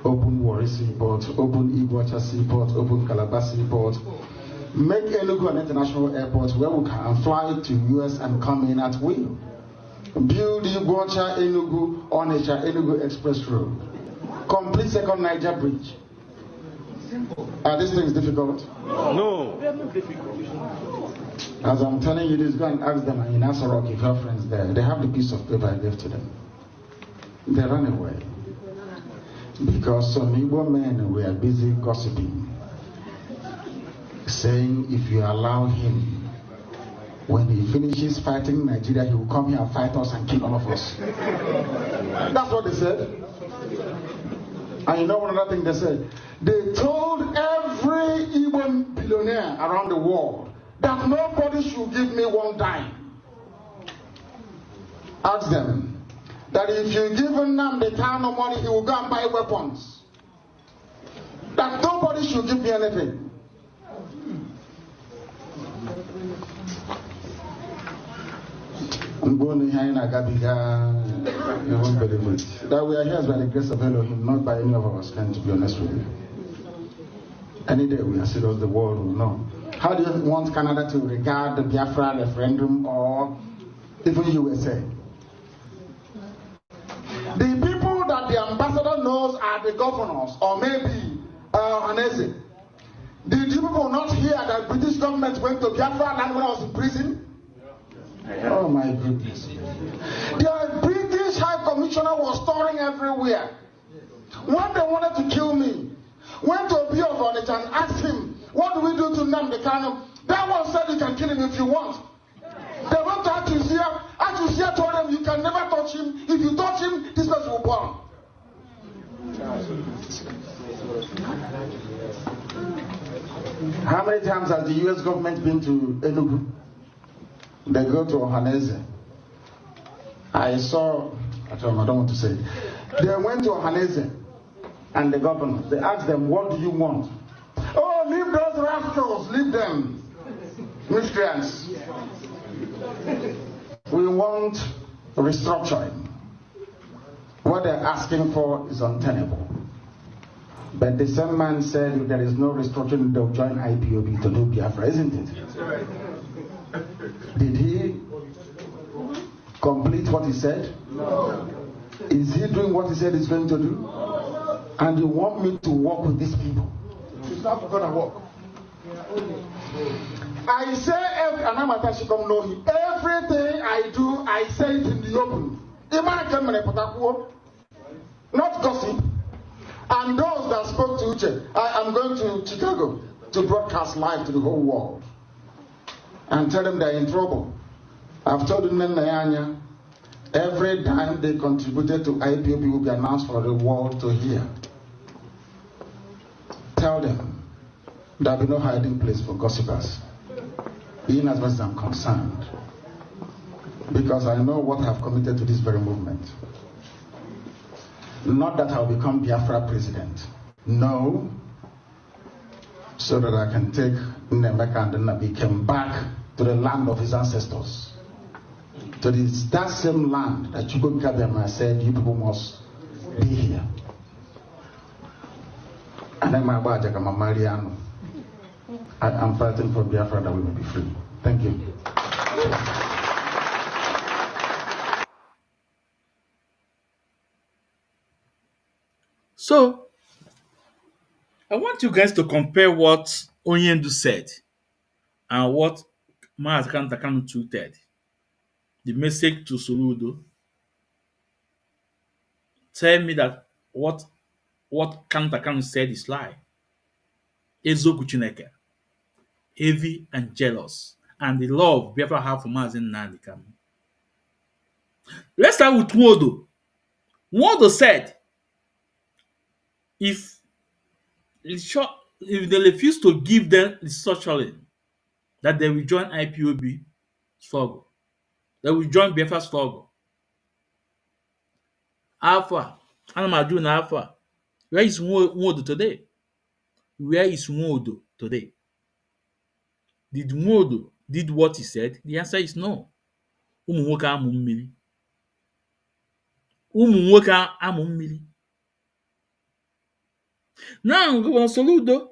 Open Warri Seaport, open Iguacha Seaport, open Calabar Seaport. Make Enugu an international airport where we can fly to US and come in at will. Build Iguacha Enugu Onitsha Enugu Express Road. Complete second Niger Bridge. Are these things difficult? No. As I'm telling you this, go and ask them in Asarok if your friends there. They have the piece of paper I gave to them. They ran away. Because some Igbo men were busy gossiping, saying if you allow him, when he finishes fighting Nigeria, he will come here and fight us and kill all of us. That's what they said. And you know one other thing they said? They told every Igbo billionaire around the world that nobody should give me one dime. Ask them that if you give Nnamdi Kanu money, he will go and buy weapons. That nobody should give me anything. I'm going to hear in Agabiga, you won't believe it. That we are here by the grace of Elohim, not by any of our strength, to be honest with you. Any day we are serious, the world will know. How do you want Canada to regard the Biafra referendum or even USA? The people that the ambassador knows are the governors, or maybe Hanese. Did you people not hear that British government went to Biafra land when I was in prison? Oh my goodness. The British High Commissioner was touring everywhere. When they wanted to kill me, went to Obi of Onitsha and asked him, what do we do to Nnamdi Kanu? That one said you can kill him if you want. They went to Atusia. Atusia told them you can never touch him. If you touch him, this person will burn. How many times has the US government been to Enugu? They go to Ohaneze. I don't want to say it. They went to Ohaneze and the governor. They asked them, what do you want? Oh, leave those rascals, leave them. Miscreants. We want restructuring. What they're asking for is untenable. But the same man said if there is no restructuring, they'll join IPOB to do Biafra, isn't it? Did he complete what he said? No. Is he doing what he said he's going to do? No. And you want me to work with these people? It's not going to work. I say, and I'm attached to know him. Everything I do, I say it in the open. Not gossip. And those that spoke to Uche, I am going to Chicago to broadcast live to the whole world and tell them they're in trouble. I've told them every time they contributed to IPOB will be announced for the world to hear. Tell them there'll be no hiding place for gossipers, in as much as I'm concerned, because I know what I've committed to this very movement. Not that I'll become Biafra president. No. So that I can take Nnamdi and Nnamdi back to the land of his ancestors. To that same land that Chukwu Kabiyama said, you people must be here. I'm fighting for Biafra that we may be free. Thank you. So, I want you guys to compare what Onyendu said and what Mazi Kanu tweeted. The message to Soludo. Tell me that what Kanu said is lie. Ezoku Chineke, heavy and jealous, and the love Biafra have for Mazi Nnamdi Kanu. Let's start with Nwodo. Nwodo said, if if they refuse to give them the structuring, that they will join IPOB struggle. They will join Biafra struggle. Alpha, Anamaju na Alpha. Where is Nwodo today? Where is Nwodo today? Did Nwodo did what he said? The answer is no. Ụmụ nwoke amụ mmiri. Ụmụ nwoke amụ mmiri. Now, Governor Soludo,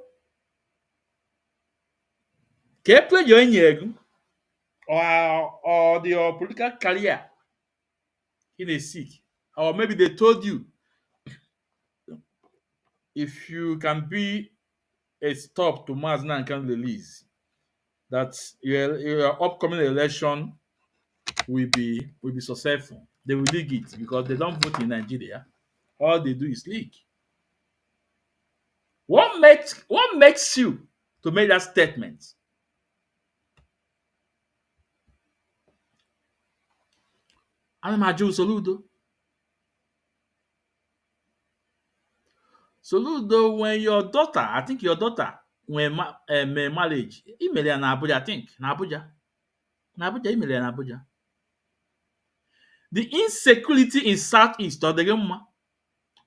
ka e play your ego or your political career in a sick, or maybe they told you if you can be a stop to Mazi Nnamdi release, that your upcoming election will be successful. They will leak it because they don't vote in Nigeria. All they do is leak. What makes you to make that statement? Anamaju Soludo. Soludo, when your daughter, I think your daughter, when marriage, email in Abuja, I think, in Abuja. In Abuja, email in Abuja. The insecurity in Southeast or the government,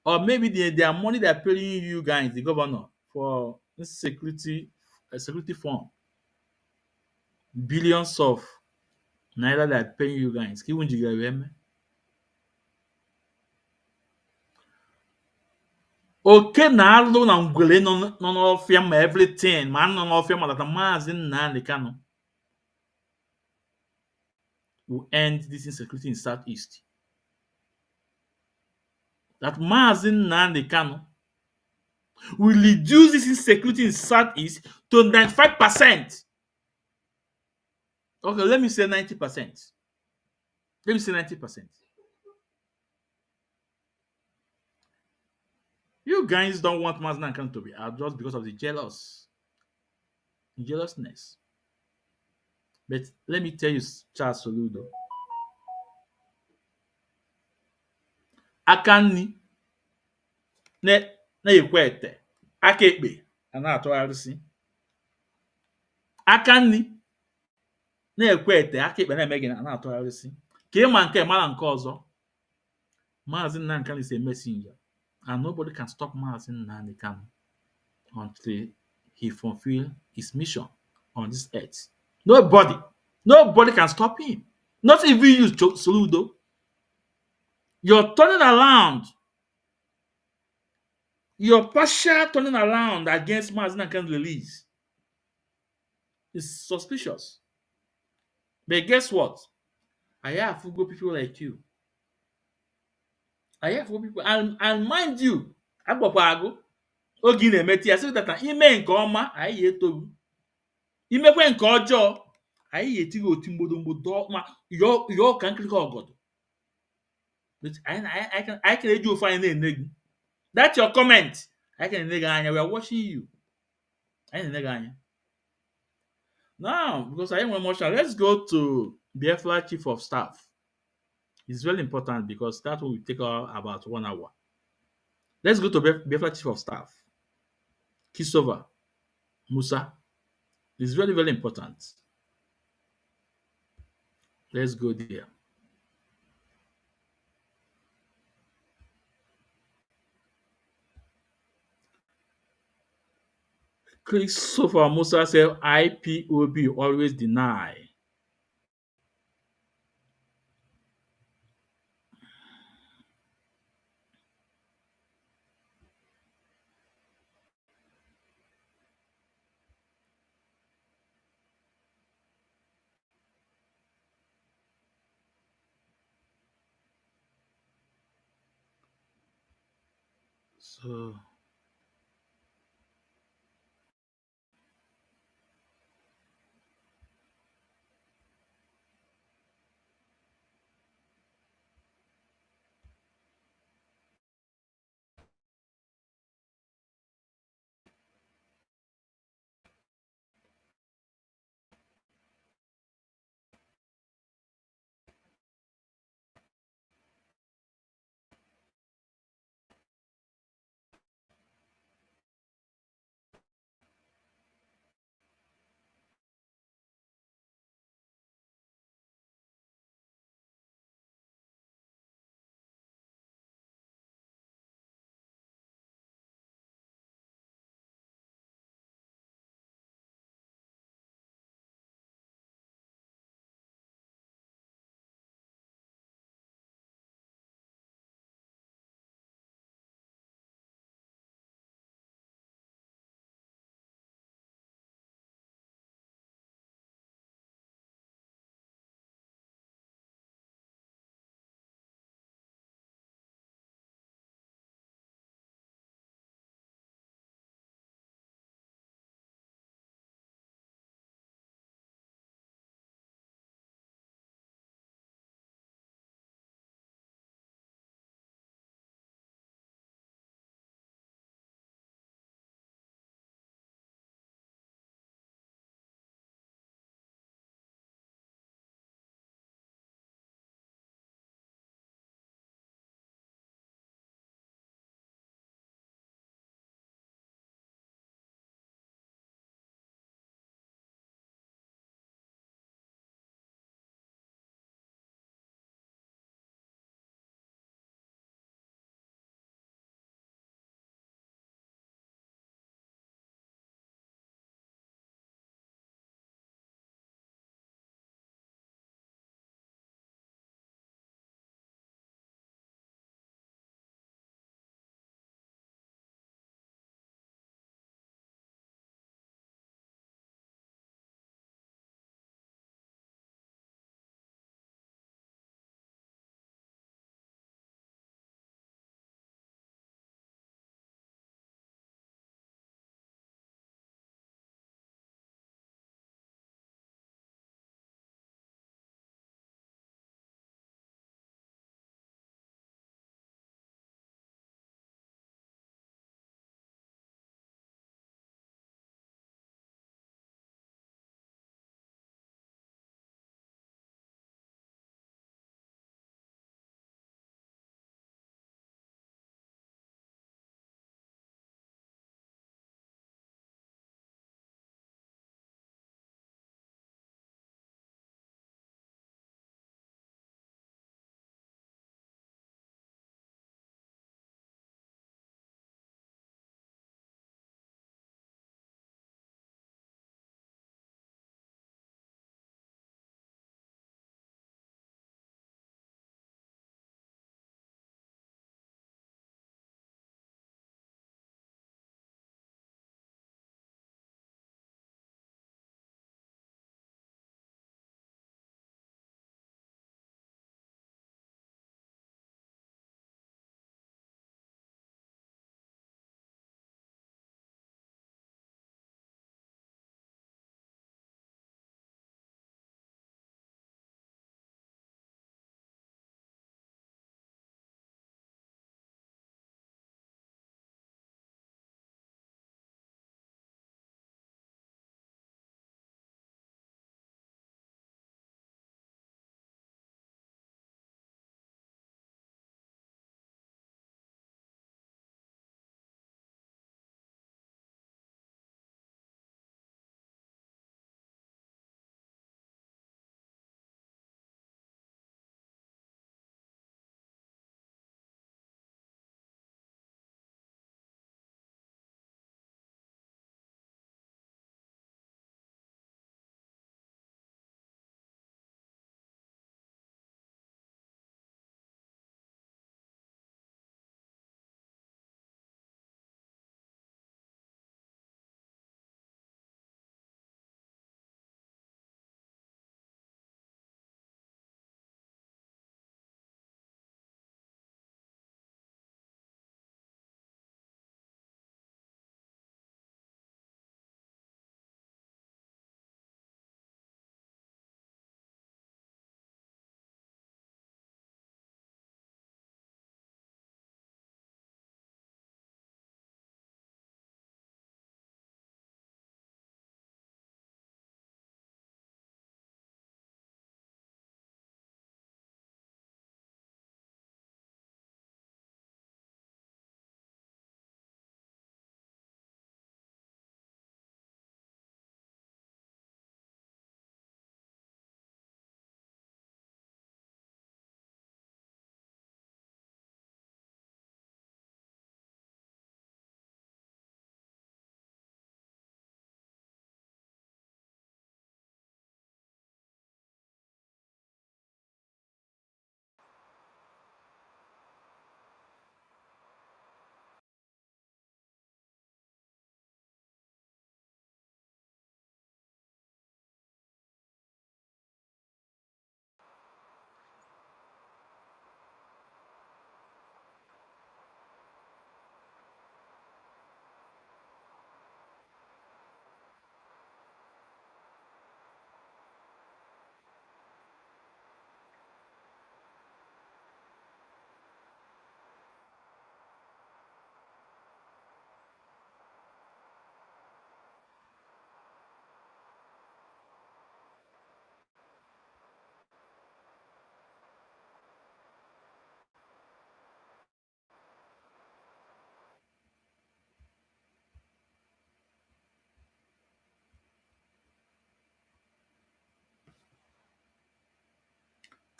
or maybe their money they're paying you guys, the governor, for insecurity, security fund. Billions of naira they're paying you guys. Even you oke na-alụ na ngwere nọ n'ọfịa ma everything ma nọ n'ọfịa ma data Mazi Nnamdi Kanu will end this insecurity in Southeast. That Mazi Nnamdi Kanu will reduce this insecurity in Southeast to 95%. Okay, let me say 90%. Let me say 90%. You guys don't want Mazi Nnamdi Kanu to be out just because of the jealousness. But let me tell you, Charles Soludo. Akanni na-ekwe ete aka ekpe a na-atụgharịsị. Akanni na-ekwe ete aka ekpe na-eme gị na-atụgharịsị. Ka ịma nke mara nke ọzọ. Mazi Nnamdi Kanu is a messenger, and nobody can stop Mazi Nnamdi Kanu until he fulfill his mission on this earth. Nobody can stop him. Not even you, Soludo. You're turning around. Your partial turning around against Mazi Nnamdi Kanu release is suspicious. But guess what? I have to go people like you. I have people, and mind you, agbakwago oge na-emeti ya sị that ime nke ọma anyị ya etogu. Imekwe nke ọjọọ anyị ya etighị oti mgbodomgbodo ma yọọ ka nkirika ọgọdọ. I can eji ofe anyị na-ene gị. That's your comment. I can ene gị anya. We are watching you. I na-ene gị anya. Now, because I am emotional, let's go to Biafra Chief of Staff. It's very important because that will take about 1 hour. Let's go to Biafra Chief of Staff. Christopher Musa. It's very, very important. Let's go there. Christopher Musa said IPOB always deny. So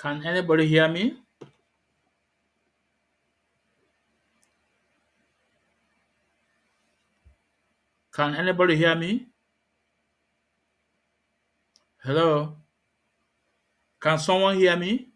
Can anybody hear me? Can anybody hear me? Hello? Can someone hear me?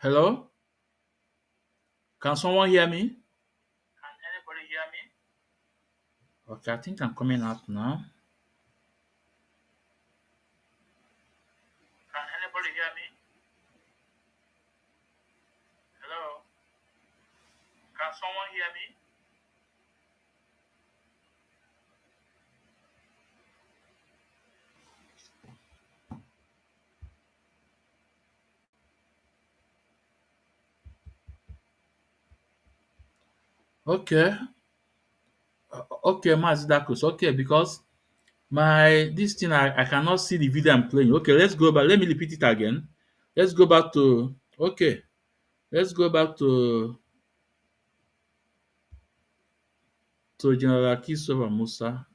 Hello? Can someone hear me? Can anybody hear me? Okay, I think I'm coming out now. Can anybody hear me? Hello? Can someone hear me? Okay. Okay, Mazi, okay, because this thing I cannot see the video I'm playing. Okay, let's go back. Let me repeat it again. Let's go back to okay. Let's go back to General Christopher Musa.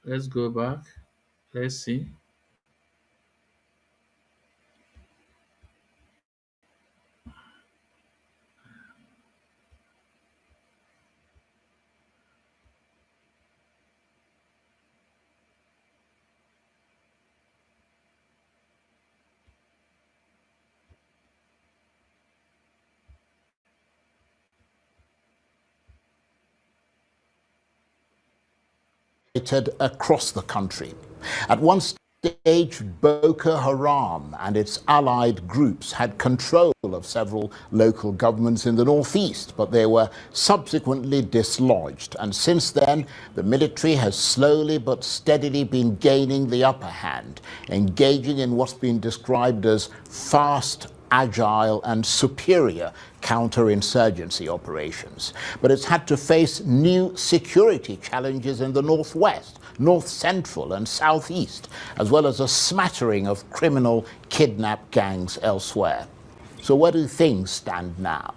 Let's go back. Let's see. Across the country. At one stage, Boko Haram and its allied groups had control of several local governments in the northeast, but they were subsequently dislodged. And since then, the military has slowly but steadily been gaining the upper hand, engaging in what's been described as fast, agile and superior counterinsurgency operations. But it's had to face new security challenges in the northwest, north central and southeast, as well as a smattering of criminal kidnap gangs elsewhere. So where do things stand now?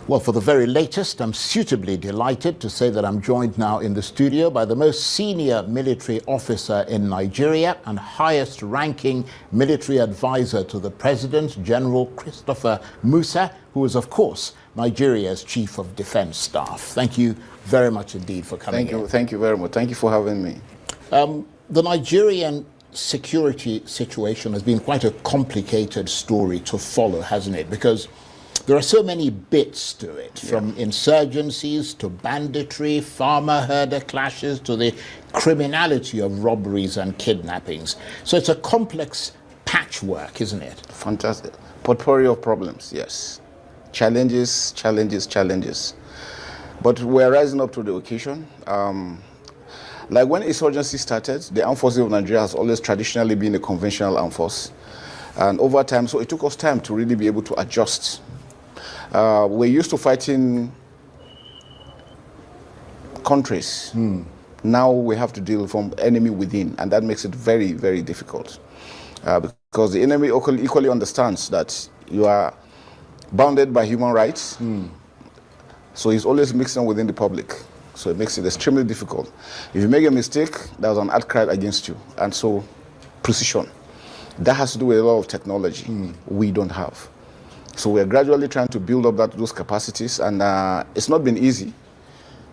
Well, for the very latest, I'm suitably delighted to say that I'm joined now in the studio by the most senior military officer in Nigeria and highest ranking military advisor to the president, General Christopher Musa, who is, of course, Nigeria's Chief of Defense Staff. Thank you very much indeed for coming in. Thank you very much. Thank you for having me. The Nigerian security situation has been quite a complicated story to follow, hasn't it? Because there are so many bits to it, from insurgencies to banditry, farmer-herder clashes, to the criminality of robberies and kidnappings. So it's a complex patchwork, isn't it? Fantastic. Potpourri of problems, yes. Challenges, challenges, challenges. But we're rising up to the occasion. Like when insurgency started, the armed forces of Nigeria has always traditionally been a conventional armed force. And over time, so it took us time to really be able to adjust. We're used to fighting countries. Now we have to deal from enemy within, and that makes it very, very difficult. Because the enemy equally understands that you are bounded by human rights. So he's always mixing within the public. So it makes it extremely difficult. If you make a mistake, there's an outcry against you. And so precision. That has to do with a lot of technology we don't have. So we're gradually trying to build up those capacities, and it's not been easy,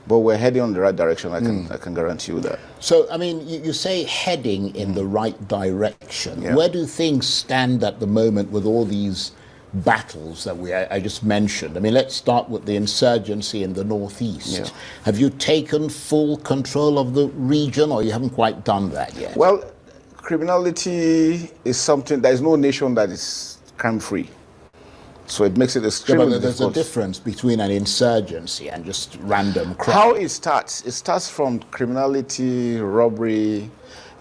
but we're heading in the right direction. I can guarantee you that. So, I mean, you say heading in the right direction. Yeah. Where do things stand at the moment with all these battles that I just mentioned? I mean, let's start with the insurgency in the northeast. Yeah. Have you taken full control of the region, or you haven't quite done that yet? Well, criminality is something, there is no nation that is crime-free. So it makes it extremely difficult. There's a difference between an insurgency and just random crime. How it starts from criminality, robbery,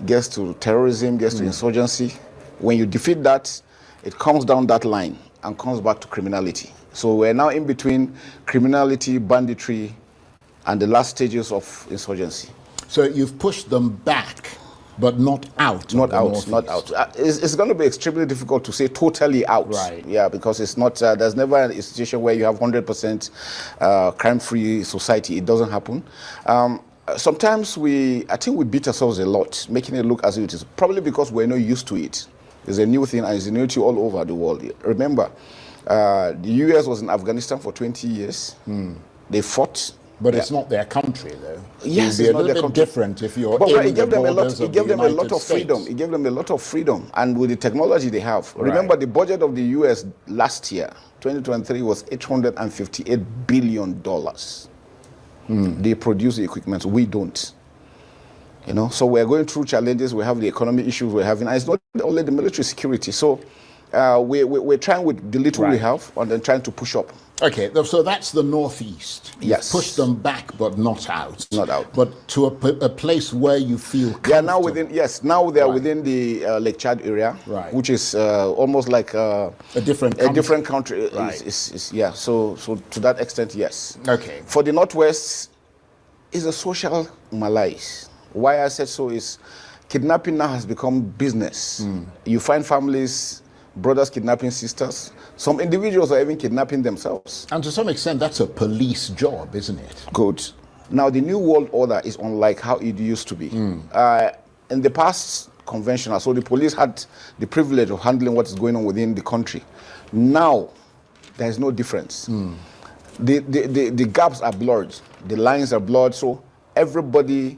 gets to terrorism, gets to insurgency. When you defeat that, it comes down that line and comes back to criminality. So we're now in between criminality, banditry, and the last stages of insurgency. So you've pushed them back, but not out. Not out, not out. It's going to be extremely difficult to say totally out. Right. Yeah, because it's not. There's never an institution where you have 100% crime-free society. It doesn't happen. Sometimes I think we beat ourselves a lot, making it look as if it is. Probably because we're not used to it. It's a new thing, and it's a new thing all over the world. Remember, the US was in Afghanistan for 20 years. They fought. But it's not their country, though. Yes, it it's would be not a their little bit country. different if you're But in it the gave them a lot. borders It of gave the them a lot United of freedom. States. It gave them a lot of freedom, and with the technology they have. Remember, the budget of the U.S. last year, 2023, was $858 billion. They produce the equipment. We don't. You know, so we're going through challenges. We have the economic issues we're having, and it's not only the military security. So we're trying with the little we have, and then trying to push up. Okay, so that's the northeast. You've Yes. pushed them back, but not out. Not out. But to a place where you feel comfortable. They are now within. Yes, now they are within the Lake Chad area, Right. which is almost like a different a country. different country. Right. Yeah. So to that extent, yes. Okay. For the northwest, is a social malaise. Why I said so is, kidnapping now has become business. You find families, brothers kidnapping sisters. Some individuals are even kidnapping themselves. And to some extent, that's a police job, isn't it? Good. Now, the new world order is unlike how it used to be. In the past, conventional, so the police had the privilege of handling what is going on within the country. Now, there is no difference. The gaps are blurred. The lines are blurred, so everybody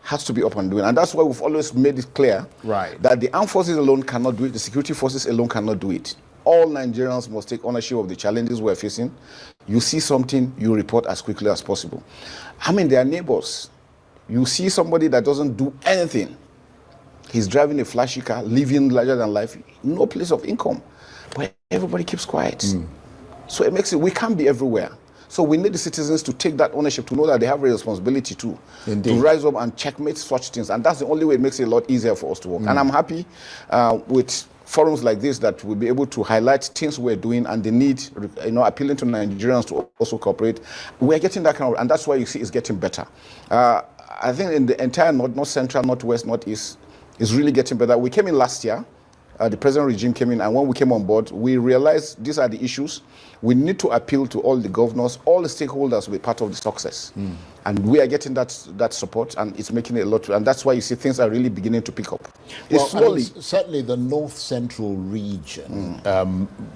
has to be up and doing. And that's why we've always made it clear that the armed forces alone cannot do it, the security forces alone cannot do it. All Nigerians must take ownership of the challenges we're facing. You see something, you report as quickly as possible. I mean, they are neighbors. You see somebody that doesn't do anything. He's driving a flashy car, living larger than life, no place of income. But everybody keeps quiet. So it makes it, we can't be everywhere. So we need the citizens to take that ownership, to know that they have a responsibility too, to rise up and checkmate such things. And that's the only way it makes it a lot easier for us to work. And I'm happy with forums like this that we'll be able to highlight things we're doing and the need, appealing to Nigerians to also cooperate. We're getting that kind of, and that's why you see it's getting better. I think in the entire North Central, Northwest, Northeast, is really getting better. We came in last year. The present regime came in, and when we came on board, we realized these are the issues. We need to appeal to all the governors, all the stakeholders to be part of the success. And we are getting that support, and it's making it a lot. And that's why you see things are really beginning to pick up. It's slowly. Certainly the North Central region,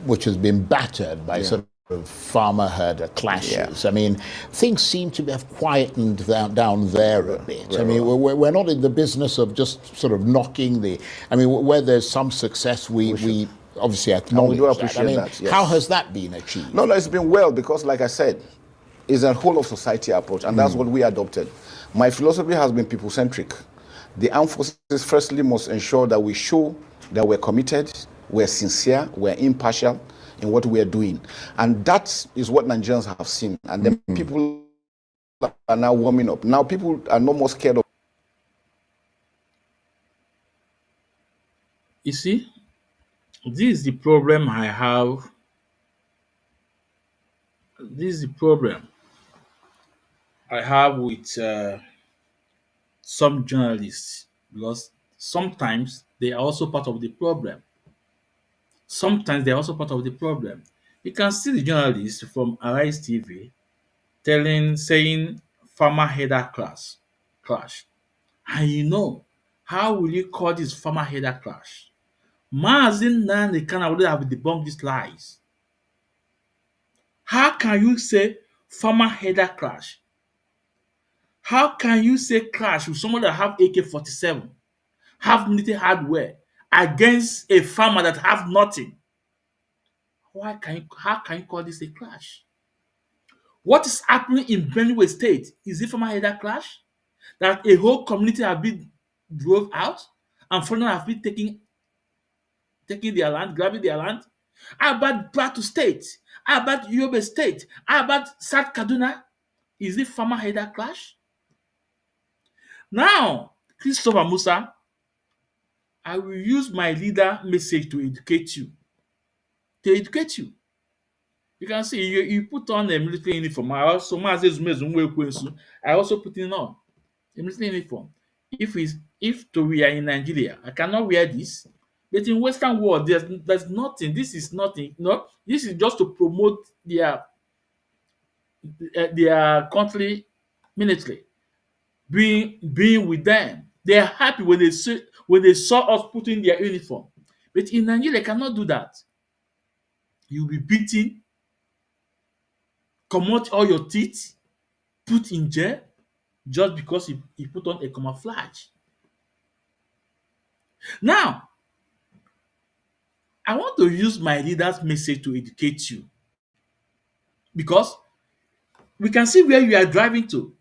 which has been battered by sort of farmer-herder clashes. I mean, things seem to have quietened down there a bit. I mean, we're not in the business of just sort of knocking where there's some success, we obviously acknowledge do appreciate that. I mean, that, yes. how has that been achieved? No, it's been well because, like I said, it's a whole of society approach, and that's what we adopted. My philosophy has been people-centric. The armed forces firstly must ensure that we show that we're committed, we're sincere, we're impartial in what we are doing. And that is what Nigerians have seen. And then people are now warming up. Now people are no more scared of. You see, this is the problem I have. This is the problem I have with some journalists, because sometimes they are also part of the problem. Sometimes they are also part of the problem. You can see the journalists from Arise TV saying farmer header clash. And how will you call this farmer header clash? Mazi Nnamdi would have debunked these lies. How can you say farmer header clash? How can you say clash with someone that have AK-47, have military hardware, against a farmer that have nothing? How can you call this a clash? What is happening in Benue State? Is it farmer header clash? That a whole community have been drove out and foreigners have been taking their land, grabbing their land? How about Plateau State? How about Yobe State? How about South Kaduna? Is it farmer header clash? Now, Christopher Musa, I will use my leader message to educate you. To educate you. You can see you put on a military uniform. I also I also put in on a military uniform. If we are in Nigeria, I cannot wear this. But in Western world, there's nothing. This is nothing. No, this is just to promote their country military. Being with them. They are happy when they saw us putting their uniform. But in Nigeria, they cannot do that. You'll be beaten, comot all your teeth, put in jail just because he put on a camouflage. Now, I want to use my leader's message to educate you because we can see where you are driving to.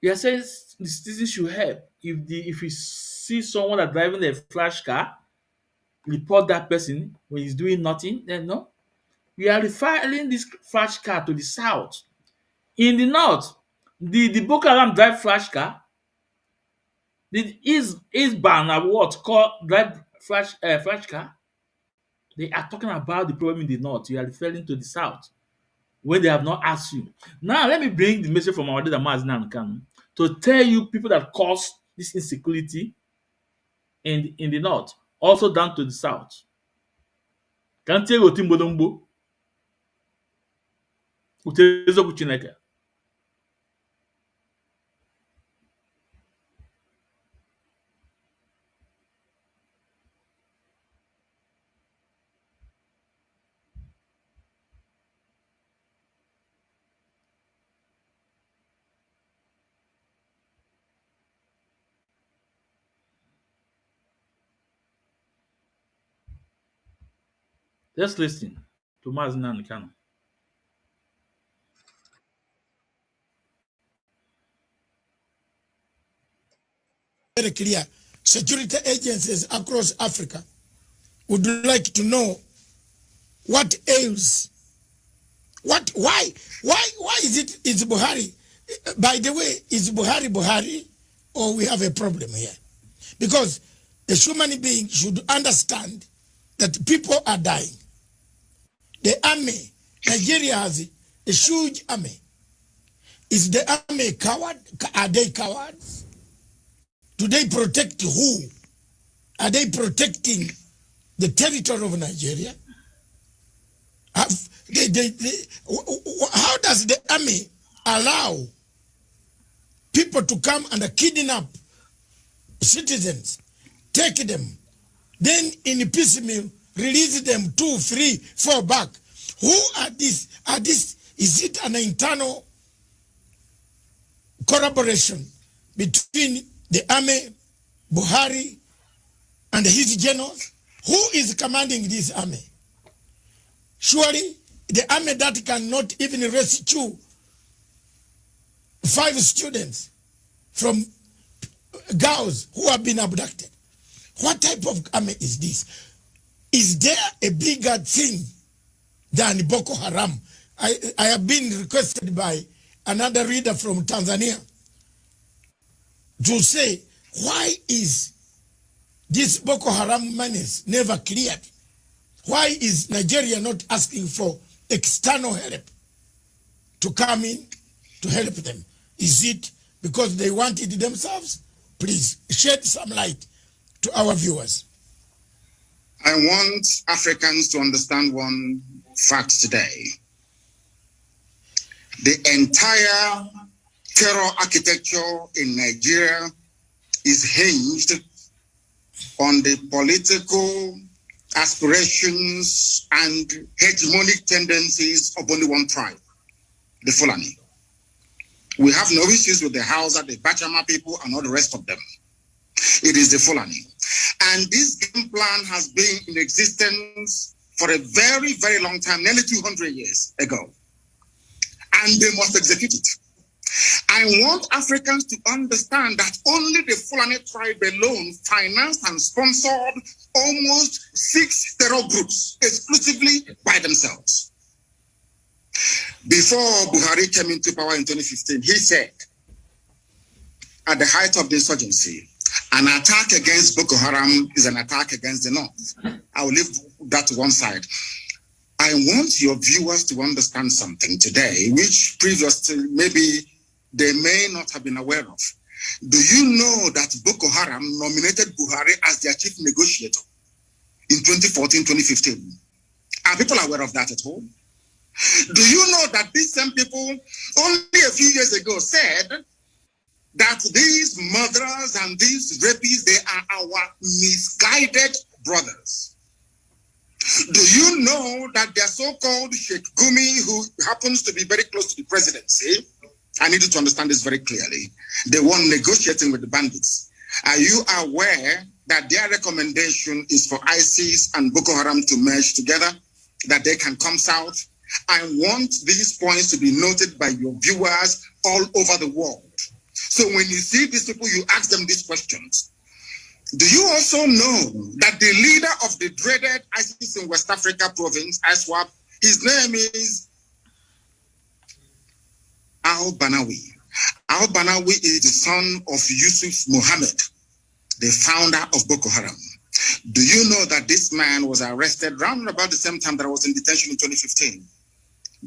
You are saying the citizens should help. If you see someone that driving a flash car, report that person when he's doing nothing, then no. We are referring this flash car to the south. In the north, the Boko Haram drive flash car. The East Ban are what call drive flash car. They are talking about the problem in the north. You are referring to the south when they have not asked you. Now let me bring the message from our leader Mazi and Kanu to tell you people that cause this insecurity in the north, also down to the south. Ka ntie gị oti mgbolomgbo ute eziokwu Chineke. Let's listen to Mazi and Kanu. Very clear. Security agencies across Africa would like to know what ails. Why is Buhari? By the way, is Buhari, or we have a problem here? Because a human being should understand that people are dying. The army, Nigeria has a huge army. Is the army coward? Are they cowards? Do they protect who? Are they protecting the territory of Nigeria? How does the army allow people to come and kidnap citizens, take them, then in piecemeal release them 2, 3, 4 back? Who are these? Is it an internal collaboration between the army, Buhari, and his generals? Who is commanding this army? Surely the army that cannot even rescue 5 students from girls who have been abducted. What type of army is this? Is there a bigger thing than Boko Haram? I have been requested by another reader from Tanzania to say, why is this Boko Haram menace never cleared? Why is Nigeria not asking for external help to come in to help them? Is it because they want it themselves? Please shed some light to our viewers. I want Africans to understand one fact today. The entire terror architecture in Nigeria is hinged on the political aspirations and hegemonic tendencies of only one tribe, the Fulani. We have no issues with the Hausa, the Bachama people, and all the rest of them. It is the Fulani. And this game plan has been in existence for a very, very long time, nearly 200 years ago. And they must execute it. I want Africans to understand that only the Fulani tribe alone financed and sponsored almost 6 terror groups exclusively by themselves. Before Buhari came into power in 2015, he said, at the height of the insurgency, an attack against Boko Haram is an attack against the North. I will leave that to one side. I want your viewers to understand something today, which previously maybe they may not have been aware of. Do you know that Boko Haram nominated Buhari as their chief negotiator in 2014-2015? Are people aware of that at all? Do you know that these same people only a few years ago said that these murderers and these rapists, they are our misguided brothers? Do you know that their so-called Sheikh Gumi, who happens to be very close to the presidency, I need you to understand this very clearly, the one negotiating with the bandits, are you aware that their recommendation is for ISIS and Boko Haram to merge together, that they can come south? I want these points to be noted by your viewers all over the world. So when you see these people, you ask them these questions. Do you also know that the leader of the dreaded ISIS in West Africa province, ISWAP, his name is Al-Banawi. Al-Banawi is the son of Yusuf Mohammed, the founder of Boko Haram. Do you know that this man was arrested around about the same time that I was in detention in 2015?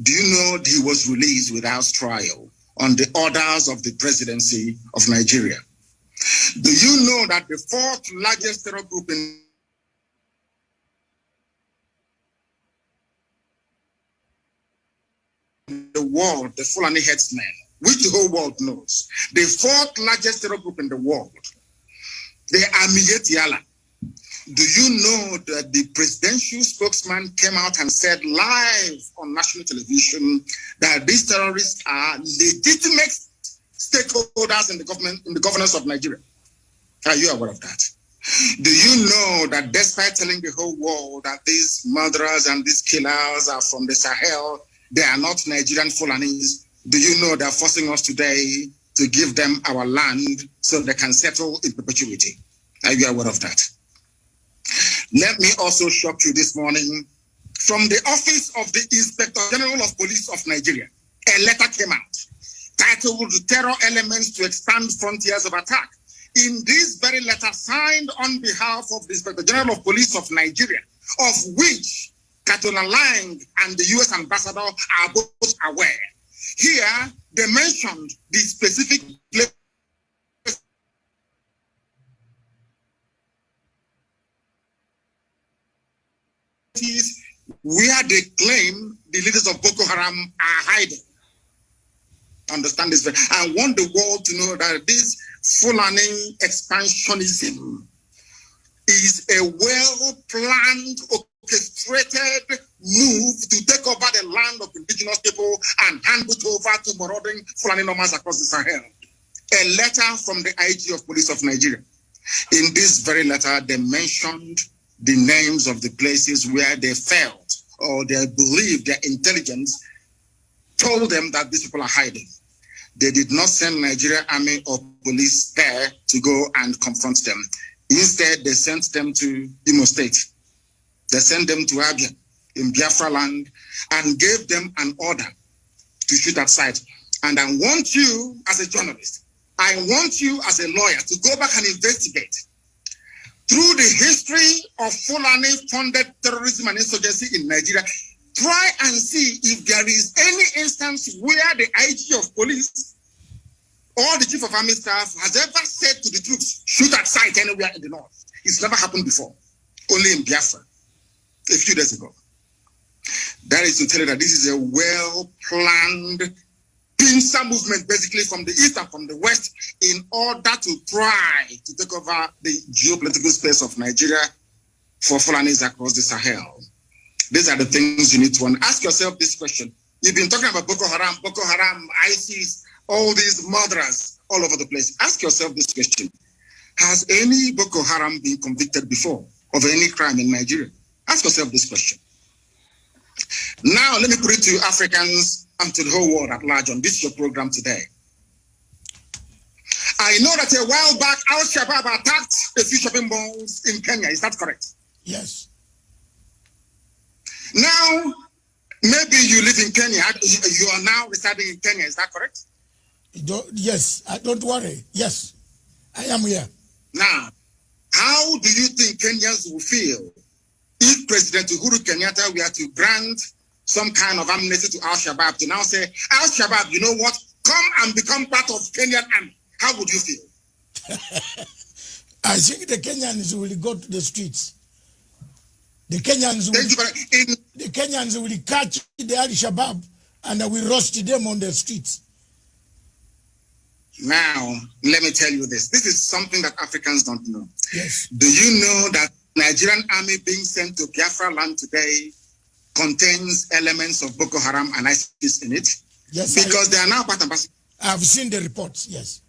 Do you know that he was released without trial on the orders of the presidency of Nigeria? Do you know that the fourth largest terror group in the world, the Fulani headsmen, which the whole world knows, the fourth largest terror group in the world, they are Miyetiala. Do you know that the presidential spokesman came out and said live on national television that these terrorists are legitimate stakeholders in the government, in the governance of Nigeria? Are you aware of that? Do you know that despite telling the whole world that these murderers and these killers are from the Sahel, they are not Nigerian Fulanis? Do you know they're forcing us today to give them our land so they can settle in perpetuity? Are you aware of that? Let me also shock you this morning. From the office of the Inspector General of Police of Nigeria, a letter came out titled Terror Elements to Expand Frontiers of Attack. In this very letter, signed on behalf of the Inspector General of Police of Nigeria, of which Katona Lang and the US Ambassador are both aware. Here, they mentioned the specific place where they claim the leaders of Boko Haram are hiding. Understand this. I want the world to know that this Fulani expansionism is a well-planned, orchestrated move to take over the land of indigenous people and hand it over to marauding Fulani nomads across the Sahel. A letter from the IG of Police of Nigeria. In this very letter, they mentioned the names of the places where they felt or they believed their intelligence told them that these people are hiding. They did not send Nigerian army or police there to go and confront them. Instead, they sent them to Imo State. They sent them to Abia in Biafra land and gave them an order to shoot at sight. And I want you as a journalist, I want you as a lawyer to go back and investigate through the history of Fulani-funded terrorism and insurgency in Nigeria. Try and see if there is any instance where the IG of police or the chief of army staff has ever said to the troops, shoot at sight anywhere in the north. It's never happened before, only in Biafra, a few days ago. That is to tell you that this is a well-planned pincer movement, basically from the east and from the west, in order to try to take over the geopolitical space of Nigeria for Fulanis across the Sahel. These are the things you need to ask yourself this question. You've been talking about Boko Haram, ISIS, all these murderers all over the place. Ask yourself this question. Has any Boko Haram been convicted before of any crime in Nigeria? Ask yourself this question. Now, let me put it to you Africans and to the whole world at large on this your program today. I know that a while back, Al-Shabaab attacked a few shopping malls in Kenya. Is that correct? Yes. Now, maybe you live in Kenya. You are now residing in Kenya. Is that correct? Yes. Don't worry. Yes, I am here. Now, how do you think Kenyans will feel if President Uhuru Kenyatta were to grant some kind of amnesty to Al-Shabaab to now say, Al-Shabaab, you know what? Come and become part of Kenyan army. How would you feel? I think the Kenyans will go to the streets. The Kenyans will catch the Al-Shabaab and will roast them on the streets. Now, let me tell you this. This is something that Africans don't know. Yes. Do you know that Nigerian army being sent to Biafra land today contains elements of Boko Haram and ISIS in it? Yes. Because they are now part and parcel. I've seen the reports, yes.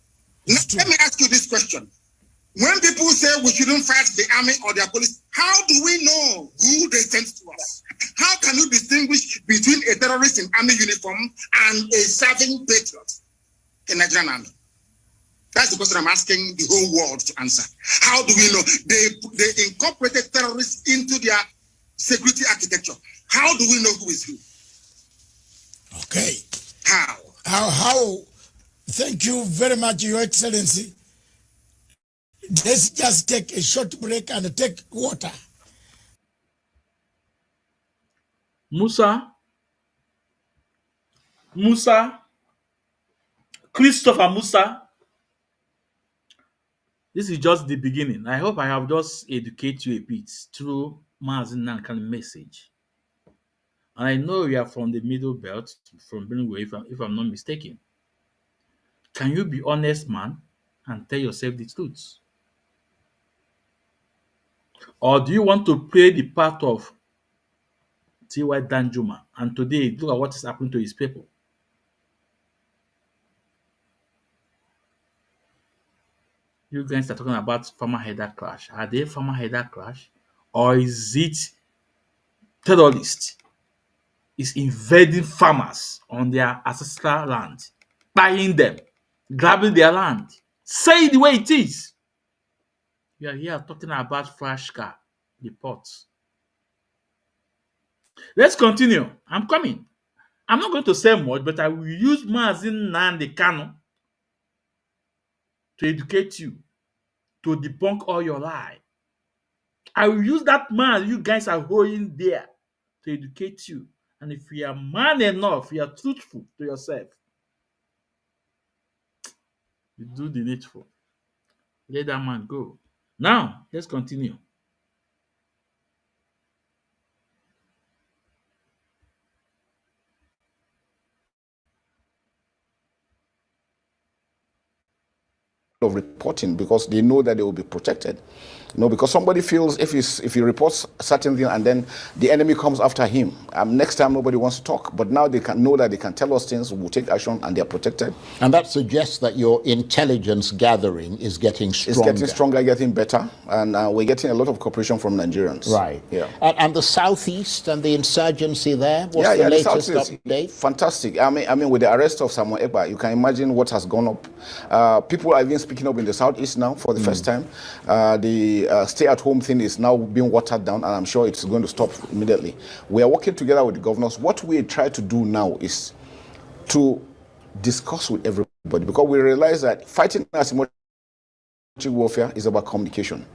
Now, let me ask you this question. When people say we shouldn't fight the army or their police, how do we know who they sent to us? How can you distinguish between a terrorist in army uniform and a serving patriot in Nigerian army? That's the question I'm asking the whole world to answer. How do we know? They incorporated terrorists into their security architecture. How do we know who is who? Okay. How? How? Thank you very much, Your Excellency. Let's just take a short break and take water. Musa, Christopher Musa, this is just the beginning. I hope I have just educated you a bit through Mazi Nnamdi's message. And I know you are from the Middle Belt, from Benue, if I'm not mistaken. Can you be honest, man, and tell yourself the truth? Or do you want to play the part of T.Y. Danjuma? And today, look at what is happening to his people. You guys are talking about farmer header clash. Are they farmer header clash? Or is it terrorists is invading farmers on their ancestral land, buying them, grabbing their land? Say it the way it is. We are here talking about fresh car, the ports. Let's continue. I'm coming. I'm not going to say much, but I will use Mazi Nnamdi Kanu to educate you, to debunk all your lies. I will use that man you guys are holding there to educate you. And if you are man enough, you are truthful to yourself, you do the needful. Let that man go. Now, let's continue. Of reporting because they know that they will be protected. Because somebody feels if he reports certain thing and then the enemy comes after him, next time nobody wants to talk. But now they can know that they can tell us things, we'll take action, and they're protected. And that suggests that your intelligence gathering is getting stronger. It's getting stronger, getting better, and we're getting a lot of cooperation from Nigerians. Right. Yeah. And the southeast and the insurgency there. What's the latest update? Fantastic. I mean, with the arrest of Samuel Ekpa, you can imagine what has gone up. People are even speaking up in the southeast now for the first time. The stay-at-home thing is now being watered down, and I'm sure it's going to stop immediately. We are working together with the governors. What we try to do now is to discuss with everybody, because we realize that fighting asymmetric warfare is about communication.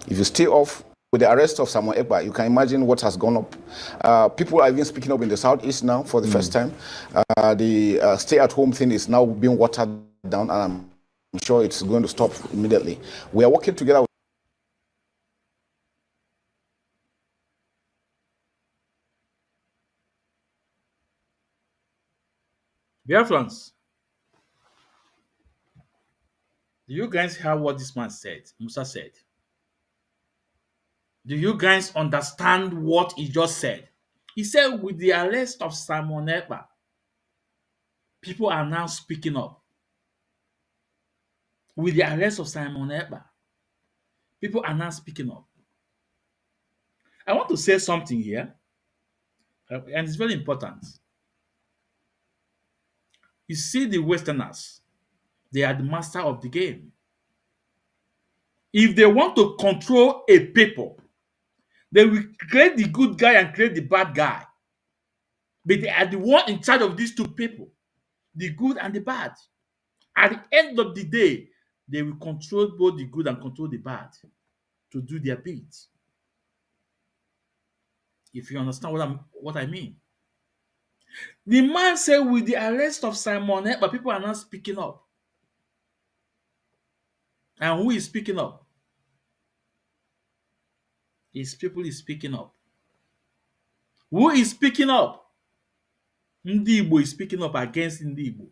If you stay off with the arrest of Samuel Ekpa, you can imagine what has gone up. People are even speaking up in the southeast now for the first time. The stay-at-home thing is now being watered down, and I'm sure it's going to stop immediately. We are working together with Biafrans, do you guys hear what this man said, Musa said? Do you guys understand what he just said? He said with the arrest of Simon Ekpa, people are now speaking up. With the arrest of Simon Ekpa, people are now speaking up. I want to say something here, and it's very important. You see, the Westerners, they are the master of the game. If they want to control a people, they will create the good guy and create the bad guy. But they are the one in charge of these two people, the good and the bad. At the end of the day, they will control both the good and control the bad to do their bit. if you understand what I mean. The man said with the arrest of Simon Ekpa, people are not speaking up. And who is speaking up? His people is speaking up. Who is speaking up? Ndi Igbo is speaking up against Ndi Igbo.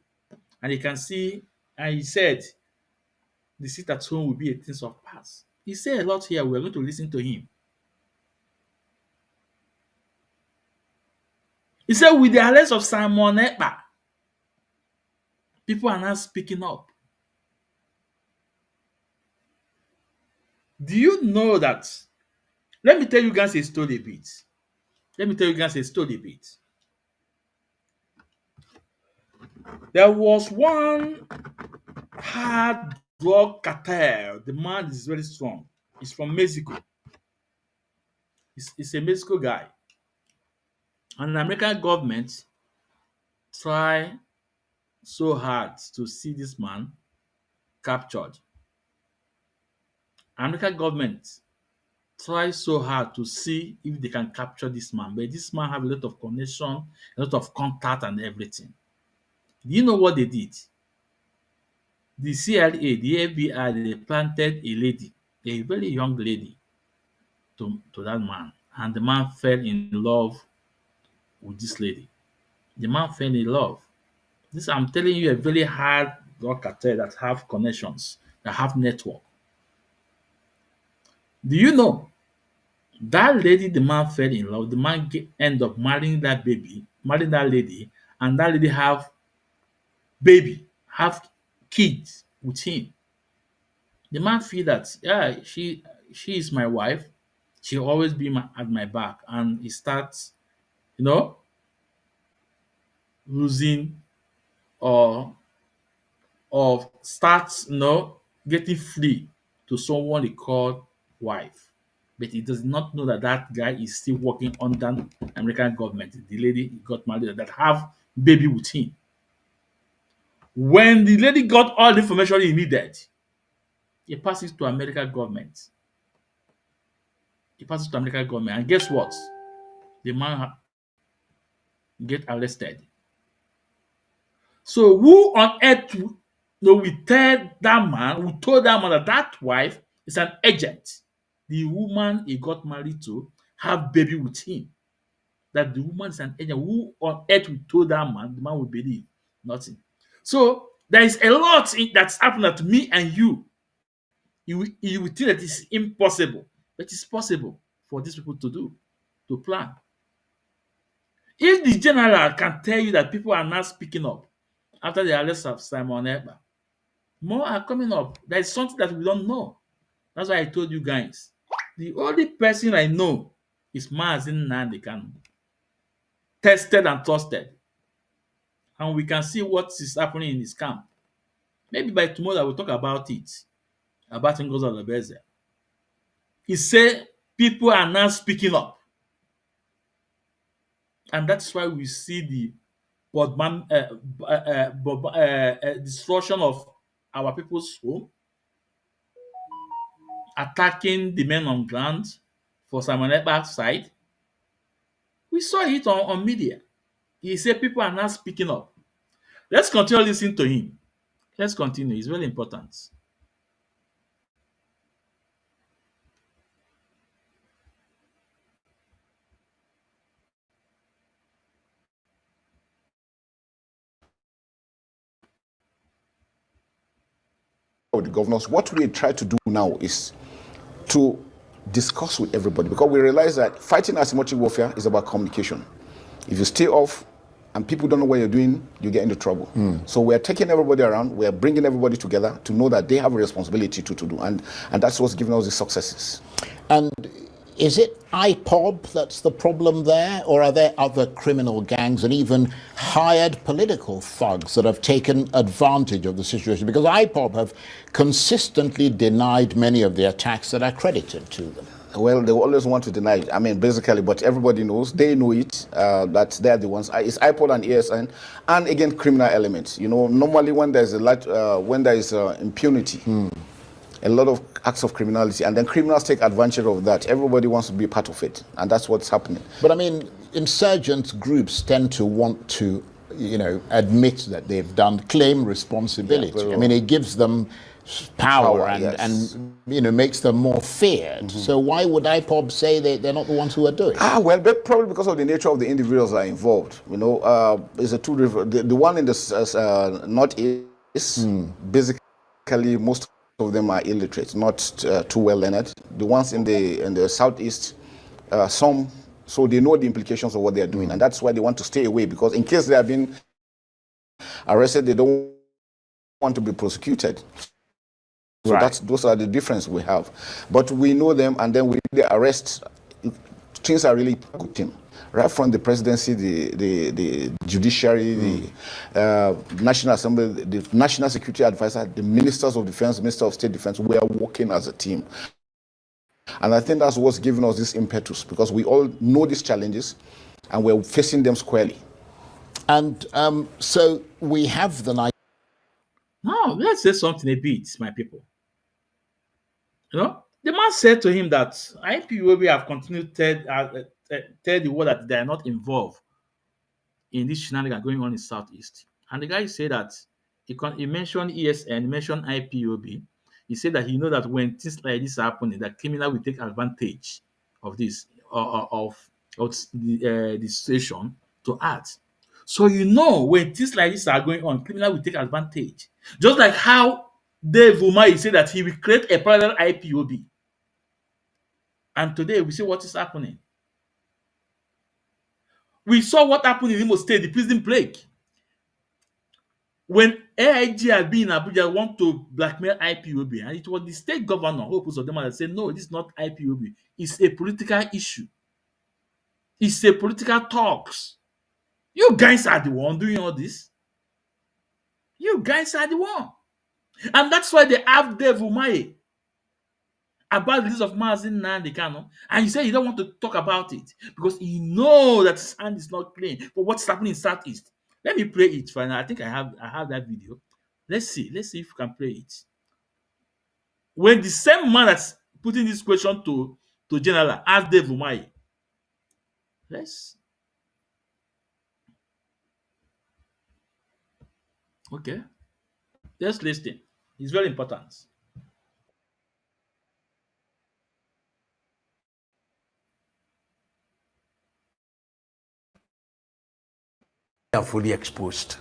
And you can see, and he said, the seat at home will be a thing of past. He said a lot here. We're going to listen to him. He said, with the arrest of Simon Ekpa, people are not speaking up. Do you know that? Let me tell you guys a story a bit. There was one hard drug cartel. The man is very strong. He's from Mexico. He's a Mexico guy. And the American government try so hard to see this man captured. American government try so hard to see if they can capture this man. But this man have a lot of connection, a lot of contact and everything. Do you know what they did? The CIA, the FBI, they planted a lady, a very young lady, to that man. And the man fell in love with this lady. The man fell in love. This, I'm telling you, a very hard drug cartel that have connections, that have network. Do you know that lady, the man fell in love, the man end up marrying that lady, and that lady have kids with him. The man feel that, yeah, she is my wife, she'll always be at my back, and he starts, losing or starts, getting free to someone he called wife. But he does not know that that guy is still working under American government. The lady he got married that have baby with him. When the lady got all the information he needed, he passes to American government. And guess what? The man get arrested. So who on earth we told that man that wife is an agent. The woman he got married to have baby with him. That the woman is an agent. Who on earth we told that man? The man will believe nothing. So there is a lot that's happening to me and you. You will think that it's impossible, but it's possible for these people to plan. If the general can tell you that people are not speaking up after the arrest of Simon Ekpa, more are coming up. There is something that we don't know. That's why I told you guys. The only person I know is Mazi Nnamdi Kanu. Tested and trusted. And we can see what is happening in his camp. Maybe by tomorrow I will talk about it. About Ngozi Olabeze. He said people are now speaking up. And that's why we see the destruction of our people's home, attacking the men on ground for Simon Ekpa's side. We saw it on media. He said people are not speaking up. Let's continue listening to him. Let's continue. It's very important. The governors, what we try to do now is to discuss with everybody, because we realize that fighting asymmetric warfare is about communication. If you stay off and people don't know what you're doing, you get into trouble. So we're taking everybody around, we're bringing everybody together to know that they have a responsibility to do, and that's what's giving us the successes. And is it Ipob that's the problem there, or are there other criminal gangs and even hired political thugs that have taken advantage of the situation? Because Ipob have consistently denied many of the attacks that are credited to them. Well, they always want to deny it. I mean, basically, but everybody knows, they know it, that they're the ones. It's Ipob and ESN, and again, criminal elements. Normally when there's impunity, a lot of acts of criminality, and then criminals take advantage of that. Everybody wants to be part of it, and that's what's happening. But I mean, insurgent groups tend to want to, admit that they've done, claim responsibility. Yeah, I mean, it gives them power and, yes. and makes them more feared. So why would Ipob say they're not the ones who are doing it? Well, probably because of the nature of the individuals that are involved. It's a two different. The one in the northeast, basically most of them are illiterate, not too well learned. The ones in the southeast, some, so they know the implications of what they are doing, and that's why they want to stay away, because in case they have been arrested, they don't want to be prosecuted. So those are the difference we have. But we know them, and then with the arrest, things are really good. Right from the presidency, the judiciary, the National Assembly, the National Security Advisor, the ministers of defense, Minister of State Defense, we are working as a team. And I think that's what's giving us this impetus, because we all know these challenges and we're facing them squarely. And so we have the... Now, let's say something a bit, my people. The man said to him that IPOB have continued to tell the world that they are not involved in this shenanigans going on in Southeast. And the guy said that he mentioned ESN, mentioned IPOB. He said that he know that when things like this are happening, that criminal will take advantage of this, of the situation to act. So when things like this are going on, criminal will take advantage. Just like how Dave Umahi said that he will create a parallel IPOB. And today we see what is happening. We saw what happened in Imo State, the prison plague. When AIG had been in Abuja, want to blackmail IPOB, and it was the state governor, Hope Uzodinma, that said, no, this is not IPOB. It's a political issue. It's a political talks. You guys are the one doing all this. You guys are the one. And that's why they have Dave Umahi about the list of Mazi Nnamdi Kanu, and you say you don't want to talk about it because you know that his hand is not clean for what's happening in Southeast. Let me play it for now. I think I have that video. Let's see if you can play it. When the same man that's putting this question to General asked Dave Umahi. Okay. Let's listen. It's very important. Are fully exposed.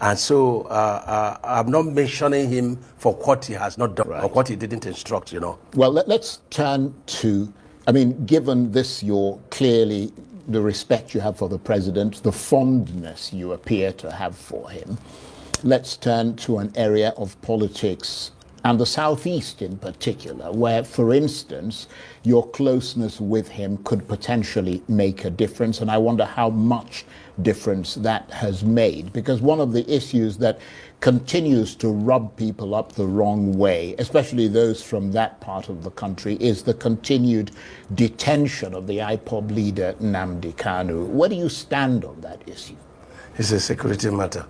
And so I'm not mentioning him for what he has not done or what he didn't instruct, Well, let's turn to, given this, clearly the respect you have for the president, the fondness you appear to have for him, let's turn to an area of politics, and the Southeast in particular, where, for instance, your closeness with him could potentially make a difference. And I wonder how much difference that has made, because one of the issues that continues to rub people up the wrong way, especially those from that part of the country, is the continued detention of the Ipob leader Nnamdi Kanu. Where do you stand on that issue? It's a security matter.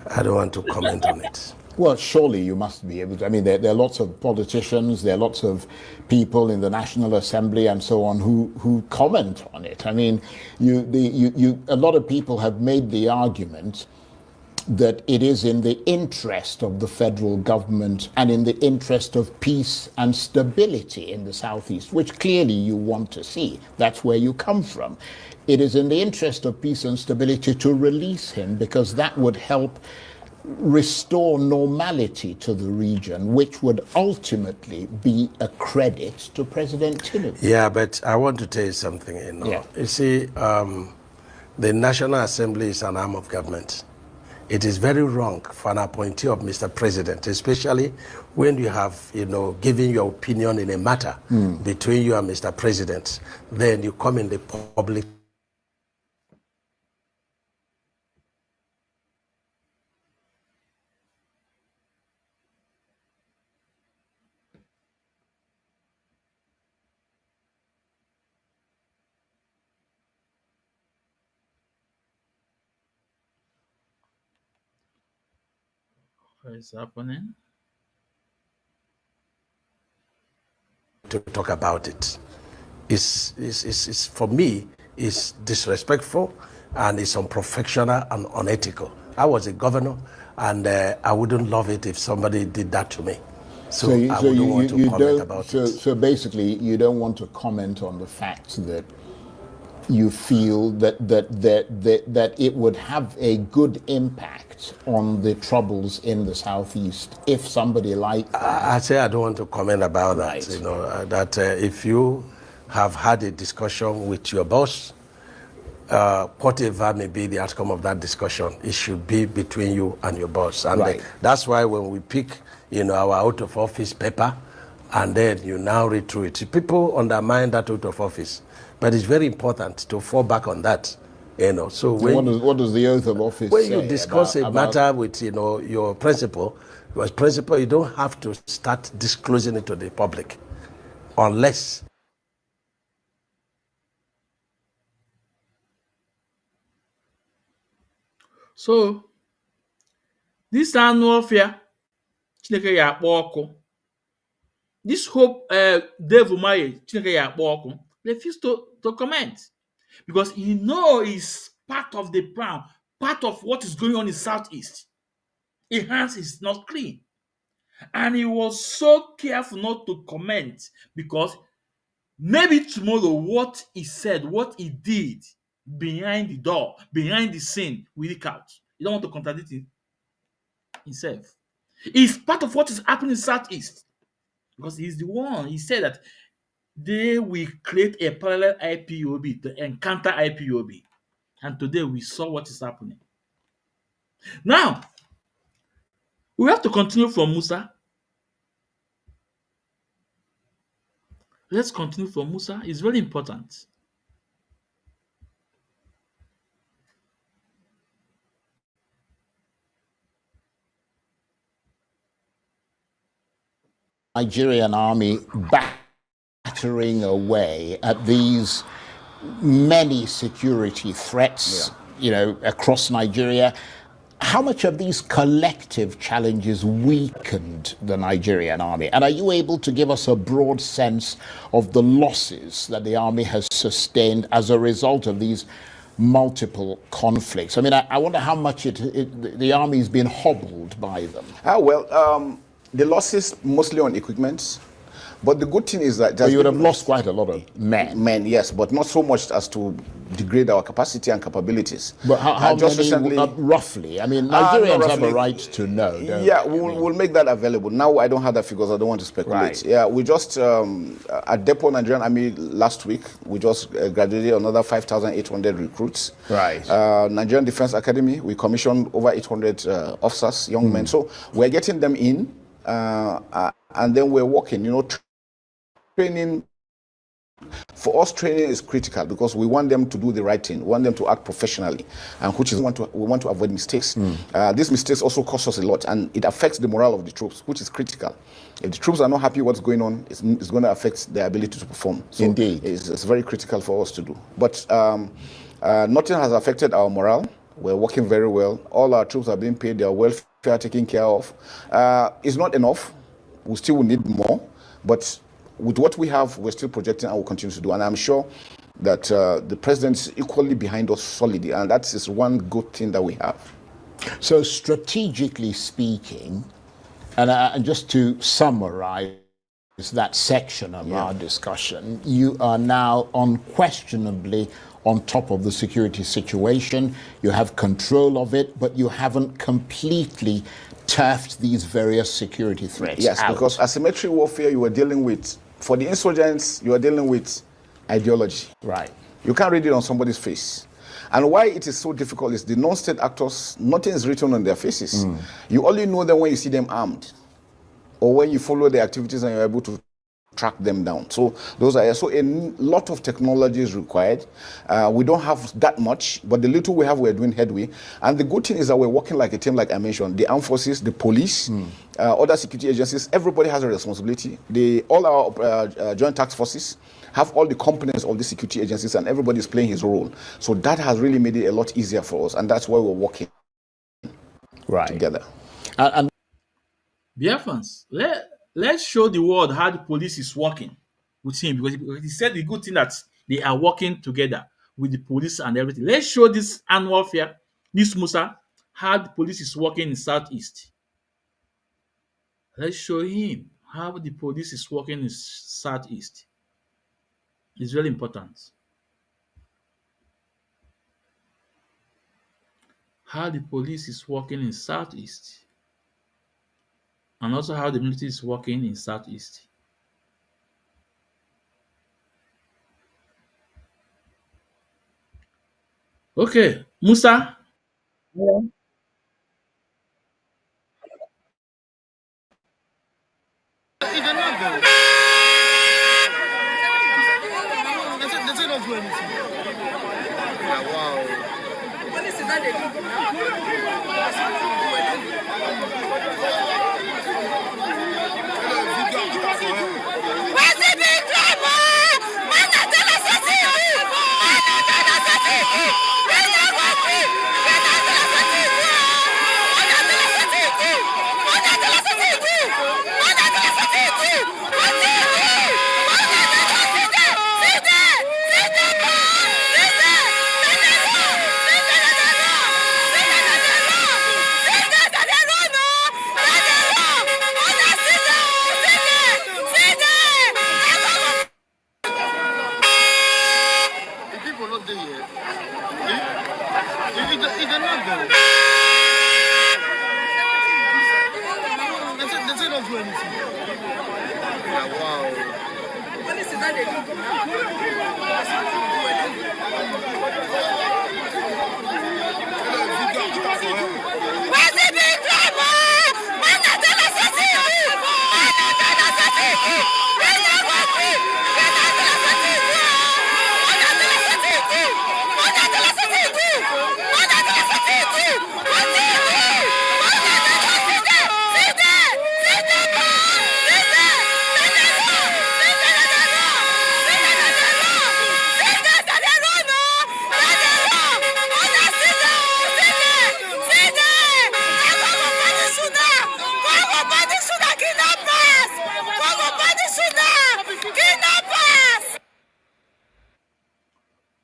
I don't want to comment on it. Well, surely you must be able to. There are lots of politicians, there are lots of people in the National Assembly and so on who comment on it. A lot of people have made the argument that it is in the interest of the federal government and in the interest of peace and stability in the Southeast, which clearly you want to see. That's where you come from. It is in the interest of peace and stability to release him, because that would help restore normality to the region, which would ultimately be a credit to President Tinubu. Yeah, but I want to tell you something. You see, the National Assembly is an arm of government. It is very wrong for an appointee of Mr. President, especially when you have, given your opinion in a matter between you and Mr. President, then you come in the public. What is happening? to talk about it. It's for me, it's disrespectful and it's unprofessional and unethical. I was a governor, and I wouldn't love it if somebody did that to me. So I wouldn't want to comment about it. So basically, you don't want to comment on the fact that you feel that it would have a good impact on the troubles in the southeast if somebody like that. I say I don't want to comment about that. Right. You know, that if you have had a discussion with your boss, whatever may be the outcome of that discussion, it should be between you and your boss. And Right. that's why when we pick, our out of office paper, and then you now read through it, people undermine that out of office. But it's very important to fall back on that. So what does the oath of office when say you discuss about a matter with your principal, you don't have to start disclosing it to the public, unless. So this annual fair, Chineke ya akpọ ọkụ. This hope Dave Umahi, Chineke ya akpọ ọkụ, refused to comment because he knows he's part of the plan, part of what is going on in Southeast. His hands is not clean. And he was so careful not to comment because maybe tomorrow what he said, what he did behind the door, behind the scene will leak out. You don't want to contradict himself. It's part of what is happening in Southeast because he's the one. He said that they will create a parallel IPOB to encounter IPOB. And today we saw what is happening. Now, we have to continue from Musa. Let's continue from Musa. It's very important. Nigerian army battering away at these many security threats, across Nigeria. How much of these collective challenges weakened the Nigerian army? And are you able to give us a broad sense of the losses that the army has sustained as a result of these multiple conflicts? I mean, I wonder how much the army's been hobbled by them. The losses mostly on equipment, but the good thing is that you would have lost quite a lot of men. Men, yes, but not so much as to degrade our capacity and capabilities. But how just many, recently, roughly? I mean, Nigerians have a right to know. We'll make that available. Now I don't have the figures. I don't want to speculate. Right. Yeah, we just at Depot Nigerian Army last week we just graduated another 5,800 recruits. Right. Nigerian Defense Academy, we commissioned over 800 officers, young men. So we're getting them in. And then we're working, training. For us, training is critical because we want them to do the right thing, we want them to act professionally, and we want to avoid mistakes. These mistakes also cost us a lot, and it affects the morale of the troops, which is critical. If the troops are not happy what's going on, it's going to affect their ability to perform. So Indeed. It's very critical for us to do. But nothing has affected our morale. We're working very well. All our troops are being paid, their welfare taken care of. It's not enough. We still will need more, but with what we have, we're still projecting and will continue to do. And I'm sure that the president is equally behind us solidly, and that is one good thing that we have. So strategically speaking, and just to summarize that section of our discussion, you are now unquestionably on top of the security situation. You have control of it, but you haven't completely turfed these various security threats. Yes, out. because asymmetric warfare you are dealing with, for the insurgents, you are dealing with ideology. Right. You can't read it on somebody's face. And why it is so difficult is the non-state actors, nothing is written on their faces. You only know them when you see them armed, or when you follow their activities and you're able to track them down. So those are so a lot of technology is required. We don't have that much, but the little we have, we're doing headway. And the good thing is that we're working like a team, like I mentioned. The armed forces, the police, other security agencies, everybody has a responsibility. All our joint task forces have all the components of the security agencies, and everybody is playing his role. So that has really made it a lot easier for us, and that's why we're working together. Dear fans, let's show the world how the police is working. with him because he said the good thing that they are working together with the police and everything. Let's show this annual fair, this Musa, how the police is working in Southeast. Let's show him how the police is working in Southeast. It's very important. How the police is working in Southeast. And also how the military is working in Southeast. Okay, Musa. Yeah.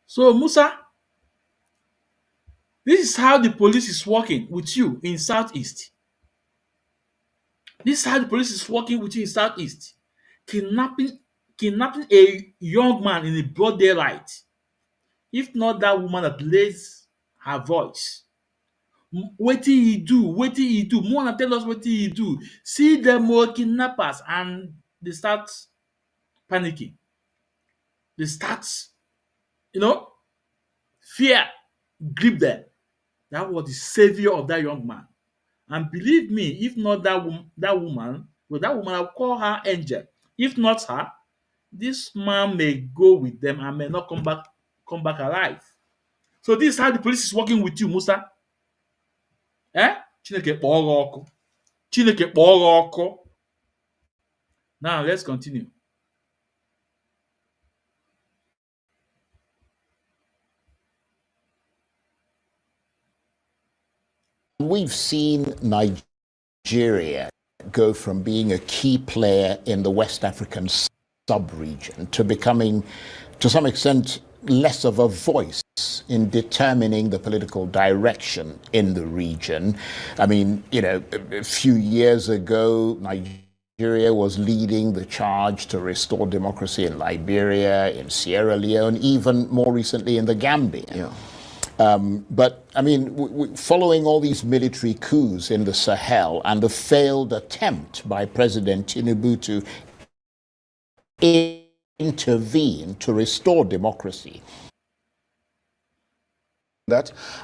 So Musa, this is how the police is working with you in Southeast. This is how the police is working with you in Southeast. Kidnapping a young man in the broad daylight. If not that woman that lays her voice. Wetin he do? Wetin he do? Mona tell us wetin he do. See them more kidnappers and they start panicking. They start, fear grip them. That was the savior of that young man. And believe me, if not that woman, I'll call her angel. If not her, this man may go with them and may not come back alive. So this is how the police is working with you, Musa. Chineke kpọọ ọkụ. Chineke kpọọ ọkụ. Now let's continue. We've seen Nigeria go from being a key player in the West African sub-region to becoming, to some extent, less of a voice in determining the political direction in the region. I mean, a few years ago, Nigeria was leading the charge to restore democracy in Liberia, in Sierra Leone, even more recently in the Gambia. Yeah. But, I mean, following all these military coups in the Sahel and the failed attempt by President Tinubu to intervene to restore democracy.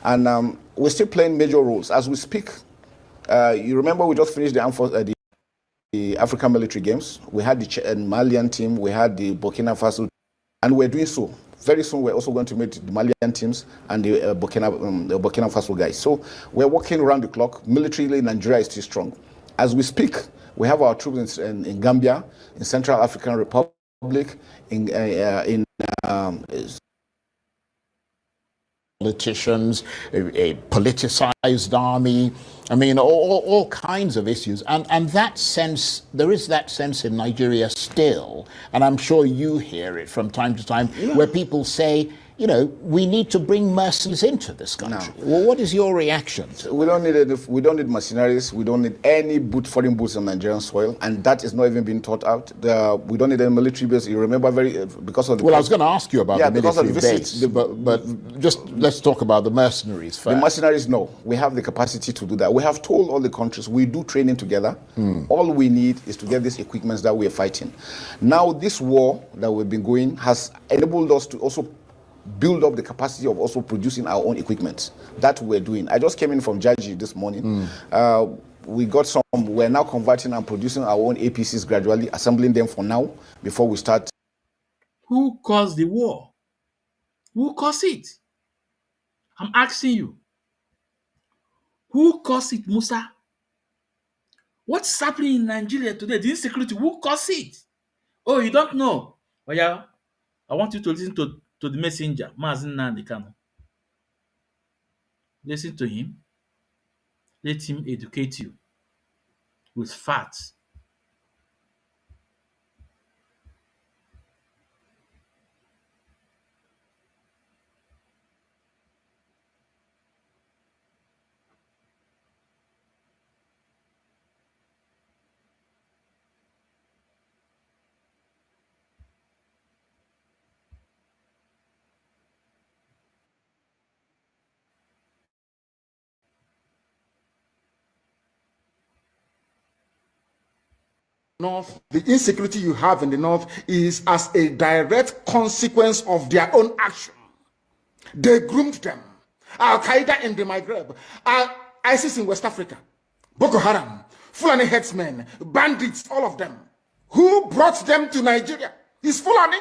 And we're still playing major roles. As we speak, you remember we just finished the African military games. We had the Malian team, we had the Burkina Faso, and we're doing so. Very soon, we're also going to meet the Malian teams and the Burkina Faso guys. So we're working around the clock. Militarily, Nigeria is still strong. As we speak, we have our troops in Gambia, in Central African Republic, in politicians, a politicized army. I mean, all kinds of issues. And that sense, there is that sense in Nigeria still, and I'm sure you hear it from time to time, where people say, you know, we need to bring mercenaries into this country. No. Well, what is your reaction to we don't need mercenaries. We don't need any foreign boots on Nigerian soil, and that is not even being thought out. We don't need any military base. You remember because of the I was going to ask you about the military base, but just let's talk about the mercenaries first. The mercenaries, no, we have the capacity to do that. We have told all the countries we do training together. All we need is to get these equipments that we are fighting. Now, this war that we've been going has enabled us to also build up the capacity of also producing our own equipment. That we're doing. I just came in from Jaji this morning. We got some, we're now converting and producing our own APCs gradually, assembling them for now, before we start. Who caused the war? Who caused it? I'm asking you. Who caused it, Musa? What's happening in Nigeria today? The insecurity, who caused it? Oh, you don't know? Oh yeah, I want you to listen to the messenger, Mazi Nnamdi Kanu. Listen to him. Let him educate you with facts. North, the insecurity you have in the North is as a direct consequence of their own action. They groomed them. Al-Qaeda in the Maghreb, ISIS in West Africa, Boko Haram, Fulani headsmen, bandits, all of them. Who brought them to Nigeria? It's Fulani.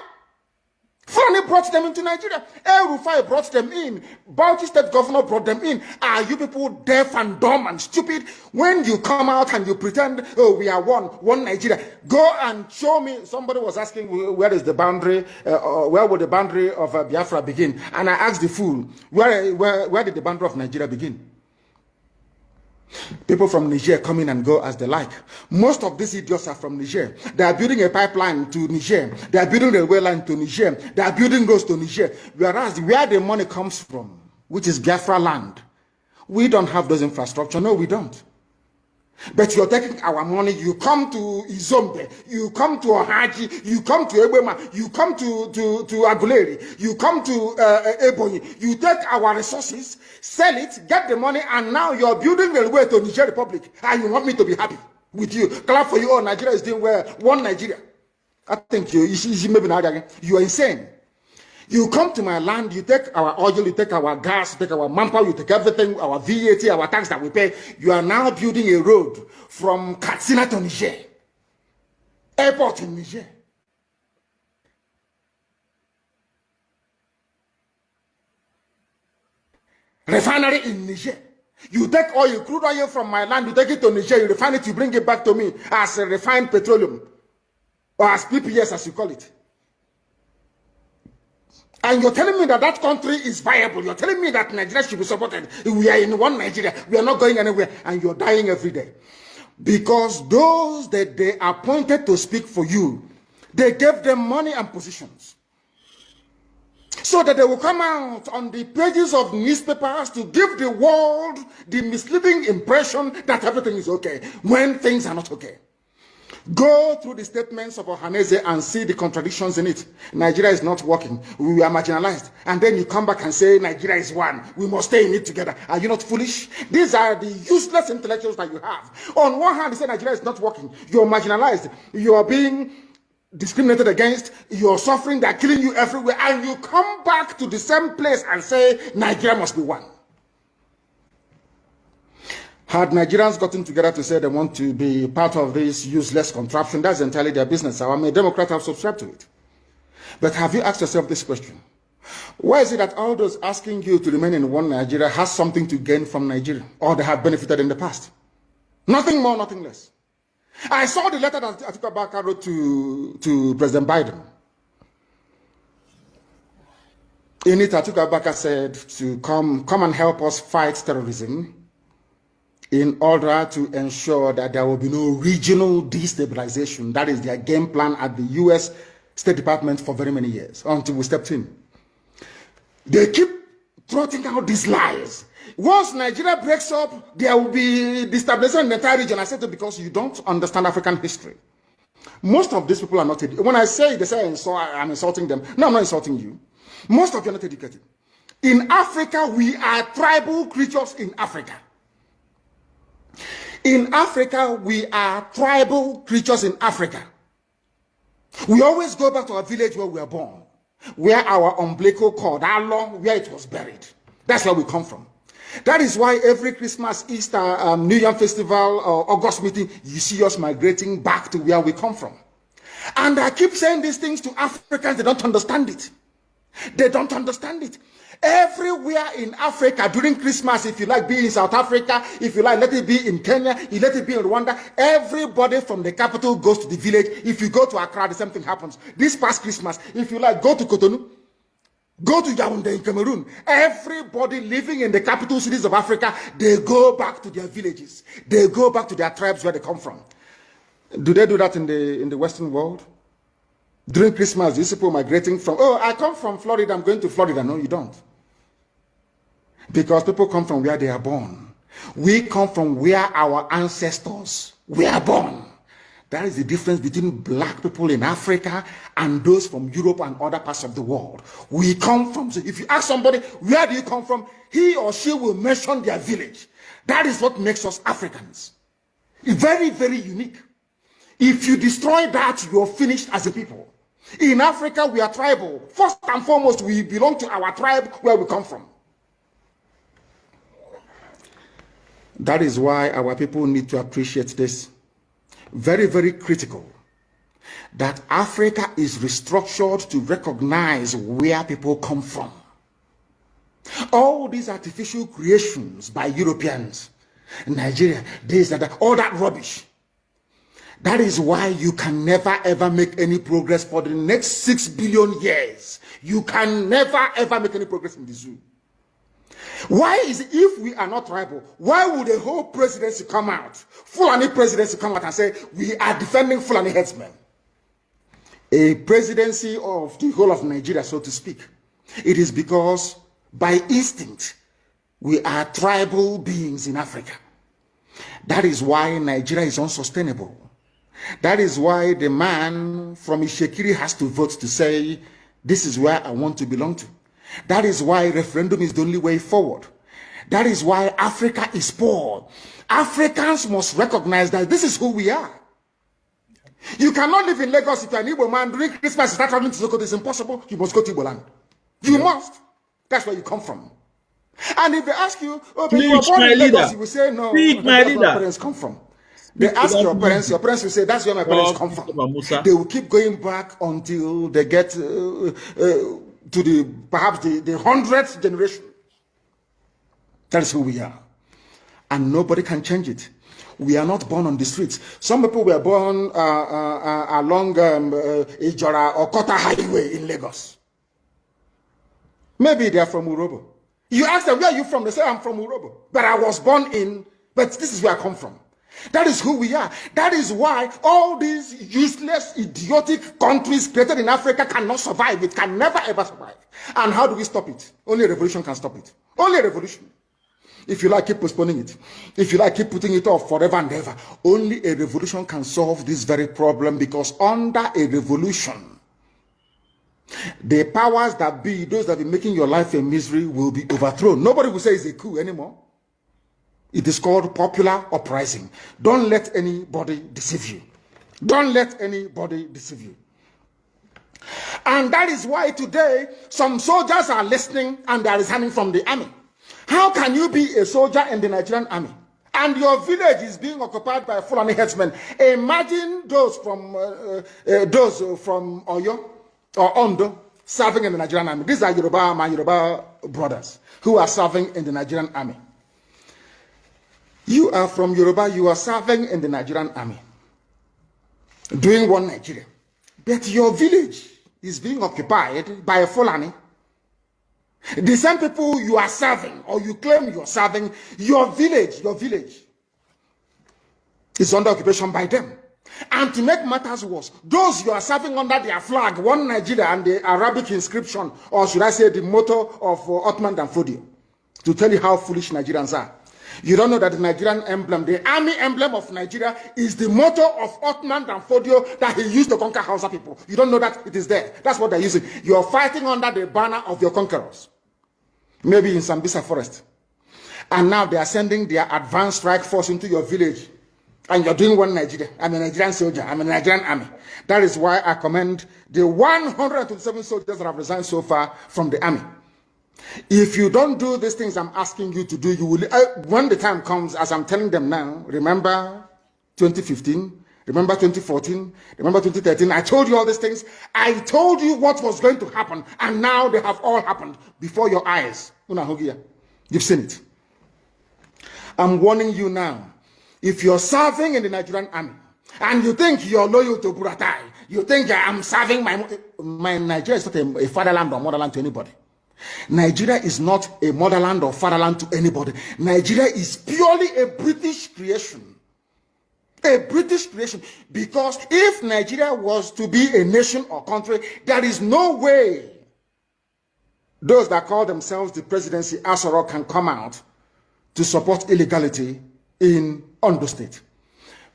Fulani brought them into Nigeria. El Rufai brought them in. Bauchi State Governor brought them in. Are you people deaf and dumb and stupid? When you come out and you pretend, oh, we are one Nigeria, go and show me. Somebody was asking, where is the boundary, where would the boundary of Biafra begin? And I asked the fool, where did the boundary of Nigeria begin? People from Niger come in and go as they like. Most of these idiots are from Niger. They are building a pipeline to Niger. They are building a railway line to Niger. They are building roads to Niger. Whereas where the money comes from, which is Biafra land, we don't have those infrastructure. No, we don't. But you're taking our money, you come to Izombe, you come to Ohaji, you come to Ebema, you come to Aguleri, you come to Ebonyi, you take our resources, sell it, get the money, and now you're building a way to Niger Republic, and you want me to be happy with you. Clap for you, oh, Nigeria is doing well, one Nigeria. I think you are insane. You come to my land, you take our oil, you take our gas, you take our manpower, you take everything, our VAT, our tax that we pay. You are now building a road from Katsina to Niger. Airport in Niger. Refinery in Niger. You take oil, crude oil from my land, you take it to Niger, you refine it, you bring it back to me as a refined petroleum. Or as PPS as you call it. And you're telling me that that country is viable. You're telling me that Nigeria should be supported. We are in one Nigeria. We are not going anywhere. And you're dying every day. Because those that they appointed to speak for you, they gave them money and positions. So that they will come out on the pages of newspapers to give the world the misleading impression that everything is okay, when things are not okay. Go through the statements of Ohaneze and see the contradictions in it. Nigeria is not working. We are marginalized. And then you come back and say Nigeria is one. We must stay in it together. Are you not foolish? These are the useless intellectuals that you have. On one hand, you say Nigeria is not working. You're marginalized. You are being discriminated against. You're suffering. They're killing you everywhere. And you come back to the same place and say Nigeria must be one. Had Nigerians gotten together to say they want to be part of this useless contraption, that's entirely their business. I'm a Democrat, I've subscribed to it. But have you asked yourself this question? Why is it that all those asking you to remain in one Nigeria has something to gain from Nigeria, or they have benefited in the past? Nothing more, nothing less. I saw the letter that Atiku Abubakar wrote to President Biden. Inita Tukabaka said to come and help us fight terrorism in order to ensure that there will be no regional destabilization. That is their game plan at the US State Department for very many years, until we stepped in. They keep trotting out these lies. Once Nigeria breaks up, there will be destabilization in the entire region. I said it because you don't understand African history. Most of these people are not educated. When I say they say I'm insulting them, no, I'm not insulting you. Most of you are not educated. In Africa, we are tribal creatures in Africa. In Africa, we are tribal creatures in Africa. We always go back to our village where we were born, where our umbilical cord, how long, where it was buried. That's where we come from. That is why every Christmas, Easter, New Year festival, or August meeting, you see us migrating back to where we come from. And I keep saying these things to Africans, they don't understand it. They don't understand it. Everywhere in Africa during Christmas, if you like, be in South Africa, if you like, let it be in Kenya, you let it be in Rwanda, everybody from the capital goes to the village. If you go to Accra, the same thing happens. This past Christmas, if you like, go to Cotonou, go to Yaoundé in Cameroon. Everybody living in the capital cities of Africa, they go back to their villages. They go back to their tribes where they come from. Do they do that in the Western world? During Christmas, these people migrating from, oh, I come from Florida, I'm going to Florida. No, you don't. Because people come from where they are born. We come from where our ancestors were born. That is the difference between black people in Africa and those from Europe and other parts of the world. We come from, so if you ask somebody, where do you come from? He or she will mention their village. That is what makes us Africans. Very, very unique. If you destroy that, you're finished as a people. In Africa, we are tribal. First and foremost, we belong to our tribe where we come from. That is why our people need to appreciate this. Very, very critical. That Africa is restructured to recognize where people come from. All these artificial creations by Europeans, Nigeria, this and that, all that rubbish. That is why you can never ever make any progress for the next 6 billion years. You can never ever make any progress in the zoo. Why is it, if we are not tribal, why would a whole presidency come out, Fulani presidency come out and say, we are defending Fulani headsmen? A presidency of the whole of Nigeria, so to speak. It is because by instinct, we are tribal beings in Africa. That is why Nigeria is unsustainable. That is why the man from Ishekiri has to vote to say, this is where I want to belong to. That is why referendum is the only way forward. That is why Africa is poor. Africans must recognize that this is who we are. You cannot live in Lagos if you're an Igbo man. During Christmas, you start traveling to Sokoto. It's impossible. You must go to Igbo land. You must. That's where you come from. And if they ask you, oh, but you were born in Lagos, you will say, no, that's where my parents come from. They ask your parents will say, that's where my parents come from. They will keep going back until they get to perhaps the 100th generation. That is who we are. And nobody can change it. We are not born on the streets. Some people were born along Ijora or Kota Highway in Lagos. Maybe they are from Urobo. You ask them, where are you from? They say, I'm from Urobo. But I was born in, but this is where I come from. That is who we are. That is why all these useless, idiotic countries created in Africa cannot survive. It can never ever survive. And how do we stop it? Only a revolution can stop it. Only a revolution. If you like, keep postponing it. If you like, keep putting it off forever and ever. Only a revolution can solve this very problem, because under a revolution, the powers that be, those that be making your life a misery, will be overthrown. Nobody will say it's a coup anymore. It is called popular uprising. Don't let anybody deceive you. Don't let anybody deceive you. And that is why today some soldiers are listening and they are resigning from the army. How can you be a soldier in the Nigerian army and your village is being occupied by Fulani headsmen? Imagine those from Oyo or Ondo serving in the Nigerian army. These are my Yoruba brothers who are serving in the Nigerian army. You are from Yoruba, you are serving in the Nigerian army, doing one Nigeria. But your village is being occupied by a Fulani. The same people you are serving or you claim you are serving, your village is under occupation by them. And to make matters worse, those you are serving under their flag, one Nigeria and the Arabic inscription, or should I say the motto of Ottoman Danfodio, to tell you how foolish Nigerians are. You don't know that the Nigerian emblem, the army emblem of Nigeria, is the motto of Ottoman Danfodio that he used to conquer Hausa people. You don't know that it is there. That's what they're using. You're fighting under the banner of your conquerors. Maybe in Sambisa forest. And now they are sending their advanced strike force into your village. And you're doing one Nigeria. I'm a Nigerian soldier. I'm a Nigerian army. That is why I commend the 127 soldiers that have resigned so far from the army. If you don't do these things I'm asking you to do, you will, when the time comes, as I'm telling them now, remember 2015, remember 2014, remember 2013, I told you all these things. I told you what was going to happen, and now they have all happened before your eyes. You've seen it. I'm warning you now. If you're serving in the Nigerian army, and you think you're loyal to Buratai, you think I'm serving my Nigeria is not a fatherland or motherland to anybody. Nigeria is not a motherland or fatherland to anybody. Nigeria is purely a British creation. A British creation. Because if Nigeria was to be a nation or country, there is no way those that call themselves the presidency Asoro can come out to support illegality in Ondo State.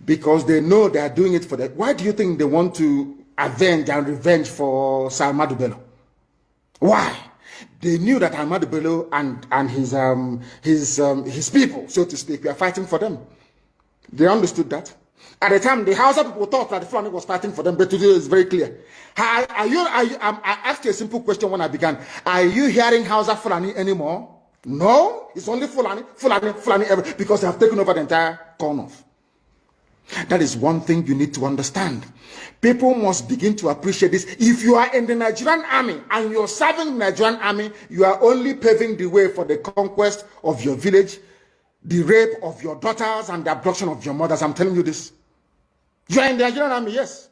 Because they know they are doing it for that. Why do you think they want to avenge and revenge for Sir Ahmadu Bello? Why? They knew that Ahmadu Bello and his people, so to speak, were fighting for them. They understood that. At the time, the Hausa people thought that the Fulani was fighting for them, but today it's very clear. I asked you a simple question when I began. Are you hearing Hausa Fulani anymore? No, it's only Fulani, because they have taken over the entire corner. That is one thing you need to understand. People must begin to appreciate this. If you are in the Nigerian army and you're serving the Nigerian army, you are only paving the way for the conquest of your village, the rape of your daughters, and the abduction of your mothers. I'm telling you this. You are in the Nigerian army, yes.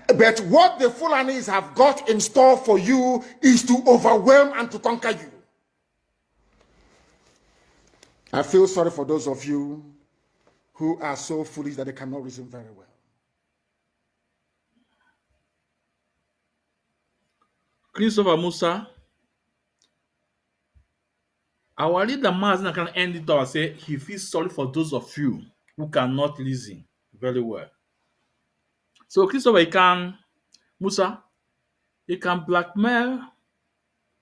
But what the Fulanis have got in store for you is to overwhelm and to conquer you. I feel sorry for those of you who are so foolish that they cannot reason very well. Christopher Musa, our leader Mazi can end it and say he feels sorry for those of you who cannot listen very well. So Christopher, Musa, he can blackmail,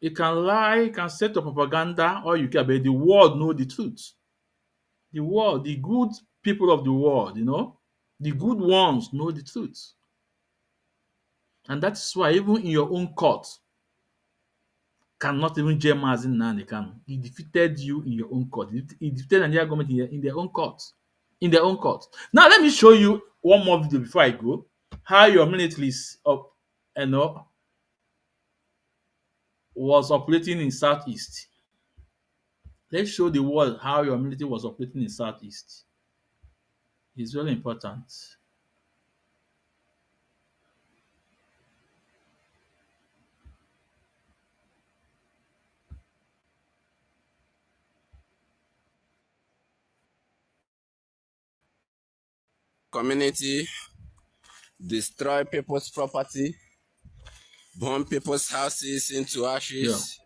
he can lie, he can set up propaganda, or you can, but the world know the truth. The world, the good people of the world, the good ones know the truth. And that's why even in your own court, cannot even jail Mazi Nnamdi Kanu. He defeated you in your own court. He defeated the Nigerian government in their own court. In their own court. Now let me show you one more video before I go. How your military is was operating in Southeast. Let's show the world how your military was operating in Southeast. It's very important. Community, destroy people's property, burn people's houses into ashes,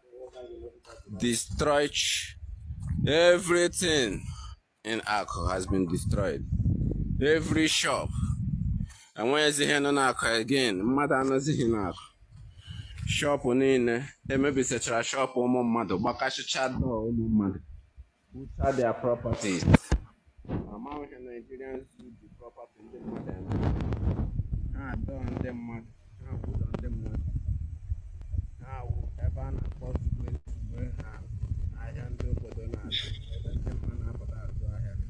destroy everything in Akko has been destroyed. Every shop. And when is the hand on Akko again? Mother knows the hand. Shop on in, maybe such a shop or mother, but I should chat or mother who had their properties. Among Nigerians who the property in the mother. Don't them mother. Put on them mother. Now, ever not possible to I handle for the night. Them man up that so I have.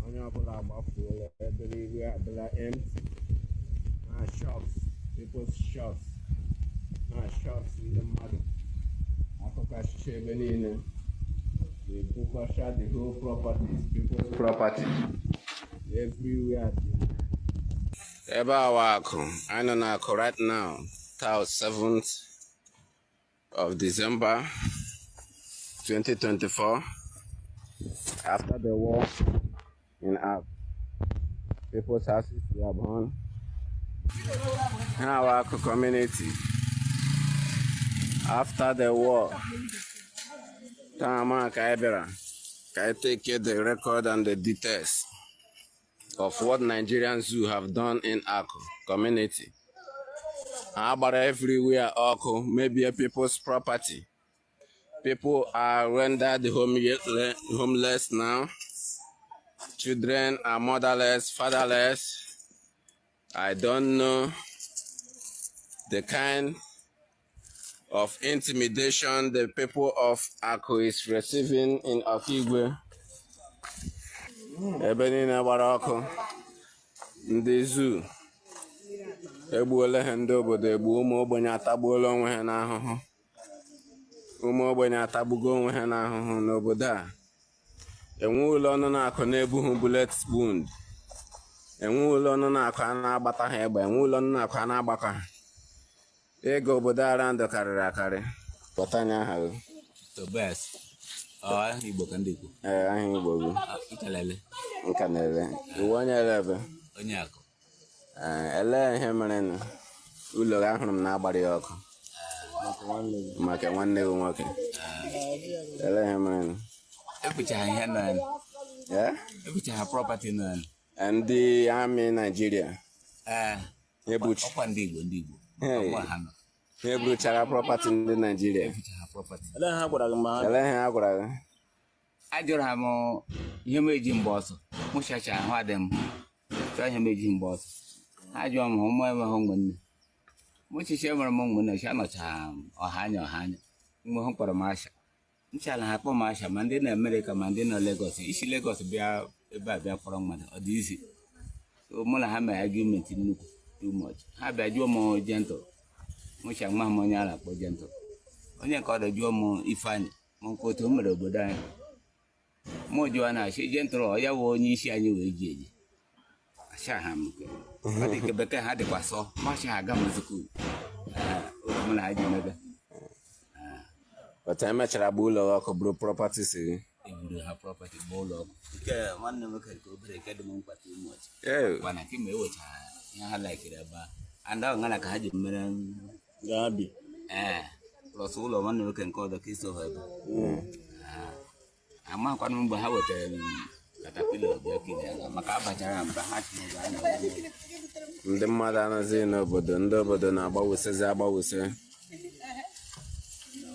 On your about full, everywhere they are empty. Shops, people's shops. Shops in the mother. I forgot Chevenina. The people shot the whole property, people's property. Everywhere. I know now right now, 7th of December 2024, after the war in our people's houses were burned in our community. After the war, Tama Kaibera, can take the record and the details of what Nigerian zoo have done in our community. About everywhere, maybe a people's property. People are rendered homeless now. Children are motherless, fatherless. I don't know the kind of intimidation the people of Ako is receiving in Okigwe. Ebe niile gbara ọkụ, ndị zoo egbuola ha, ndị obodo egbu, ụmụ ogbenye atagbuola onwe ha n'ahụhụ. Ụmụ ogbenye atagbugo onwe ha n'ahụhụ n'obodo a. Enwe ụlọ ọnụ na-akụ na-ebughị bullet wound. Enwe ụlọ ọnụ na-akụ a na-agbata ha egbe. Enwe ụlọ ọnụ na-akụ a na-agbakọ ha. Ego obodo ara ndụ karịrị akarị. Pụtanya aha gị. Tobias. Aha Igbo ka ndị Igbo. Aha Igbo gị. Nkalele. Nkanele. Iwu onye elebe. Onye akụ. Ele ihe mere nụ. Ụlọ gị ahụrụ m na-agbara ya ọkụ. Maka nwanne gị nwoke. Ele ihe mere nụ. Ekwuchaghị ihe nọ ya. Ekwuchaghị property nọ ya. Ndị amị Nigeria. Ọkwa ndị Igbo, ndị Igbo. Ha eburuchara property ndị Nigeria. Ele ha gwara gị. Ajụrụ ha m ihe m eji mgbe ọsọ. Mụ chacha ahụ adị m. Chọọ ihe m eji mgbe ọsọ. Ha jụọ m ụmụ enweghị ụmụnne. Mụ chiche nwere m ụmụnne chi anọcha ọha anya. Mgbe hụ kpọrọ m asha. Nchala ha kpọ m asha ma ndị na Amerịka ma ndị nọ Lagos. Isi Lagos bịa ebe a bịa kpọrọ mmadụ. Ọ dị isi. Mụ na ha mere argument nnukwu. Too much. Ha bịa jụọ m gentle. Mụ cha nwa m onye a na-akpọ gentle. Onye nke ọ dị jụọ m Ifeanyị. Mụ nke otu o mere obodo anyị. Mụ jụọ na achị gentle ọ ya wụ onye isi anyị wee ji eji. Asha ha m nke. Ọ dị ka bekee ha dịkwa sọ. Masha aga m skuul. Mụ na ha ji mega. But emechara bụ ụlọ ọkụ bụrụ property siri. Eburu ha property bụ ụlọ ọkụ. Nke nwanne m nwoke nke obere nke dị m mkpa too much. Mana ka ma ewechara ihe ha laikiri ebe a. And ahụ ngana ka ha ji mere Gabi. Plus ụlọ nwanne nwoke nke ọzọ ka iso ha ebe. Amakwanụ mgbe ha wetara katapila bịa kiri aga maka abachara mba ha tinye anya. Ndị mmadụ anaghịzi n'obodo, ndị obodo na-agbawụsịzi agbawụsị.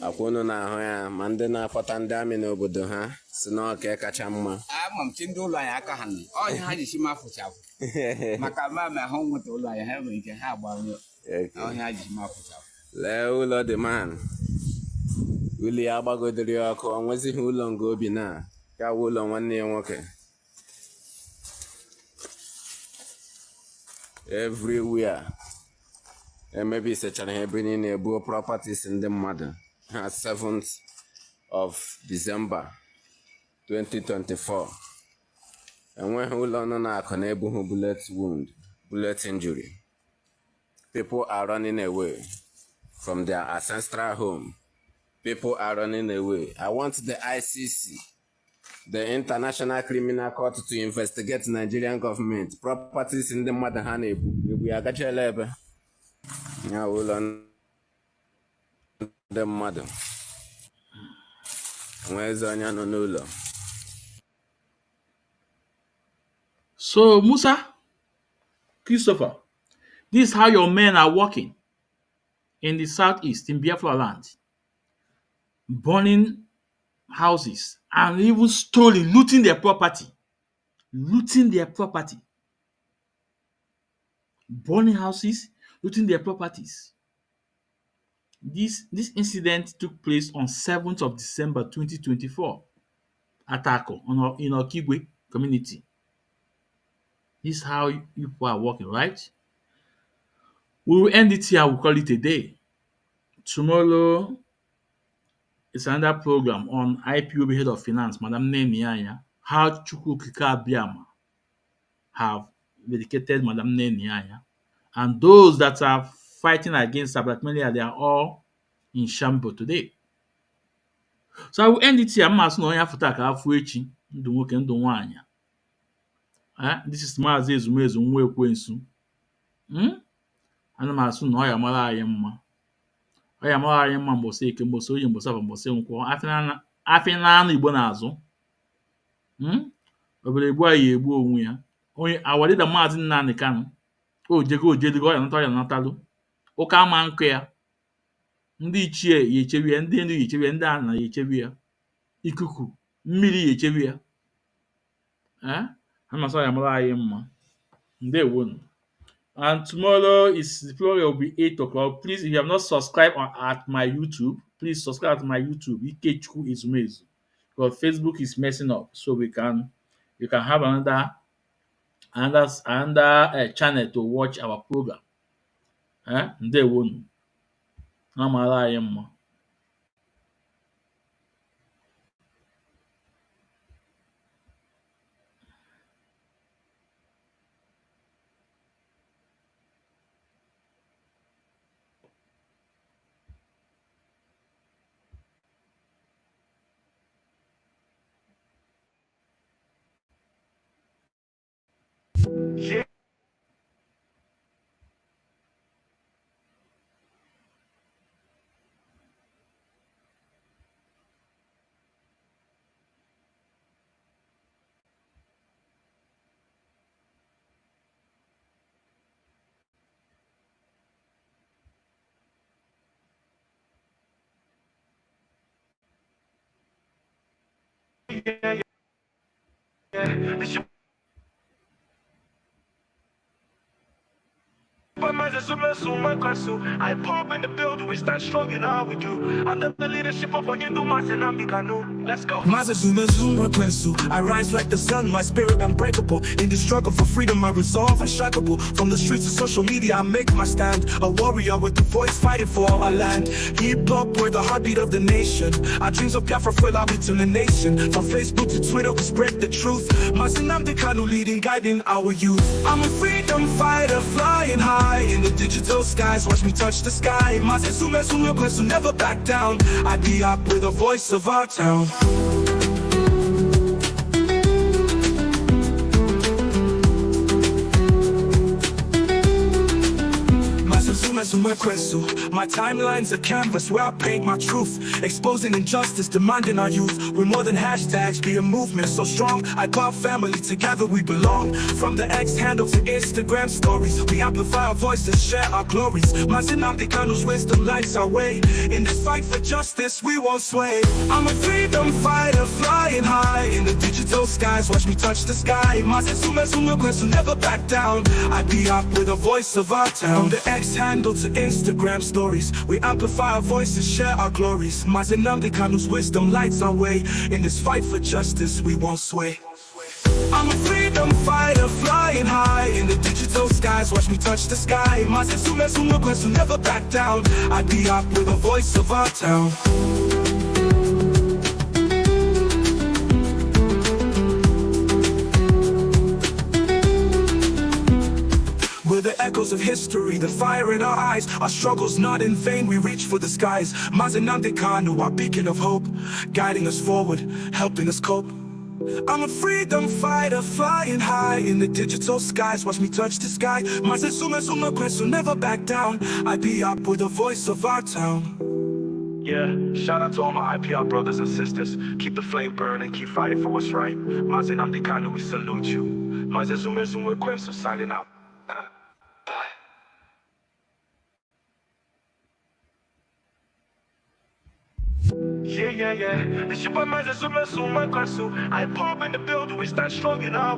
Akwụnụ na-ahụ ya ma ndị na-akpọta ndị amị n'obodo ha si n'ọka kacha mma. Ama m chi ndị ụlọ anyị aka ha nọ. Onye ha ji chi m afụchafụ. Maka mama ahụ nweta ụlọ anyị ha nwere ike ha agbanwe. Onye ha ji chi m afụchafụ. Lee ụlọ dị man. Ụlọ ya agbagodiri ọkụ, ọ nwezighị ụlọ nga obi na ya wụ ụlọ nwanne ya nwoke. Everywhere. Emebisechara ha ebe niile ebuo properties ndị mmadụ. Ha 7th of December 2024. Enweghị ụlọ nọ na-akụ na-ebughị bullet wound, bullet injury. People are running away from their ancestral home. People are running away. I want the ICC, the International Criminal Court, to investigate Nigerian government. Properties in the mother ha na-ebu ya gachala ebe. Ya ụlọ ndị mmadụ. Nwezi onye nọ n'ụlọ. So, Musa, Christopher, this is how your men are working in the southeast, in Biafra land, burning houses and even stealing, looting their property, burning houses, looting their properties. This incident took place on 7th of December 2024 at Ako in Okigwe community. This is how you people are working, right? We will end it here. We'll call it a day. Tomorrow is another program on IPOB Head of Finance, Madam Nenianya, how Chukwu Kika Biama have dedicated Madam Nenianya. And those that are fighting against her, but mainly they are all in Shambo today. So I will end it here. I'm asking no yafuta ka afu echi ndu nwoke ndu nwanya. This is Mazi Ezumezu nwa ekwensu. Ana m asụ na ọ ya mara anyị mma. Ọ ya mara anyị mma mgbọsị eke mgbọsị oyi mgbọsị afọ mgbọsị nkwọ afị na anụ Igbo n'azụ. Obere egbu anyị egbu onwe ya. Onye awadida Maazị Nnamdi Kanu. Ojego ojedigo ọ ya natalụ. Ụka ama nkụ ya. Ndị ichie ya echebi ya, ndị ndu ya echebi ya, ndị ana ya echebi ya. Ikuku, mmiri ya echebi ya. Ana m asụ ya mara anyị mma. Ndewonu. And tomorrow the program will be 8 o'clock. Please, if you have not subscribed at my YouTube, please subscribe to my YouTube, Ikechukwu Ezumezu. Because Facebook is messing up, so you can have another channel to watch our program. Ndewonu. Amara anyị mma. Ipob in the building, we stand strong in all we do. Under the leadership of Onyendu, Mazi, Nnamdi, Kanu. Let's go. I rise like the sun, my spirit unbreakable. In the struggle for freedom, my resolve unshakable. From the streets to social media, I make my stand. A warrior with the voice fighting for our land. Ipob, we're the heartbeat of the nation. Our dreams of Biafra fill out to the nation. From Facebook to Twitter, we spread the truth. Mazi, Nnamdi, Kanu leading, guiding our youth. I'm a freedom fighter, flying high in the digital skies. Watch me touch the sky. Mazi, Superme, never back down. I be up with the voice of our town. My timeline's a canvas where I paint my truth, exposing injustice, demanding our youth. We're more than hashtags, be a movement so strong. Ipob family, together we belong. From the X handle to Instagram stories, we amplify our voices, share our glories. Mazi, Nnamdi, Kanu's wisdom lights our way. In this fight for justice, we won't sway. I'm a freedom fighter, flying high in the digital skies. Watch me touch the sky. Mazi, Superme, never back down. I be up with the voice of our town. From the X handle to Instagram stories, we amplify our voices, share our glories. Mazi, Nnamdi, Kanu's wisdom lights our way. In this fight for justice, we won't sway. I'm a freedom fighter, flying high in the digital skies. Watch me touch the sky. Mazi, Superme, never back down. I be up with the voice of our town. We're the echoes of history, the fire in our eyes. Our struggles not in vain, we reach for the skies. Mazi, Nnamdi, Kanu, our beacon of hope, guiding us forward, helping us cope. I'm a freedom fighter, flying high in the digital skies. Watch me touch the sky. Mazi, Superme, never back down. I be up with the voice of our town. Yeah, shout out to all my IPR brothers and sisters. Keep the flame burning, keep fighting for what's right. Mazi, Nnamdi, Kanu, we salute you. Mazi, Superme, signing out. Yeah. It's your boy Mazi, Superme, Ipob in the building, we stand strong in our